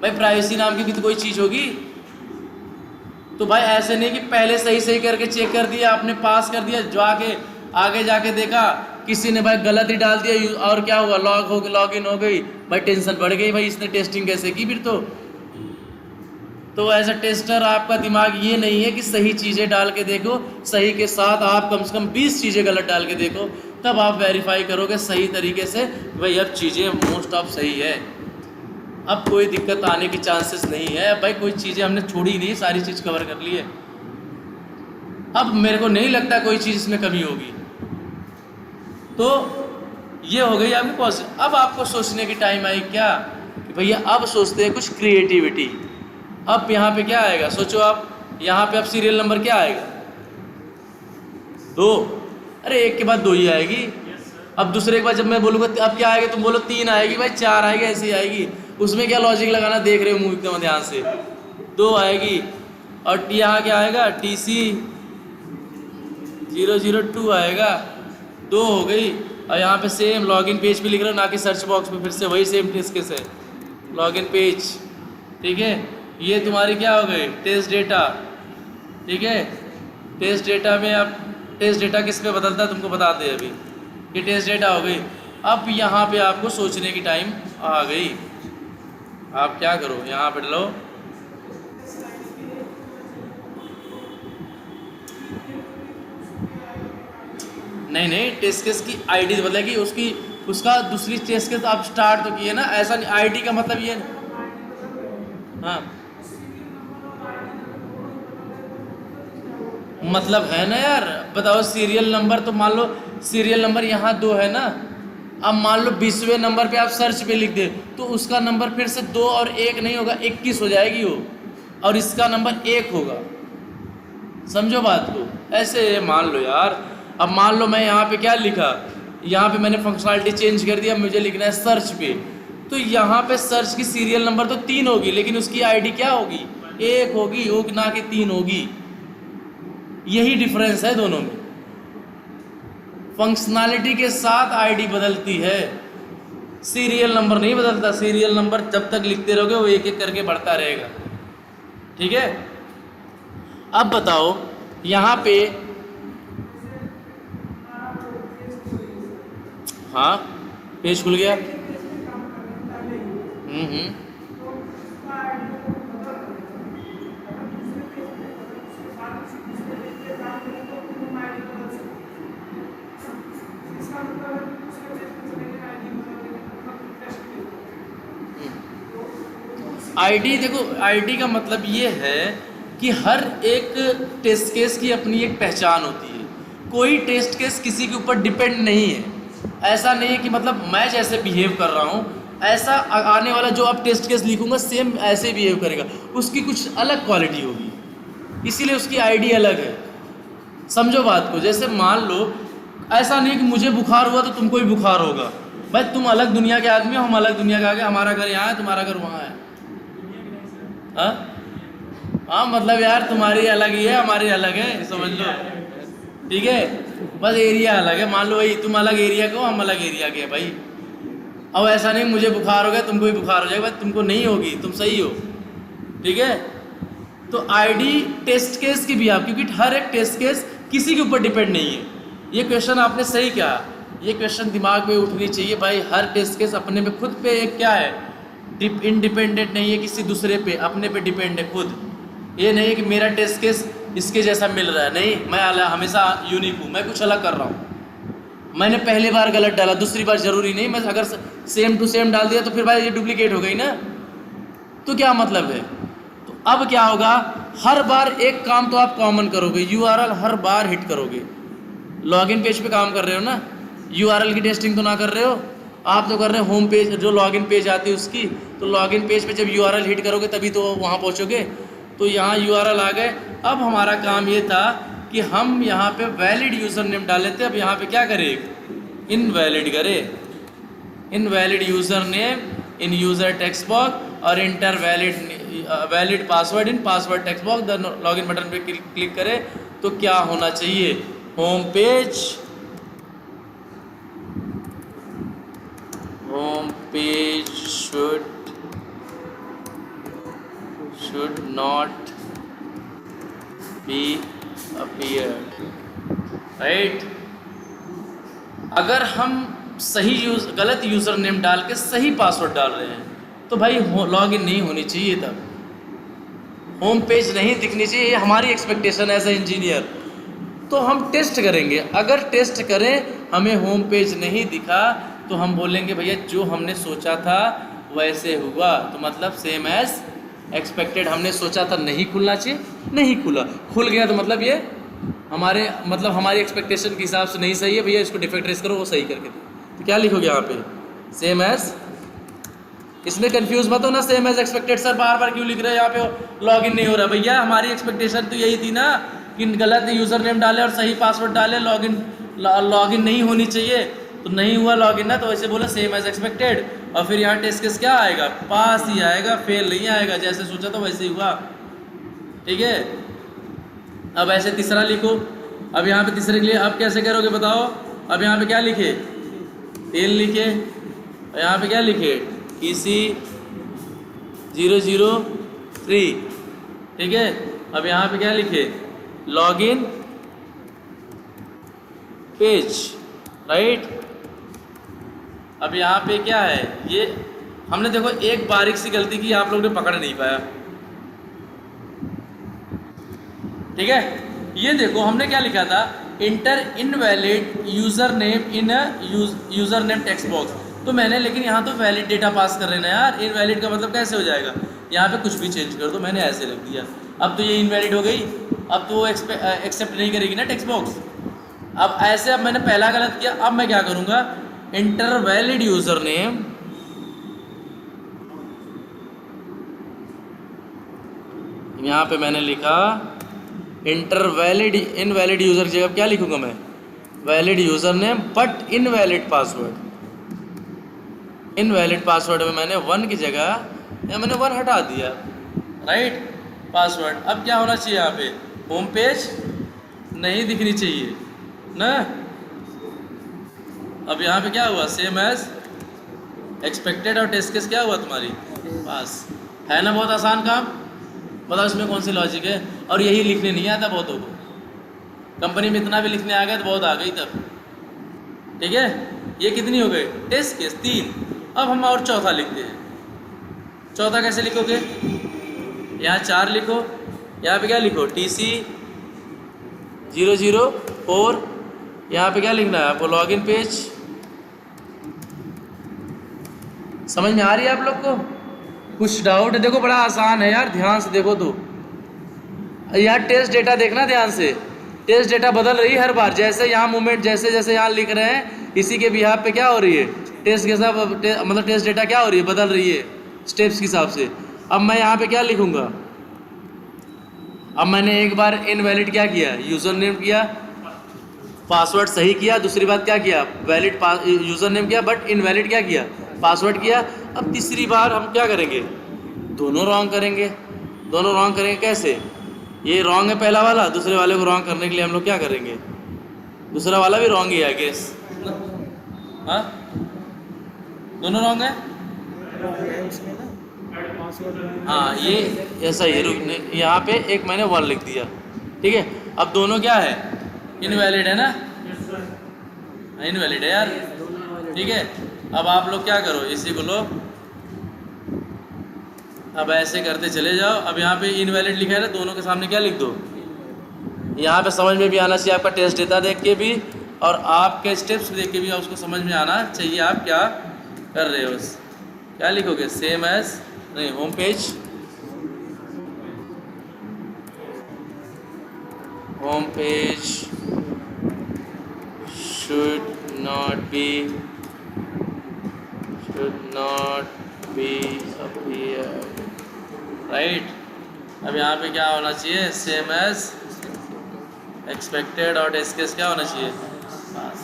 भाई प्राइवेसी नाम की भी तो कोई चीज़ होगी। तो भाई ऐसे नहीं कि पहले सही सही करके चेक कर दिया, आपने पास कर दिया, जाके आगे जाके देखा किसी ने भाई गलत ही डाल दिया और क्या हुआ, लॉग इन हो गई, भाई टेंशन बढ़ गई, भाई इसने टेस्टिंग कैसे की फिर तो एज अ टेस्टर आपका दिमाग ये नहीं है कि सही चीज़ें डाल के देखो, सही के साथ आप कम से कम 20 चीज़ें गलत डाल के देखो, तब आप वेरीफाई करोगे सही तरीके से भाई अब चीज़ें मोस्ट ऑफ सही है, अब कोई दिक्कत आने की चांसेस नहीं है। भाई कोई चीज़ें हमने छोड़ी नहीं, सारी चीज़ कवर कर ली है, अब मेरे को नहीं लगता कोई चीज़ इसमें कमी होगी। तो ये हो गई आपकी पॉजिटिव। अब आपको सोचने की टाइम आई क्या कि भैया अब सोचते हैं कुछ क्रिएटिविटी। अब यहाँ पे क्या आएगा, सोचो आप यहाँ पे अब सीरियल नंबर क्या आएगा, 2, अरे एक के बाद 2 ही आएगी। अब दूसरे के बाद जब मैं बोलूँगा अब क्या आएगा, तुम बोलो 3 आएगी, भाई 4 आएगी, ऐसे ही आएगी, उसमें क्या लॉजिक लगाना, देख रहे हो मूवी एकदम ध्यान से, 2 आएगी। और यहाँ क्या आएगा, TC 002 आएगा, 2 हो गई। और यहाँ पे सेम लॉगिन पेज पे लिख रहा हूँ, ना कि सर्च बॉक्स में, फिर से वही सेम टेस्ट केस है, लॉगिन पेज। ठीक है, ये तुम्हारी क्या हो गई, टेस्ट डेटा। ठीक है, टेस्ट डेटा में अब टेस्ट डेटा किस पे बदलता है तुमको बताते हैं अभी। कि टेस्ट डेटा हो गई। अब यहाँ पे आपको सोचने की टाइम आ गई। आप क्या करो, यहाँ पे लो नहीं टेस्ट केस की आईडी मतलब कि उसका दूसरी टेस्ट केस आप स्टार्ट तो किए ना, ऐसा नहीं। आईडी का मतलब ये हाँ मतलब है ना यार, बताओ सीरियल नंबर तो मान लो सीरियल नंबर यहाँ 2 है ना, अब मान लो 20वें नंबर पे आप सर्च पे लिख दे तो उसका नंबर फिर से 2 और 1 नहीं होगा, 21 हो जाएगी वो, और इसका नंबर 1 होगा। समझो बात को। ऐसे मान लो यार, अब मान लो मैं यहाँ पे क्या लिखा, यहाँ पे मैंने फंक्शनलिटी चेंज कर दिया, मुझे लिखना है सर्च पे, तो यहाँ पे सर्च की सीरियल नंबर तो 3 होगी लेकिन उसकी आईडी क्या होगी, 1 होगी, वो ना कि 3 होगी। यही डिफरेंस है दोनों में। फंक्शनैलिटी के साथ आईडी बदलती है, सीरियल नंबर नहीं बदलता। सीरियल नंबर जब तक लिखते रहोगे वो एक एक करके बढ़ता रहेगा। ठीक है, अब बताओ यहाँ पे हाँ पेज खुल गया। आईडी देखो, आईडी का मतलब ये है कि हर एक टेस्ट केस की अपनी एक पहचान होती है। कोई टेस्ट केस किसी के ऊपर डिपेंड नहीं है। ऐसा नहीं है कि मतलब मैं जैसे बिहेव कर रहा हूँ ऐसा आने वाला जो आप टेस्ट केस लिखूंगा सेम ऐसे बिहेव करेगा, उसकी कुछ अलग क्वालिटी होगी, इसीलिए उसकी आईडी अलग है। समझो बात को। जैसे मान लो ऐसा नहीं कि मुझे बुखार हुआ तो तुमको भी बुखार होगा। भाई तुम अलग दुनिया के आदमी हो, हम अलग दुनिया के आगे, हमारा घर यहाँ है, तुम्हारा घर वहाँ है। हाँ मतलब यार तुम्हारी अलग ही है, हमारी अलग है, समझ लो। ठीक है, बस एरिया अलग है। मान लो भाई तुम अलग एरिया के हो, हम अलग एरिया के हैं भाई। अब ऐसा नहीं मुझे बुखार हो गया तुमको भी बुखार हो जाएगा, भाई तुमको नहीं होगी, तुम सही हो। ठीक है, तो आईडी टेस्ट केस की भी आप, क्योंकि हर एक टेस्ट केस किसी के ऊपर डिपेंड नहीं है। ये क्वेश्चन आपने सही कहा, ये क्वेश्चन दिमाग में उठनी चाहिए भाई। हर टेस्ट केस अपने पे खुद पे एक क्या है, इंडिपेंडेंट नहीं है किसी दूसरे पे, अपने पे डिपेंड है खुद। ये नहीं है कि मेरा टेस्ट केस इसके जैसा मिल रहा है, नहीं, मैं हमेशा यूनिक हूँ, मैं कुछ अलग कर रहा हूँ। मैंने पहली बार गलत डाला, दूसरी बार जरूरी नहीं, मैं अगर सेम टू सेम डाल दिया तो फिर भाई ये डुप्लीकेट हो गई ना, तो क्या मतलब है। तो अब क्या होगा, हर बार एक काम तो आप कॉमन करोगे, यूआरएल हर बार हिट करोगे। लॉगिन पेज पे काम कर रहे हो ना, यूआरएल की टेस्टिंग तो ना कर रहे हो, आप तो कर रहे हो होम पेज, जो लॉगिन पेज आती है उसकी। तो लॉगिन पेज पे जब यूआरएल हिट करोगे तभी तो वहाँ पहुँचोगे। तो यहाँ यूआरएल आ गए। अब हमारा काम ये था कि हम यहाँ पे वैलिड यूज़र नेम डाल लेते। अब यहाँ पे क्या करें, इनवैलिड करें, invalid user name in user text box और enter valid password in password text box. The login button पे क्लिक करें तो क्या होना चाहिए, होम पेज should not be appeared, right. अगर हम गलत यूज़र नेम डाल के सही पासवर्ड डाल रहे हैं तो भाई लॉगिन नहीं होनी चाहिए, तब होम पेज नहीं दिखनी चाहिए। ये हमारी एक्सपेक्टेशन एज ए इंजीनियर। तो हम टेस्ट करेंगे, अगर टेस्ट करें हमें होम पेज नहीं दिखा तो हम बोलेंगे भैया जो हमने सोचा था वैसे हुआ, तो मतलब सेम एज एक्सपेक्टेड। हमने सोचा था नहीं खुलना चाहिए, नहीं खुला, खुल गया तो मतलब ये हमारी एक्सपेक्टेशन के हिसाब से नहीं सही है भैया, इसको डिफेक्ट रेस करो, वो सही करके दो। तो क्या लिखोगे यहाँ पे, सेम एज। इसमें कंफ्यूज मत हो ना, सेम एज एक्सपेक्टेड सर बार बार क्यों लिख रहे हैं, यहाँ पे लॉगिन नहीं हो रहा। भैया हमारी एक्सपेक्टेशन तो यही थी ना कि गलत यूज़र नेम डाले और सही पासवर्ड डाले, लॉगिन नहीं होनी चाहिए, तो नहीं हुआ लॉगिन ना, तो वैसे बोला सेम एज एक्सपेक्टेड। और फिर यहाँ टेस्ट केस क्या आएगा, पास ही आएगा, फेल नहीं आएगा, जैसे सोचा तो वैसे ही हुआ। ठीक है, अब ऐसे तीसरा लिखो। अब यहाँ पे तीसरे के लिए अब कैसे करोगे बताओ। अब यहाँ पे क्या लिखे, टेल लिखे, और यहाँ पे क्या लिखे, EC 003। ठीक है, अब यहाँ पे क्या लिखे, लॉगिन पेज, राइट। अब यहाँ पे क्या है, ये हमने देखो एक बारीक सी गलती की, आप लोग ने पकड़ नहीं पाया, ठीक है। ये देखो हमने क्या लिखा था, inter invalid user name in user name text box. तो मैंने, लेकिन यहाँ तो वैलिड डेटा पास कर रहे ना यार, इनवैलिड का मतलब कैसे हो जाएगा, यहाँ पे कुछ भी चेंज कर दो, मैंने ऐसे लिख दिया। अब तो ये इनवैलिड हो गई, अब तो वो एक्सेप्ट नहीं करेगी ना टेक्स्ट बॉक्स। अब ऐसे, अब मैंने पहला गलत किया, अब मैं क्या करूँगा, इंटर वैलिड यूज़र नेम, यहाँ पे मैंने लिखा इंटर वैलिड, इनवैलिड यूज़र की जगह क्या लिखूँगा मैं, valid user name but invalid password. Invalid password में मैंने 1 की जगह, या मैंने 1 हटा दिया, राइट। पासवर्ड अब क्या होना चाहिए, यहाँ पे होम पेज नहीं दिखनी चाहिए ना। अब यहाँ पे क्या हुआ, सेम एज एक्सपेक्टेड और टेस्ट केस क्या हुआ तुम्हारी पास, है ना। बहुत आसान काम, बताओ इसमें कौन सी लॉजिक है। और यही लिखने नहीं आता बहुतों को, कंपनी में इतना भी लिखने आ गया तो बहुत आ गई तब, ठीक है। ये कितनी हो गई, टेस्ट केस 3। अब हम और चौथा लिखते हैं। चौथा कैसे लिखोगे, यहाँ 4 लिखो, यहाँ पे क्या लिखो, TC 004, यहाँ पे क्या लिखना है आपको, लॉगिन पेज। समझ में आ रही है आप लोग को, कुछ डाउट है? देखो बड़ा आसान है यार, ध्यान से देखो तो। यार टेस्ट डेटा देखना ध्यान से, टेस्ट डेटा बदल रही है हर बार, जैसे यहाँ मूवमेंट जैसे जैसे यहाँ लिख रहे हैं, इसी के बिहाफ पे क्या हो रही है, टेस्ट के साथ मतलब टेस्ट डेटा क्या हो रही है, बदल रही है स्टेप्स के हिसाब से। अब मैं यहाँ पे क्या लिखूँगा, अब मैंने एक बार इनवैलिड क्या किया, यूज़र नेम किया, पासवर्ड सही किया, दूसरी बात क्या किया, वैलिड यूज़र नेम किया बट इनवैलिड क्या किया, पासवर्ड किया। अब तीसरी बार हम क्या करेंगे, दोनों रॉन्ग करेंगे। दोनों रॉन्ग करेंगे कैसे, ये रॉन्ग है पहला वाला, दूसरे वाले को रॉन्ग करने के लिए हम लोग क्या करेंगे, दूसरा वाला भी रॉन्ग ही है गेस, हाँ दोनों रॉन्ग है। उसमें ना पासवर्ड, हाँ ये ऐसा ही है, यहाँ पे एक मैंने 1 लिख दिया, ठीक है। अब दोनों क्या है, इनवैलिड है ना, इनवैलिड है यार, ठीक है। अब आप लोग क्या करो, इसी को लो, अब ऐसे करते चले जाओ। अब यहाँ पे इनवैलिड लिखा है ना, दोनों के सामने क्या लिख दो, यहाँ पे समझ में भी आना चाहिए आपका टेस्ट डेटा देख के भी, और आपके स्टेप्स देख के भी उसको समझ में आना चाहिए आप क्या कर रहे हो। क्या लिखोगे, सेम एज नहीं, होम पेज, होम पेज should not be appeared, right. अब यहाँ पे क्या होना चाहिए, सेम एज एक्सपेक्टेड और टेस्ट केस क्या होना चाहिए, बस।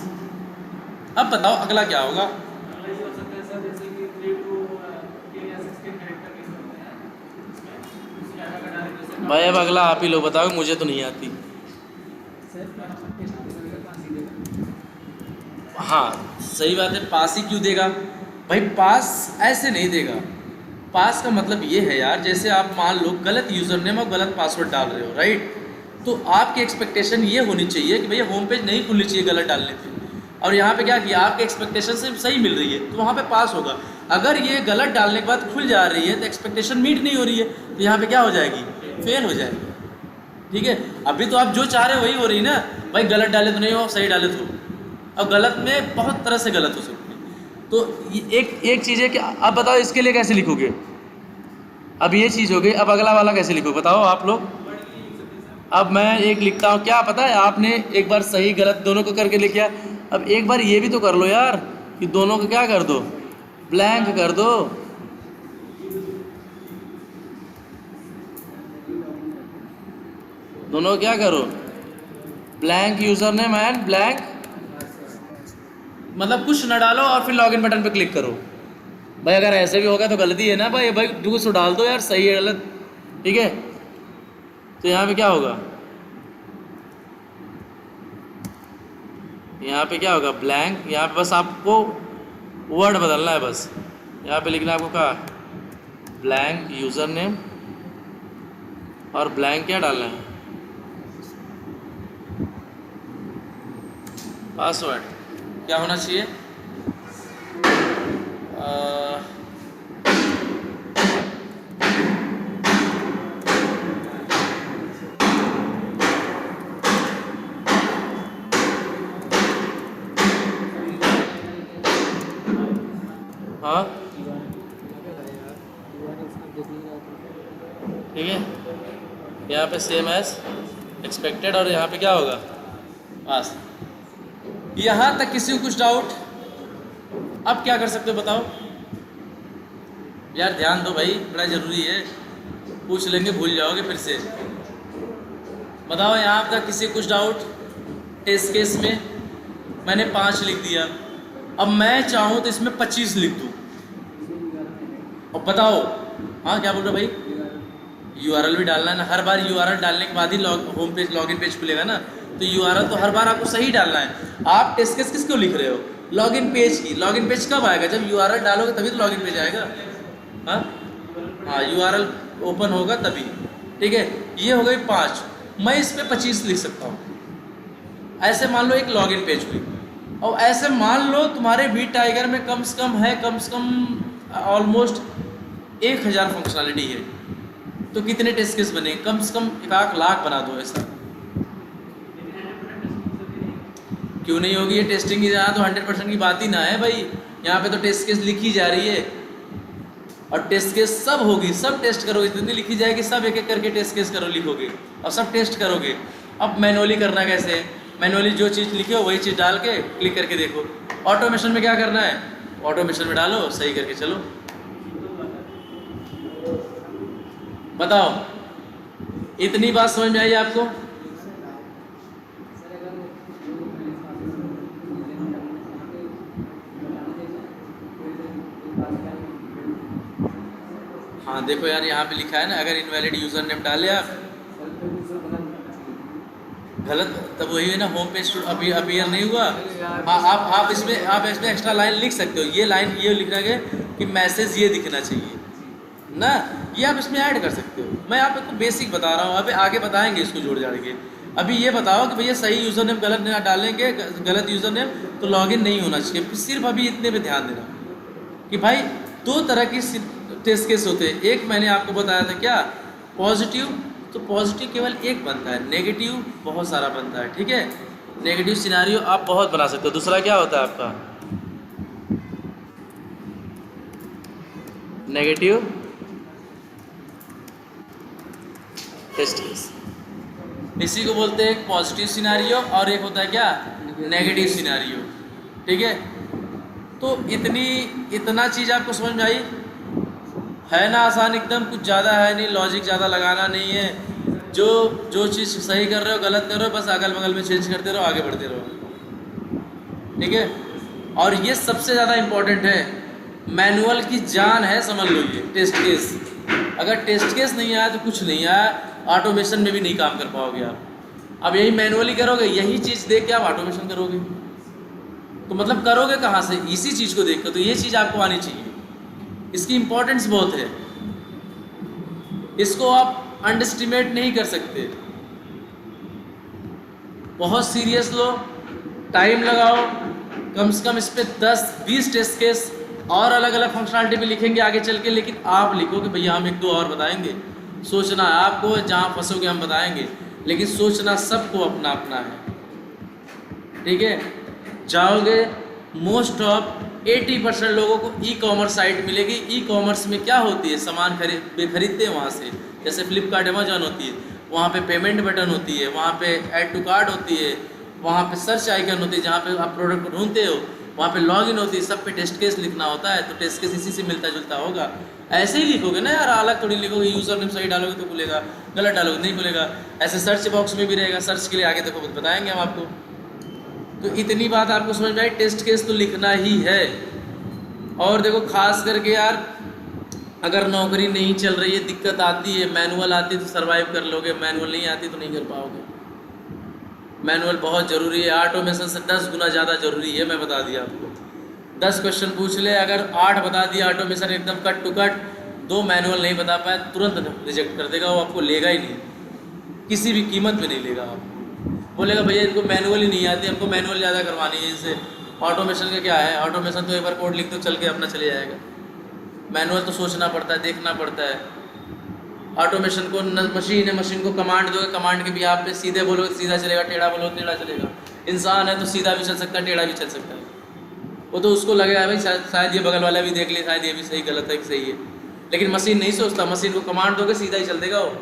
अब बताओ अगला क्या होगा, भाई अब अगला आप ही लोग बताओ, मुझे तो नहीं आती। हाँ सही बात है, पास ही क्यों देगा भाई, पास ऐसे नहीं देगा। पास का मतलब ये है यार, जैसे आप मान लो गलत यूज़र नेम और गलत पासवर्ड डाल रहे हो, राइट। तो आपकी एक्सपेक्टेशन ये होनी चाहिए कि भैया होम पेज नहीं खुलनी चाहिए गलत डालने पे, और यहाँ पे क्या किया, आपके एक्सपेक्टेशन से सही मिल रही है तो वहाँ पे पास होगा। अगर ये गलत डालने के बाद खुल जा रही है तो एक्सपेक्टेशन मीट नहीं हो रही है, तो यहाँ पे क्या हो जाएगी, फेल हो जाएगी, ठीक है। अभी तो आप जो चाह रहे हो वही हो रही ना भाई, गलत डाले तो नहीं हो, सही डाले तो। अब गलत में बहुत तरह से गलत हो सकती है, तो एक चीज़ है कि आप बताओ इसके लिए कैसे लिखोगे। अब ये चीज़ हो गई, अब अगला वाला कैसे लिखो बताओ आप लोग। अब मैं एक लिखता हूँ, क्या पता है आपने एक बार सही गलत दोनों को करके लिखा, अब एक बार ये भी तो कर लो यार कि दोनों को क्या कर दो, ब्लैंक कर दो। दोनों क्या करो, blank user name and blank, मतलब कुछ ना डालो और फिर लॉगिन बटन पे क्लिक करो। भाई अगर ऐसे भी होगा तो गलती है ना भाई, कुछ डाल दो यार, सही है गलत, ठीक है। तो यहाँ पे क्या होगा, यहाँ पे क्या होगा, ब्लैंक। यहाँ पे बस आपको वर्ड बदलना है, बस यहाँ पे लिखना है आपको क्या, ब्लैंक यूज़र नेम और ब्लैंक क्या डालना है, पासवर्ड। क्या होना चाहिए? हाँ ठीक है, यहाँ पे सेम एज एक्सपेक्टेड और यहाँ पे क्या होगा? पास। यहाँ तक किसी को कुछ डाउट? अब क्या कर सकते हो बताओ यार, ध्यान दो भाई, बड़ा ज़रूरी है, पूछ लेंगे भूल जाओगे फिर से। बताओ यहाँ तक किसी को कुछ डाउट? टेस्ट केस में मैंने 5 लिख दिया, अब मैं चाहूँ तो इसमें 25 लिख दूँ, अब बताओ। हाँ क्या बोल रहे भाई? URL भी डालना है ना, हर बार URL डालने के बाद ही होम पेज लॉगिन पेज खुलेगा ना, तो URL तो हर बार आपको सही डालना है। आप टेस्ट केस किसको लिख रहे हो? लॉगिन पेज की। लॉगिन पेज कब आएगा? जब URL डालोगे तभी तो लॉगिन पेज आएगा। हाँ URL ओपन होगा तभी। ठीक है, ये हो गई 5, मैं इस पर 25 लिख सकता हूँ। ऐसे मान लो एक लॉगिन पेज हुई, और ऐसे मान लो तुम्हारे वी टाइगर में कम से कम ऑलमोस्ट 1000 फंक्शनलिटी है, तो कितने टेस्ट केस बने? कम से कम 1 लाख बना दो ऐसा। क्यों नहीं होगी ये टेस्टिंग की? यहाँ तो 100% की बात ही ना है भाई, यहाँ पे तो टेस्ट केस लिखी जा रही है, और टेस्ट केस सब होगी, सब टेस्ट करोगे, जितनी लिखी जाएगी सब एक एक करके टेस्ट केस करो, लिखोगे और सब टेस्ट करोगे। अब मैनुअली करना कैसे है? मैनुअली जो चीज़ लिखी हो वही चीज़ डाल के क्लिक करके देखो। ऑटोमेशन में क्या करना है? ऑटोमेशन में डालो, सही करके चलो। बताओ, इतनी बात समझ में आई आपको? हाँ देखो यार, यहाँ पे लिखा है ना, अगर इनवैलिड यूज़र नेम डाले आप गलत, तब वही है ना, होम पेज अभी अपीयर नहीं हुआ। आप इसमें एक्स्ट्रा लाइन लिख सकते हो। ये लाइन ये लिखना है कि मैसेज ये दिखना चाहिए ना, ये आप इसमें ऐड कर सकते हो। मैं आपको बेसिक बता रहा हूँ, अभी आगे बताएंगे इसको जोड़ जाड़ के। अभी ये बताओ कि भैया सही यूज़र नेम गलत ना डालेंगे, गलत यूज़र नेम तो लॉगिन नहीं होना चाहिए। सिर्फ अभी इतने पे ध्यान देना कि भाई 2 तरह की टेस्ट केस होते हैं। एक मैंने आपको बताया था क्या? पॉजिटिव, तो पॉजिटिव केवल एक बनता है, नेगेटिव बहुत सारा बनता है। ठीक है, नेगेटिव सिनारियो आप बहुत बना सकते हो। दूसरा क्या होता है आपका? नेगेटिव टेस्ट केस, इसी को बोलते हैं एक पॉजिटिव सिनारियो, और एक होता है क्या? Negative scenario. ठीक है, तो इतना चीज़ आपको समझ में आई है ना? आसान एकदम, कुछ ज़्यादा है नहीं, लॉजिक ज़्यादा लगाना नहीं है। जो चीज़ सही कर रहे हो गलत कर रहे हो, बस अगल बगल में चेंज करते रहो, आगे बढ़ते रहो। ठीक है, और ये सबसे ज़्यादा इम्पोर्टेंट है, मैनुअल की जान है, समझ लो ये टेस्ट केस। अगर टेस्ट केस नहीं आया तो कुछ नहीं आया, ऑटोमेशन में भी नहीं काम कर पाओगे आप। अब यही मैनुअली करोगे, यही चीज़ देख के आप ऑटोमेशन करोगे, तो मतलब करोगे कहाँ से? इसी चीज़ को देख कर। तो ये चीज़ आपको आनी चाहिए, इसकी इम्पोर्टेंस बहुत है, इसको आप अंडरस्टिमेट नहीं कर सकते। बहुत सीरियस लो, टाइम लगाओ, कम से कम इस पर 10-20 टेस्ट केस और अलग अलग फंक्शनलिटी पे लिखेंगे आगे चल के, लेकिन आप लिखो कि भैया हम 1-2 और बताएंगे। सोचना है आपको, जहाँ फंसोगे हम बताएंगे, लेकिन सोचना सबको अपना अपना है। ठीक है, जाओगे मोस्ट ऑफ 80% लोगों को ई-कॉमर्स साइट मिलेगी। ई-कॉमर्स में क्या होती है? सामान खरीदते हैं वहाँ से, जैसे फ्लिपकार्ट, अमेजॉन होती है, वहाँ पे पेमेंट बटन होती है, वहाँ पे ऐड टू कार्ट होती है, वहाँ पे सर्च आइकन होती है जहाँ पे आप प्रोडक्ट को ढूंढते हो, वहाँ पे लॉगिन होती है, सब पे टेस्ट केस लिखना होता है। तो टेस्ट केस इसी से मिलता जुलता होगा। ऐसे ही लिखोगे ना यार, अलग थोड़ी लिखोगे। यूज़र नेम सही डालोगे तो खुलेगा, गलत डालोगे नहीं खुलेगा। ऐसे सर्च बॉक्स में भी रहेगा, सर्च के लिए आगे देखो बताएंगे हम आपको। तो इतनी बात आपको समझ में आई, टेस्ट केस तो लिखना ही है। और देखो खास करके यार, अगर नौकरी नहीं चल रही है, दिक्कत आती है, मैनुअल आती है तो सर्वाइव कर लोगे, मैनुअल नहीं आती तो नहीं कर पाओगे। मैनुअल बहुत ज़रूरी है, ऑटोमेशन से 10 गुना ज़्यादा ज़रूरी है। मैं बता दिया आपको, 10 क्वेश्चन पूछ ले, अगर 8 बता दिया ऑटोमेशन एकदम कट टू कट, 2 मैनुअल नहीं बता पाए, तुरंत रिजेक्ट कर देगा, वो आपको लेगा ही नहीं, किसी भी कीमत में नहीं लेगा। आप बोलेगा भैया इनको मैनुअल ही नहीं आती, हमको मैनुअल ज़्यादा करवानी है इनसे, ऑटोमेशन का क्या है, ऑटोमेशन तो एक बार कोड लिख दो चल के अपना चले जाएगा। मैनुअल तो सोचना पड़ता है, देखना पड़ता है। ऑटोमेशन को मशीन है, मशीन को कमांड दोगे, कमांड के भी आप पे सीधे बोलोगे सीधा चलेगा, टेढ़ा बोलोगे टेढ़ा चलेगा। इंसान है तो सीधा भी चल सकता है, टेढ़ा भी चल सकता है। वो तो उसको लगेगा भाई शायद ये बगल वाला भी देख ले, शायद ये भी सही गलत है कि सही है, लेकिन मशीन नहीं सोचता। मशीन को कमांड दोगे सीधा ही चल देगा वो।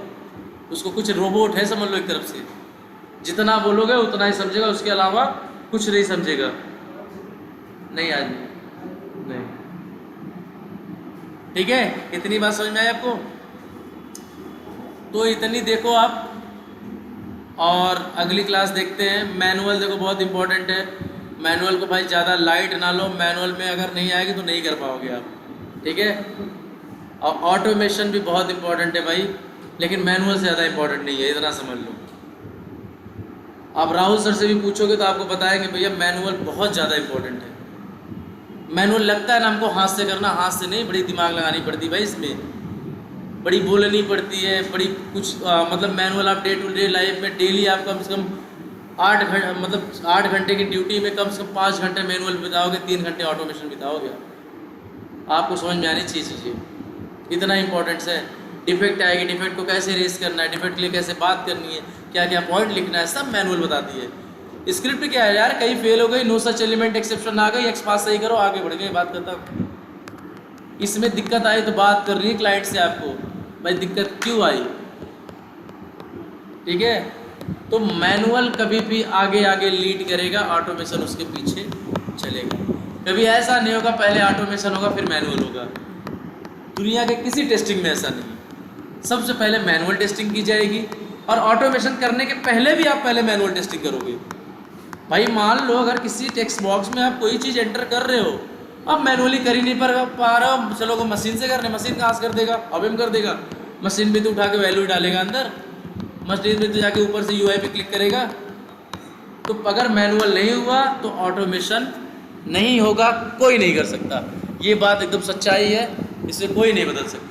उसको कुछ रोबोट है समझ लो एक तरफ से, जितना बोलोगे उतना ही समझेगा, उसके अलावा कुछ नहीं समझेगा। नहीं आज नहीं, ठीक है। इतनी बात समझ में आई आपको? तो इतनी देखो आप, और अगली क्लास देखते हैं। मैनुअल देखो बहुत इंपॉर्टेंट है। मैनुअल को भाई ज़्यादा लाइट ना लो, मैनुअल में अगर नहीं आएगी तो नहीं कर पाओगे आप, ठीक है। और ऑटोमेशन भी बहुत इंपॉर्टेंट है भाई, लेकिन मैनुअल से ज़्यादा इंपॉर्टेंट नहीं है, इतना समझ लो। आप राहुल सर से भी पूछोगे तो आपको बताएंगे भैया मैनुअल बहुत ज़्यादा इंपॉर्टेंट है। मैनुअल लगता है ना हमको हाथ से करना, हाथ से नहीं, बड़ी दिमाग लगानी पड़ती भाई इसमें, बड़ी बोलनी पड़ती है, बड़ी कुछ मतलब मैनुअल आप डे टू डे लाइफ में डेली आप कम से कम 8 घंटे की ड्यूटी में कम से कम 5 घंटे मैनुअल बिताओगे, 3 घंटे ऑटोमेशन बिताओगे। आपको समझ में आनी चाहिए चीज़ें, इतना इंपॉर्टेंट है। डिफेक्ट आएगी, डिफेक्ट को कैसे रेस करना है, डिफेक्ट के लिए कैसे बात करनी है, क्या क्या पॉइंट लिखना है, सब मैनुअल बताती है। स्क्रिप्ट क्या है यार, कहीं फेल हो गई, नो सच एलिमेंट एक्सेप्शन आ गई, एक्स पास सही करो, आगे बढ़ गए, बात करता हूँ। इसमें दिक्कत आई तो बात कर रही है क्लाइंट से आपको, भाई दिक्कत क्यों आई, ठीक है। तो मैनुअल कभी भी आगे आगे लीड करेगा, ऑटोमेशन उसके पीछे चलेगा। कभी ऐसा नहीं होगा पहले ऑटोमेशन होगा फिर मैनुअल होगा, दुनिया के किसी टेस्टिंग में ऐसा नहीं। सबसे पहले मैनुअल टेस्टिंग की जाएगी, और ऑटोमेशन करने के पहले भी आप पहले मैनुअल टेस्टिंग करोगे। भाई मान लो अगर किसी टेक्स्ट बॉक्स में आप कोई चीज़ एंटर कर रहे हो, अब मैनुअली कर ही नहीं पा रहे हो, चलो को मशीन से करने, मशीन कहाँ से कर देगा, अब कर देगा। मशीन भी तो उठा के वैल्यू डालेगा अंदर, मशीन में तो जाके ऊपर से UI पे क्लिक करेगा। तो अगर मैनुअल नहीं हुआ तो ऑटोमेशन नहीं होगा, कोई नहीं कर सकता। ये बात एकदम सच्चाई है, इसे कोई नहीं बदल सकता।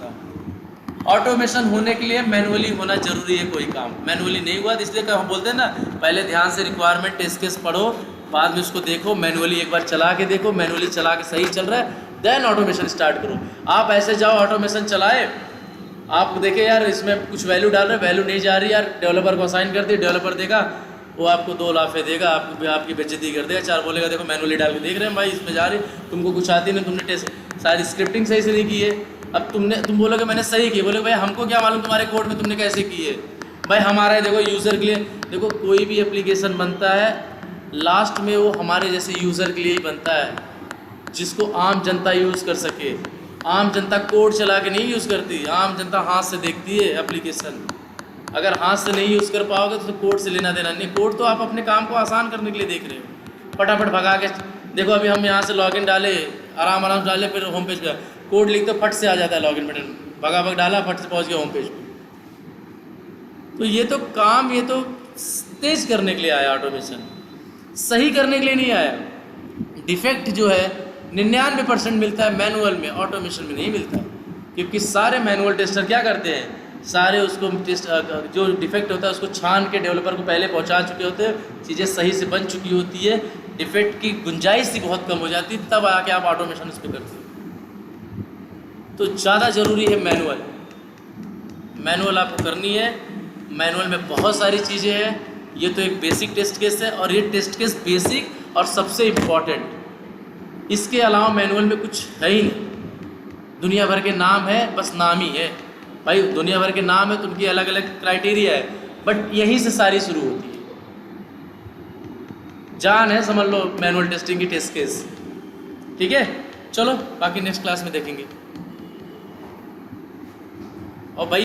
ऑटोमेशन होने के लिए मैनुअली होना जरूरी है कोई काम, मैनुअली नहीं हुआ तो इसलिए हम बोलते हैं ना, पहले ध्यान से रिक्वायरमेंट टेस्ट केस पढ़ो, बाद में उसको देखो, मैनुअली एक बार चला के देखो, मैनुअली चला के सही चल रहा है देन ऑटोमेशन स्टार्ट करो। आप ऐसे जाओ ऑटोमेशन चलाए, आप देखे यार इसमें कुछ वैल्यू डाल रहे, वैल्यू नहीं जा रही यार, डेवलपर को असाइन कर दी, डेवलपर देगा वो आपको 2 लाफे देगा, आपकी बेइज्जती कर देगा, 4 बोलेगा देखो मैनुअली डाल के देख रहे हैं भाई इसमें जा रही, तुमको कुछ आती नहीं, तुमने टेस्ट सारी स्क्रिप्टिंग सही से नहीं की है। अब तुम बोलोगे मैंने सही की, बोलोगे भाई हमको क्या मालूम तुम्हारे कोड में तुमने कैसे की है। भाई हमारा है देखो यूज़र के लिए, देखो कोई भी एप्लीकेशन बनता है लास्ट में वो हमारे जैसे यूज़र के लिए ही बनता है, जिसको आम जनता यूज़ कर सके। आम जनता कोड चला के नहीं यूज़ करती, आम जनता हाथ से देखती है एप्लीकेशन। अगर हाथ से नहीं यूज़ कर पाओगे तो कोड से लेना देना नहीं। कोड तो आप अपने काम को आसान करने के लिए देख रहे हो, फटाफट भगा के देखो। अभी हम यहाँ से लॉगिन डाले, आराम डाले, फिर होम पेज पर कोड लिखते फट से आ जाता है लॉगिन बटन, भगा डाला फट से पहुँच गया होम पेज पर। तो ये तो काम, ये तो तेज करने के लिए आया ऑटोमेशन, सही करने के लिए नहीं आया। डिफेक्ट जो है 99% मिलता है मैनुअल में, ऑटोमेशन में नहीं मिलता, क्योंकि सारे मैनुअल टेस्टर क्या करते हैं, सारे उसको टेस्ट जो डिफेक्ट होता है उसको छान के डेवलपर को पहले पहुंचा चुके होते हैं, चीज़ें सही से बन चुकी होती है, डिफेक्ट की गुंजाइश ही बहुत कम हो जाती है, तब आके आप ऑटोमेशन उस पर करते हो। तो ज़्यादा ज़रूरी है मैनुअल, मैनुअल आपको करनी है। मैनुअल में बहुत सारी चीज़ें हैं, ये तो एक बेसिक टेस्ट केस है, और ये टेस्ट केस बेसिक और सबसे इम्पॉर्टेंट। इसके अलावा मैनुअल में कुछ है ही नहीं, दुनिया भर के नाम है, बस नाम ही है भाई, दुनिया भर के नाम है तो उनकी अलग अलग क्राइटेरिया है, बट यहीं से सारी शुरू होती है। जान है समझ लो मैनुअल टेस्टिंग की टेस्ट केस, ठीक है। चलो बाकी नेक्स्ट क्लास में देखेंगे। और भाई